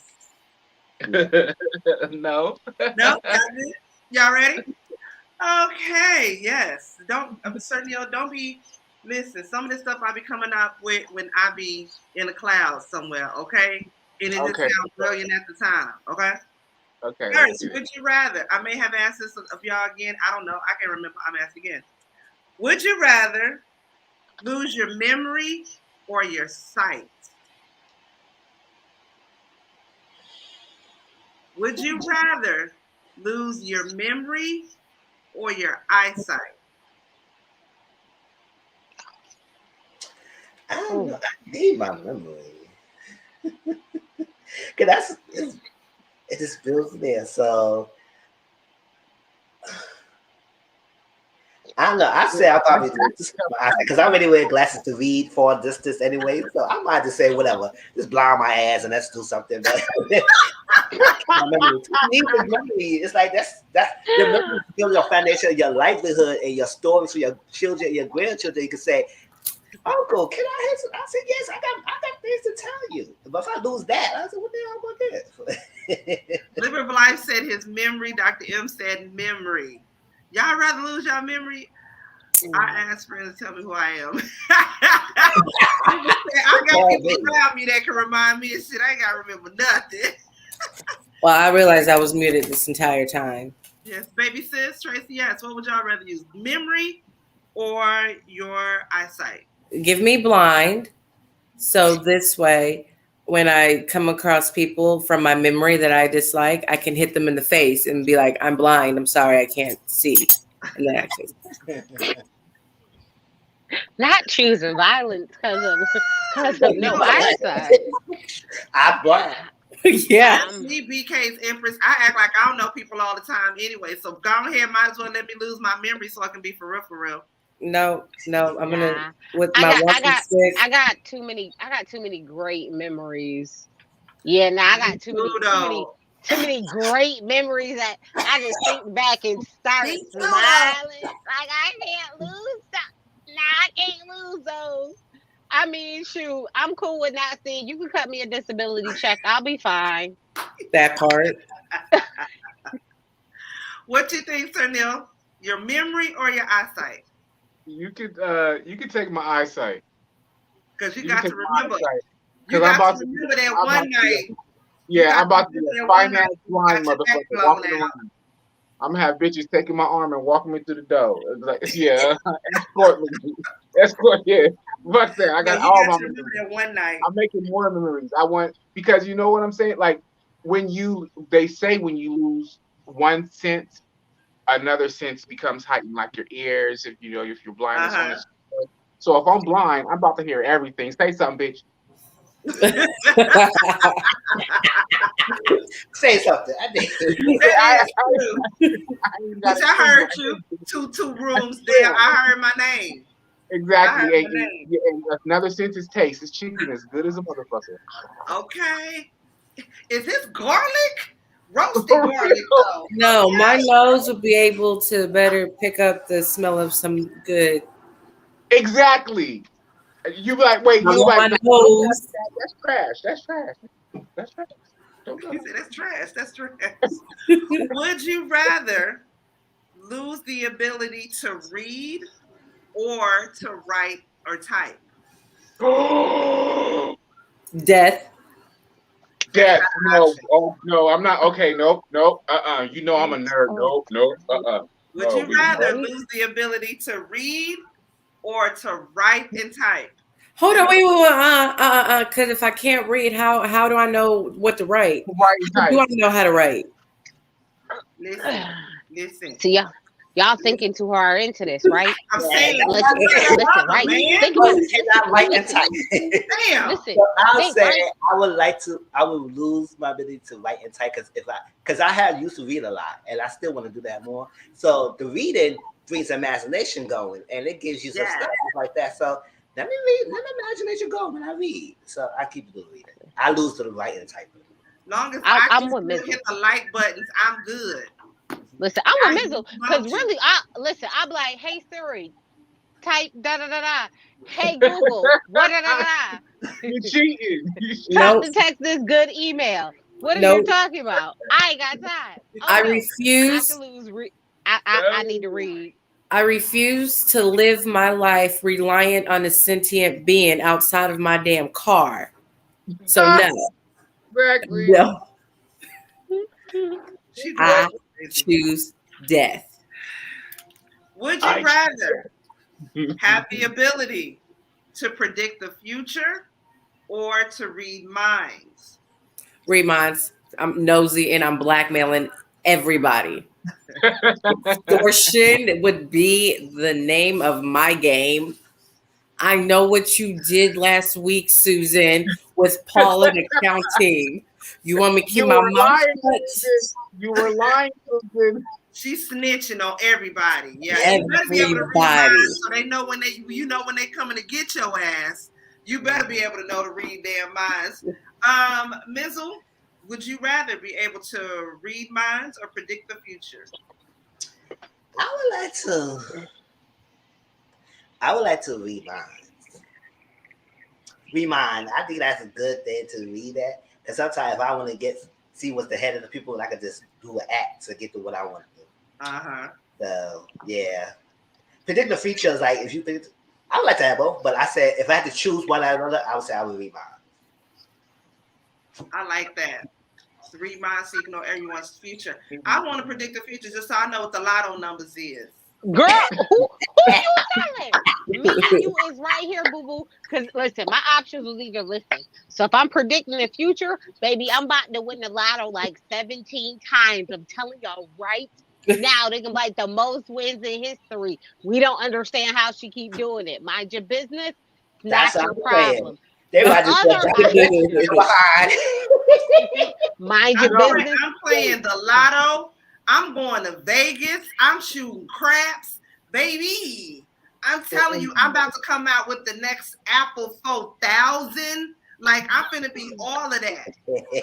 No. No, y'all ready? Okay, yes. Don't be listen. Some of this stuff I be coming up with when I be in the clouds somewhere, okay? And it just sounds brilliant at the time, okay? Okay. First, would you rather? I may have asked this of y'all again. I don't know. I can't remember. I'm asking again. Would you rather lose your memory or your sight? Would you rather lose your memory or your eyesight? I don't know. I need my memory. Cause it just feels there. So I don't know. I say I'll probably because I already wear glasses to read for distance anyway. So I might just say whatever. Just blind my ass and let's do something. But memory. It's like that's your memory builds your foundation of your livelihood and your stories for your children and your grandchildren. You can say, Uncle, can I have some? I said, yes, I got things to tell you. But if I lose that, I said, what the hell about this? Liver of Life said his memory. Dr. M said memory. Y'all rather lose your memory? I asked friends to tell me who I am. I got people around me that can remind me of shit. I ain't got to remember nothing. Well, I realized I was muted this entire time. Yes, baby sis, Traci, yes. What would y'all rather use, memory or your eyesight? Give me blind. So this way, when I come across people from my memory that I dislike, I can hit them in the face and be like, I'm blind. I'm sorry, I can't see. And then actually. Not choosing violence because of no eyesight. I'm blind. Yeah. Me, BK's Empress. I act like I don't know people all the time anyway. So go ahead, might as well let me lose my memory so I can be for real. No, I'm gonna with I my got too many great memories. Yeah, I got too many great memories that I just think back and start smiling. Like I can't lose that. Nah, I can't lose those. I mean, shoot, I'm cool with not seeing. You can cut me a disability check. I'll be fine. That part. What you think, Sir Neale? Your memory or your eyesight? You could take my eyesight. Because you You got can to take my remember. eyesight. You 'Cause I'm got about to to- remember that I'm one about to- night. Yeah, I'm about to be remember a that one finance night blind you got your back motherfucker blown walking out. around. I'm gonna have bitches taking my arm and walking me through the door. It's like, yeah, escort me. Escort, yeah. Fuck that. I got Yeah, you all got my to remember memories. that one night. I'm making more memories. I want, because you know what I'm saying? Like they say when you lose one sense, another sense becomes heightened, like your ears, if you're blindness on this. So if I'm blind, I'm about to hear everything. Say something, bitch. Say something. I think. That is true. Which I heard you. Two rooms there. I heard my name. Exactly. And another sense is taste. It's chicken as good as a motherfucker. Okay. Is this garlic? Roasted garlic, though. No, my nose will be able to better pick up the smell of some good. Exactly. You be like, wait, you My like, nose. that's trash. That's trash. That's trash. Don't do He it. said, that's trash. That's trash. Would you rather lose the ability to read or to write or type? Death. Death. No. Oh no, I'm not. Okay. Nope. You know I'm a nerd. Nope. Would you rather lose the ability to read or to write and type? Hold on, wait. Because if I can't read, how do I know what to write? Write and type. Do I know how to write? Listen. See, y'all thinking too hard into this, right? I'm saying, listen, right? Man. Think about it. Cannot write and type. Damn. Listen, I'll think, say right? I would lose my ability to write and type because I have used to read a lot and I still want to do that more. So the reading brings imagination going and it gives you some stuff like that. So let me read, let my imagination go when I read. So I keep doing reading. I lose to the writing and typing. Long as I'm I with can Mizzle. hit the like buttons, I'm good. Listen, I'm with Mizzle because really, I'm like, hey Siri, type da da da da. Hey Google, what da da da. You're cheating. Type to text this good email. What are you talking about? I ain't got time. Oh, I no. refuse. I, I need to read. I refuse to live my life reliant on a sentient being outside of my damn car. So no. Exactly. No. I choose death. Would you rather have the ability to predict the future or to read minds? Read minds. I'm nosy and I'm blackmailing everybody. Extortion would be the name of my game. I know what you did last week, Susan, with Paula accounting. You want me to keep my mouth shut? You were lying, Susan. She's snitching on everybody. Yeah, you better be able to read minds so they know when they coming to get your ass. You better be able to know to read their minds. Mizzle, would you rather be able to read minds or predict the future? I would like to read minds. Read minds. I think that's a good thing to read that. Because sometimes if I want to see what's the head of the people, I could just do an act to get to what I want to do. So yeah. Predict the future is like if you think I would like to have both, but I said if I had to choose one or another, I would say I would read minds. I like that. Read minds so you can know everyone's future. I want to predict the future just so I know what the lotto numbers is. Girl, who you telling? Me and you is right here, boo boo. Because listen, my options was either listen. So if I'm predicting the future, baby, I'm about to win the lotto like 17 times. I'm telling y'all right now, they can like the most wins in history. We don't understand how she keep doing it. Mind your business. Not your problem. Mind your business. I'm playing the lotto. I'm going to Vegas. I'm shooting craps, baby. I'm telling you, I'm about to come out with the next Apple 4000. Like, I'm finna be all of that.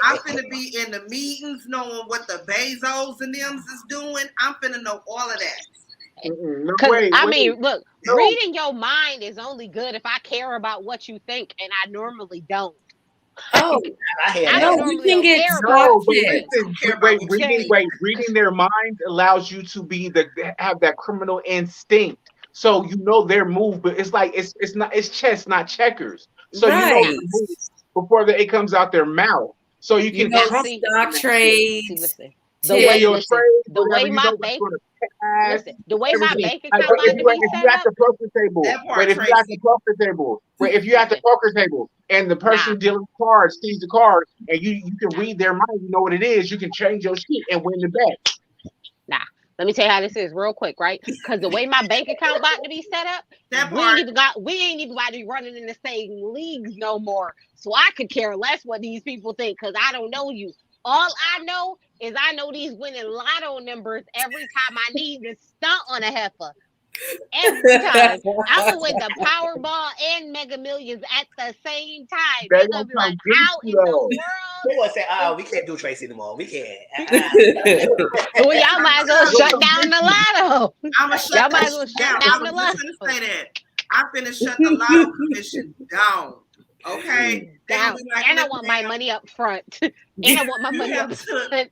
I'm finna be in the meetings knowing what the Bezos and them is doing. I'm finna know all of that. No, Because I wait. mean, look, No. reading your mind is only good if I care about what you think, and I normally don't. Oh, I hear I that. no, you normally can don't get care about No, stalk but it. tips. listen, Care about what you think. reading their mind allows you to have that criminal instinct. So you know their move, but it's like it's chess, not checkers. So you know Right. their move before it comes out their mouth. So you You can know, trump See, stock them in that shit. see, trades, listen. The way your tips. trade, The whatever way you my know what's bank, going to pass, listen, the way my everything. bank Like account about to be if you set at up, the poker table, That part, wait, if you're at the Traci. poker table, wait, if you're at the listen, poker table and the person nah. dealing cards sees the card and you can read their mind, you know what it is, you can change your shit and win the bet. Nah, let me tell you how this is real quick, right? Because the way my bank account about to be set up, That we part. ain't even about to be running in the same leagues no more. So I could care less what these people think because I don't know you. All I know is I know these winning lotto numbers every time I need to stunt on a heifer. Every time. I'm gonna win the Powerball and Mega Millions at the same time. They're They're gonna gonna be come like, get how you in the though. world? They gonna say, "Oh, we can't do Traci anymore. We can't." Well, y'all might as well They'll shut come down get the you. lotto. I'm gonna Y'all shut might that as well shit shut down. down I the was just lotto. gonna say that. I'm finna shut the lotto commission down. Okay? They're gonna Down. be like, And I "Look, want my ma'am, money up front. And I want my you money have up took front.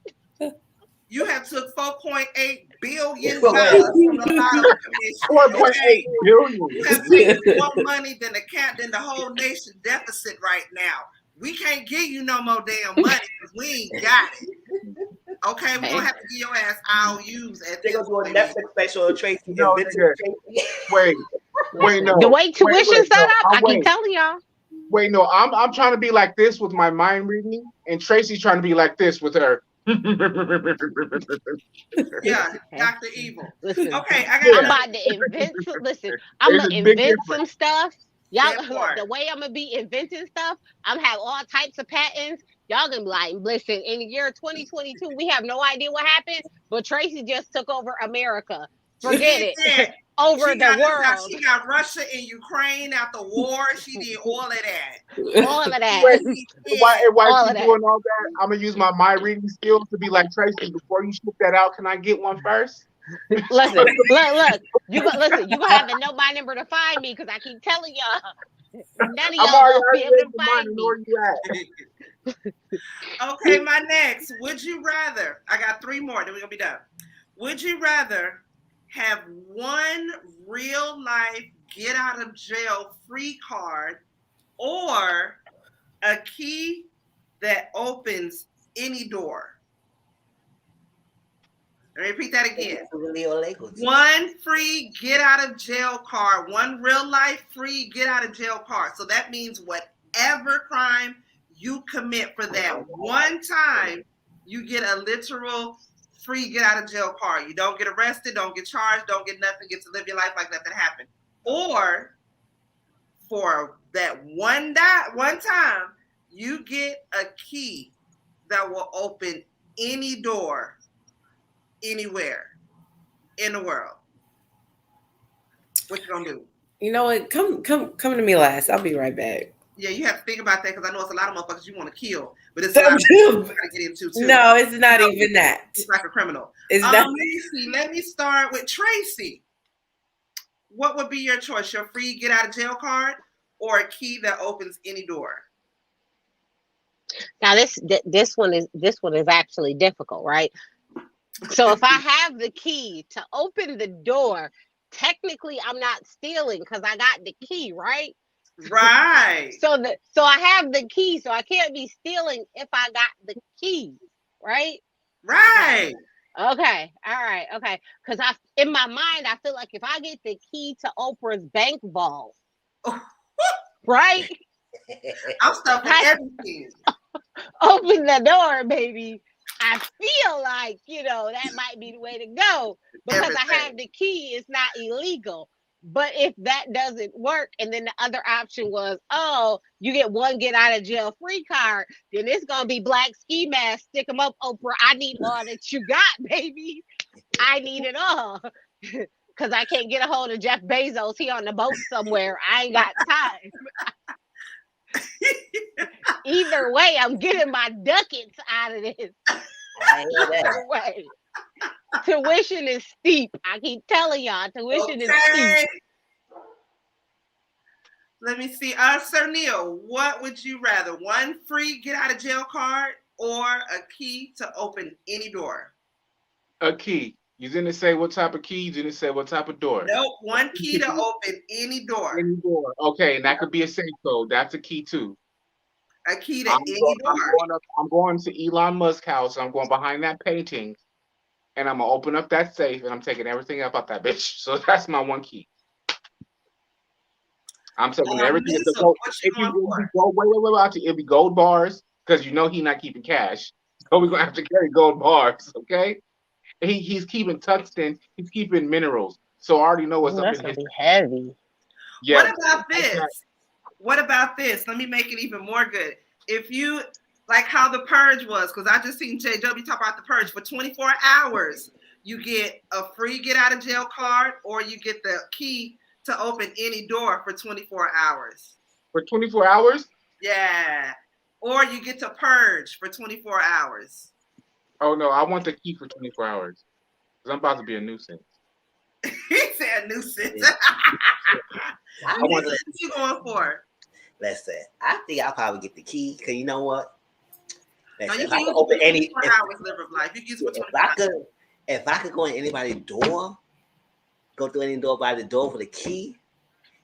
you have took $4.8 billion Wait. from the lotto commission. 4.8 Okay? billion. You have taken more money than the whole nation deficit right now. We can't give you no more damn money because we ain't got it. Okay, we're gonna have to give your ass IOUs at They this gonna do a point. Netflix special of Traci No, and Vincent. nigga. Wait, no. The way tuition Wait, set no. up, I keep telling y'all. Wait, no. I'm trying to be like this with my mind reading, and Tracy's trying to be like this with her. Yeah, Dr. Evil. Listen, Okay, I I'm got about to invent. Listen, I'm There's gonna a big invent difference. some stuff. Y'all, That look, part. the way I'm gonna be inventing stuff, I'm gonna have all types of patents. Y'all gonna be like, listen, in the year 2022, we have no idea what happened, but Traci just took over America. Forget it. Yeah. Over the world. She got Russia and Ukraine out the war. She did all of that. All of that. Wait, while All she's of that. doing all that, I'm gonna use my mind reading skills to be like Tracy. Before you ship that out, can I get one first? Listen, look. You gonna have to know my number to find me because I keep telling y'all, none of y'all gonna be able to find me. Where you at? Okay, my next. Would you rather? I got 3 more, then we're gonna be done. Would you rather have one real life get out of jail free card or a key that opens any door? Let me repeat that again. One free get out of jail card, one real life free get out of jail card. So that means whatever crime you commit for that one time, you get a literal free get out of jail card. You don't get arrested, don't get charged, don't get nothing, get to live your life like nothing happened. Or for that one time, you get a key that will open any door anywhere in the world. What you gonna do? You know what? Come to me last. I'll be right back. Yeah, you have to think about that because I know it's a lot of motherfuckers you want to kill, but it's a lot of you gotta get into too. No, it's not even that. It's like a criminal. It's not. Let me start with Traci. What would be your choice? Your free get out of jail card or a key that opens any door? Now this one is actually difficult, right? So if I have the key to open the door, technically I'm not stealing because I got the key, right? Right. So I have the key, so I can't be stealing if I got the key, right? Right. Okay. All right. Okay. Because in my mind, I feel like if I get the key to Oprah's bank vault, right? I'm stuffing everything. Open the door, baby. I feel like, that might be the way to go because Everything. I have the key. It's not illegal. But if that doesn't work, and then the other option was, oh, you get one get out of jail free card, then it's going to be black ski mask. Stick them up, Oprah. I need all that you got, baby. I need it all. Because I can't get a hold of Jeff Bezos. He on the boat somewhere. I ain't got time. Either way, I'm getting my ducats out of this. Either way. Tuition is steep. I keep telling y'all, tuition is steep. Let me see. Sir Neale, what would you rather? One free get out of jail card or a key to open any door? A key. You didn't say what type of key. You didn't say what type of door. Nope. One key to open any door. Any door. Okay, and that could be a safe code. That's a key too. A key to any door. I'm going to Elon Musk's house. I'm going behind that painting, and I'm gonna open up that safe, and I'm taking everything up out that bitch. So that's my one key. I'm taking everything. If you go, wait, it'll be gold bars because you know he's not keeping cash, so we're gonna have to carry gold bars. Okay. He's keeping tungsten. He's keeping minerals. So I already know what's up in his. That's gonna be heavy. Yeah. What about this? What about this? Let me make it even more good. If you like how the purge was, because I just seen JW talk about the purge for 24 hours, you get a free get out of jail card, or you get the key to open any door for 24 hours. For 24 hours? Yeah. Or you get to purge for 24 hours. Oh, no, I want the key for 24 hours. Because I'm about to be a nuisance. He said nuisance. What you going for? Listen, I think I'll probably get the key, because you know what? No, you can use open any hours live of life. You can use it for 24 hours. If I could go in anybody's door, go through any door by the door for the key,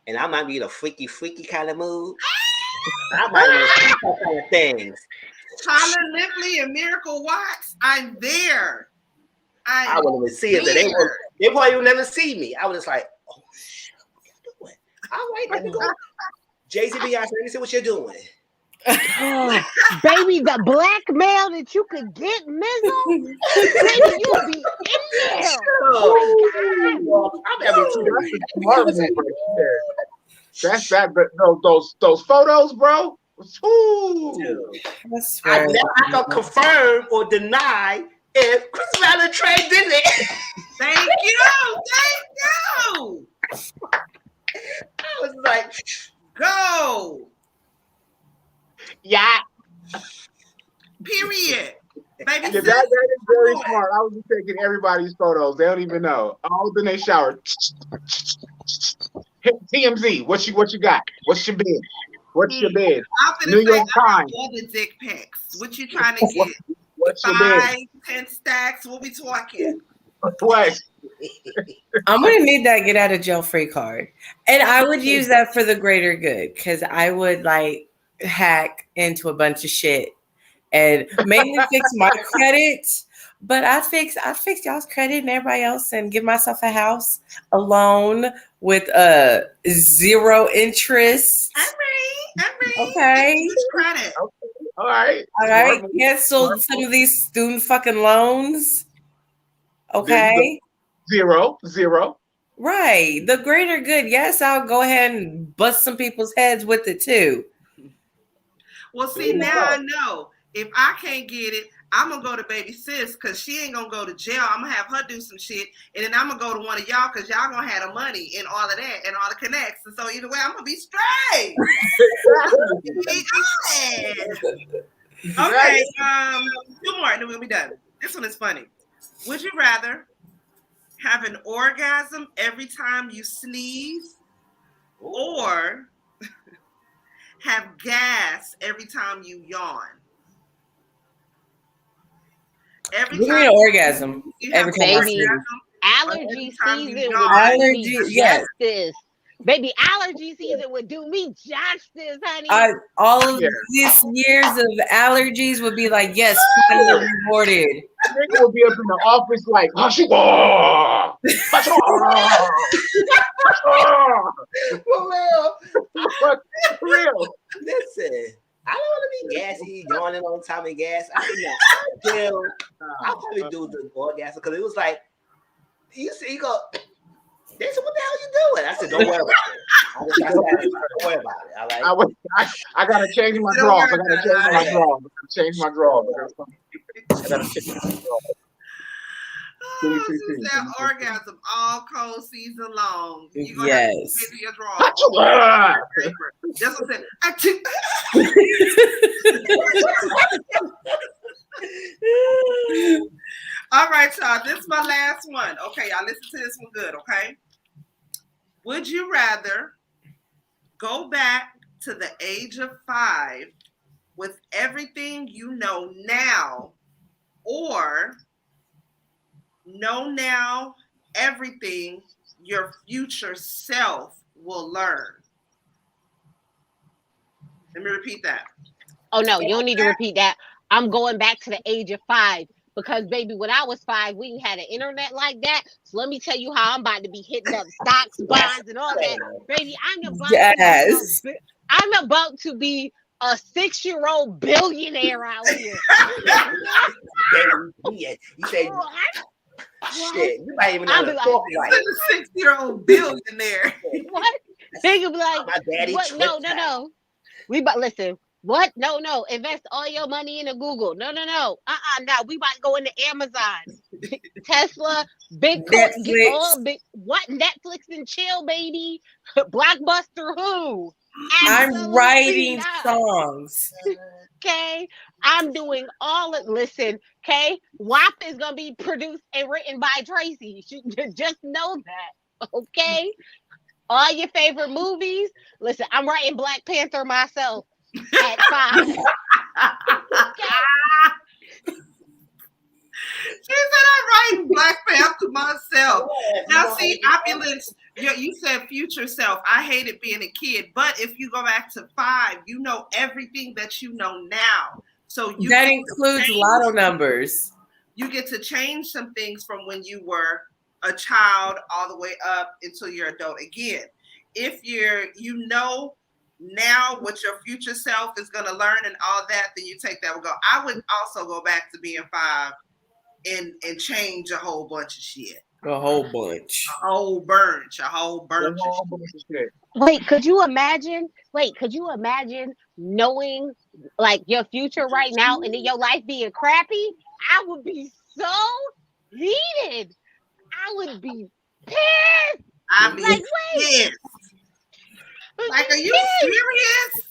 and I might be in a freaky kind of mood. I might want to see some kind of things. Tyler Lipley and Miracle Watts, I'm there. I wouldn't even see it. They probably would never see me. I was just like, oh shit, what you doing? All right, let me go. Jay-Z, Beyonce, let me see what you're doing. Baby, the blackmail that you could get, Mizzle, baby, you'll be in there. Oh my God. That's that. Those photos, bro. Ooh. I can confirm or deny if Chris Valentine did it. Thank you. I was like, go. Yeah. Period. Baby, that is very smart. I was just taking everybody's photos. They don't even know. All in their shower. TMZ. What you got? What's your bid? What's your bid? New York Times. The dick pics. What you trying to get? What's 5, your bid? 10 stacks. What we talking? What? I'm gonna need that get out of jail free card, and I would use that for the greater good because I would like hack into a bunch of shit and mainly fix my credit. But I'd fix y'all's credit and everybody else and give myself a house, a loan with 0 interest. I'm ready. Okay. Credit. Okay. All right. Canceled some of these student fucking loans. Okay. 0. Right. The greater good. Yes, I'll go ahead and bust some people's heads with it too. Well, see, now I know if I can't get it, I'm gonna go to baby sis because she ain't gonna go to jail. I'm gonna have her do some shit, and then I'm gonna go to one of y'all because y'all gonna have the money and all of that and all the connects. And so either way, I'm gonna be straight. Okay, 2 more, and then we'll be done. This one is funny. Would you rather have an orgasm every time you sneeze, or have gas every time you yawn? Every time an orgasm. Every time. Baby, allergy season would do me justice. Baby, allergy season would do me justice, honey. All of these years of allergies would be like, yes, finally rewarded. Nigga would be up in the office like, for real. Listen, I don't want to be gassy, yawning on time of gas. I'll probably do the orgasm because it was like, you go, they said, what the hell you doing? I said, don't worry about it. Don't worry about it. I gotta change my drawers. I gotta change my drawers. This is that orgasm all cold season long. You gonna yes. Have to your drawers. That's what I said. All right, y'all. This is my last one. Okay, y'all listen to this one good, okay? Would you rather go back to the age of 5 with everything you know now, or know now everything your future self will learn? Let me repeat that. Oh no, you don't need to repeat that. I'm going back to the age of 5 because baby, when I was 5, we ain't had an internet like that. So let me tell you how I'm about to be hitting up stocks, bonds, and all that. Baby, I'm about to be a 6-year-old billionaire out here. You say shit. You might even know the 6-year-old billionaire. What? They could be like, my daddy. What? No. We but listen. What? No. Invest all your money into Google. No. No. We about to go into Amazon, Tesla, Bitcoin, get all big. What? Netflix and chill, baby. Blockbuster who? Absolutely I'm writing not. songs. Okay, I'm doing all of. Listen, okay, WAP is gonna be produced and written by Traci. Just know that. Okay. All your favorite movies. Listen, I'm writing Black Panther myself at 5. She said I'm writing Black Panther myself. Now see, opulence. You said future self. I hated being a kid, but if you go back to 5, you know everything that you know now. So that includes lotto numbers. You get to change some things from when you were a child all the way up until you're adult. Again, if you know now what your future self is going to learn and all that, then you take that and go. I would also go back to being 5 and change a whole bunch of shit. A whole bunch of shit. Wait, could you imagine knowing like your future right now and then your life being crappy? I would be so heated. I would be pissed. I'd be pissed. Like, are you serious?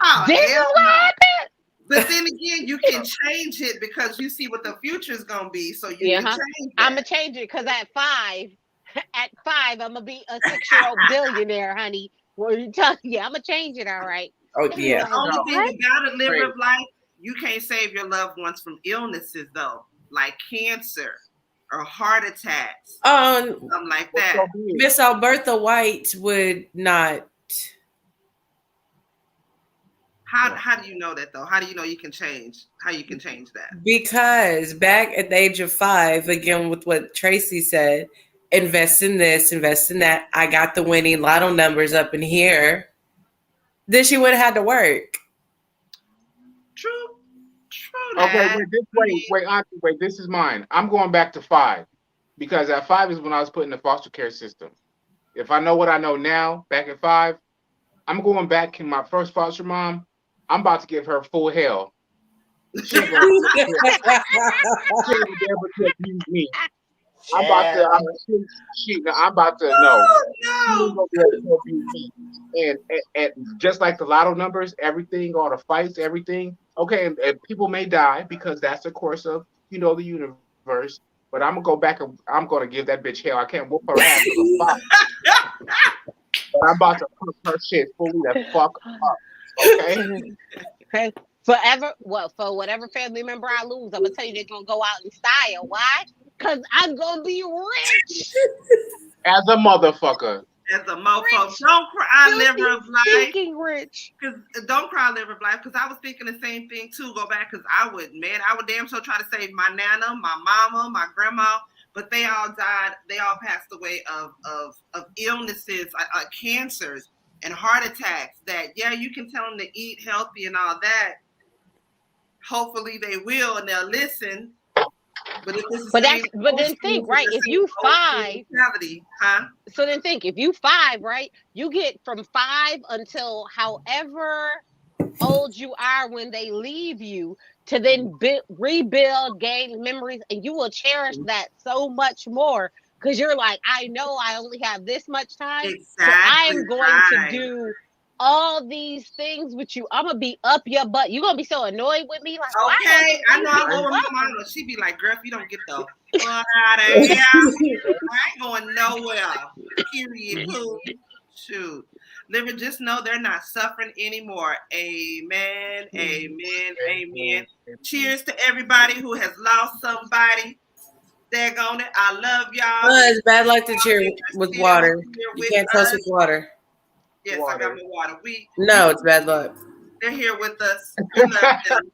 Oh, this is what happened. But then again, you can change it because you see what the future is gonna be. So you can change it. I'm gonna change it because at 5, I'm gonna be a 6-year-old billionaire, honey. What are you talking? Yeah, I'm gonna change it. All right. Oh yeah. The only thing you gotta live with life, you can't save your loved ones from illnesses though, like cancer or heart attacks. Something like that. Miss Alberta White would not. How do you know that though? How do you know you can change? How you can change that? Because back at the age of 5, again with what Traci said, invest in this, invest in that. I got the winning lotto numbers up in here. Then she would have had to work. True. Okay, wait. This is mine. I'm going back to 5 because at 5 is when I was put in the foster care system. If I know what I know now, back at 5, I'm going back to my first foster mom. I'm about to give her full hell. She ain't gonna be able to abuse me. I'm about to know. And just like the lotto numbers, everything, all the fights, everything. Okay, and people may die because that's the course of the universe. But I'm gonna go back and I'm gonna give that bitch hell. I can't whoop her ass with a spot. But I'm about to put her shit fully the fuck up. Okay. Forever. Well, for whatever family member I lose, I'm gonna tell you they're gonna go out in style. Why? Because I'm gonna be rich. As a motherfucker. As a mofo. Don't cry, liver of life. Rich. Don't cry, liver of life. Because I was thinking the same thing too. Go back, because I would damn sure try to save my nana, my mama, my grandma. But they all died. They all passed away of illnesses, cancers and heart attacks. That you can tell them to eat healthy and all that. Hopefully they will and they'll listen. But then think, right? If you 5, so then think, if you 5, right? You get from 5 until however old you are when they leave you to then rebuild, gain memories, and you will cherish that so much more because you're like, I know I only have this much time, so I'm going to do all these things with you. I'm gonna be up your butt. You gonna be so annoyed with me, like okay. I know I'm over my mama. She be like, "Girl, if you don't get the fuck out of here, I ain't going nowhere." Period. Shoot. Liver, just know they're not suffering anymore. Amen. Amen. Amen. Cheers to everybody who has lost somebody. Daggone it. I love y'all. It's bad luck to cheer with water. You can't toast with water. Yes, I got my water. No, it's bad luck. They're here with us. We love them.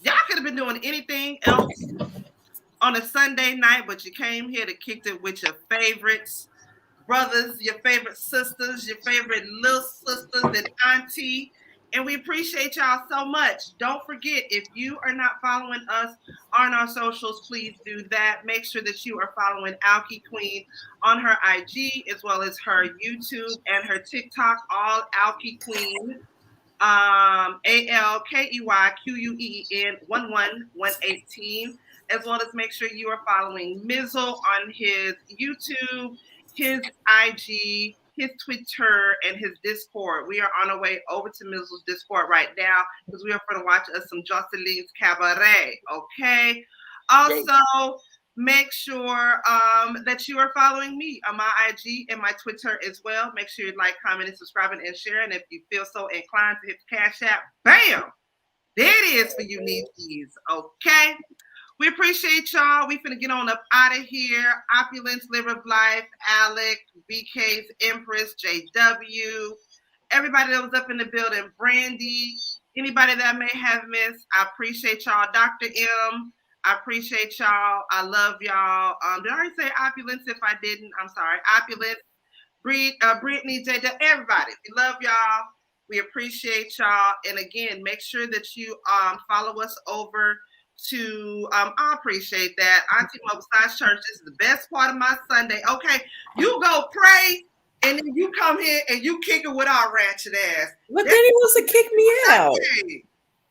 Y'all could have been doing anything else on a Sunday night, but you came here to kick it with your favorites, brothers, your favorite sisters, your favorite little sisters and auntie. And we appreciate y'all so much. Don't forget, if you are not following us on our socials, please do that. Make sure that you are following Alki Queen on her IG, as well as her YouTube and her TikTok, all Alki Queen. ALKEYQUEEN 11118, as well as make sure you are following Mizzle on his YouTube, his IG, his Twitter, and his Discord. We are on our way over to Mizzle's Discord right now because we are going to watch us some Jocelyn's Cabaret. Okay. Also, make sure that you are following me on my IG and my Twitter as well. Make sure you like, comment, and subscribing and sharing. If you feel so inclined to hit the Cash App, bam! There it is for you needs. Okay? We appreciate y'all. We finna get on up out of here. Opulence, Live of Life, Alec, BK's Empress, JW, everybody that was up in the building, Brandy, anybody that I may have missed, I appreciate y'all. Dr. M, I appreciate y'all. I love y'all. Did I already say Opulence? If I didn't, I'm sorry. Opulence, Brittany, JW, everybody. We love y'all. We appreciate y'all. And again, make sure that you follow us over to I appreciate that. Auntie Mo besides church, this is the best part of my Sunday. Okay, you go pray and then you come here and you kick it with our ratchet ass. But then he wants to kick me out.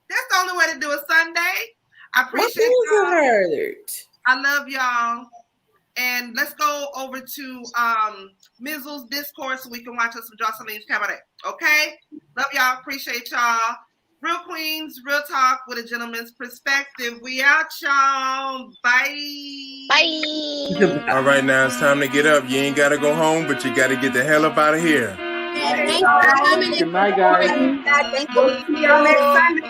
That's the only way to do a Sunday. I appreciate y'all. I love y'all. And let's go over to Mizzle's Discord so we can watch us some Jocelyn's Cabaret. Okay? Love y'all. Appreciate y'all. Real Queens, Real Talk with a gentleman's perspective. We out, y'all. Bye. Bye. All right, now it's time to get up. You ain't got to go home, but you got to get the hell up out of here. Thanks for coming. Good night, guys. Thank you. See y'all next Sunday.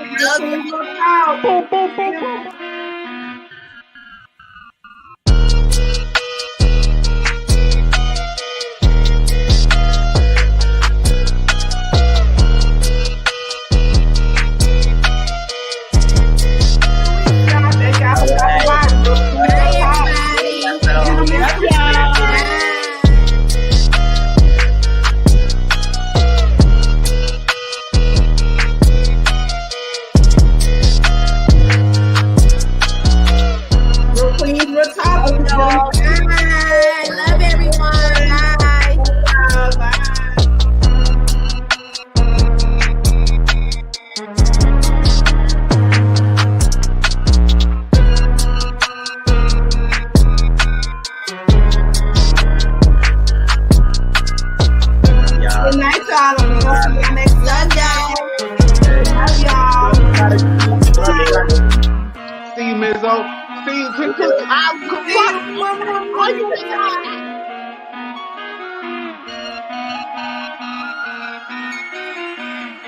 See you, Mizzle. See you.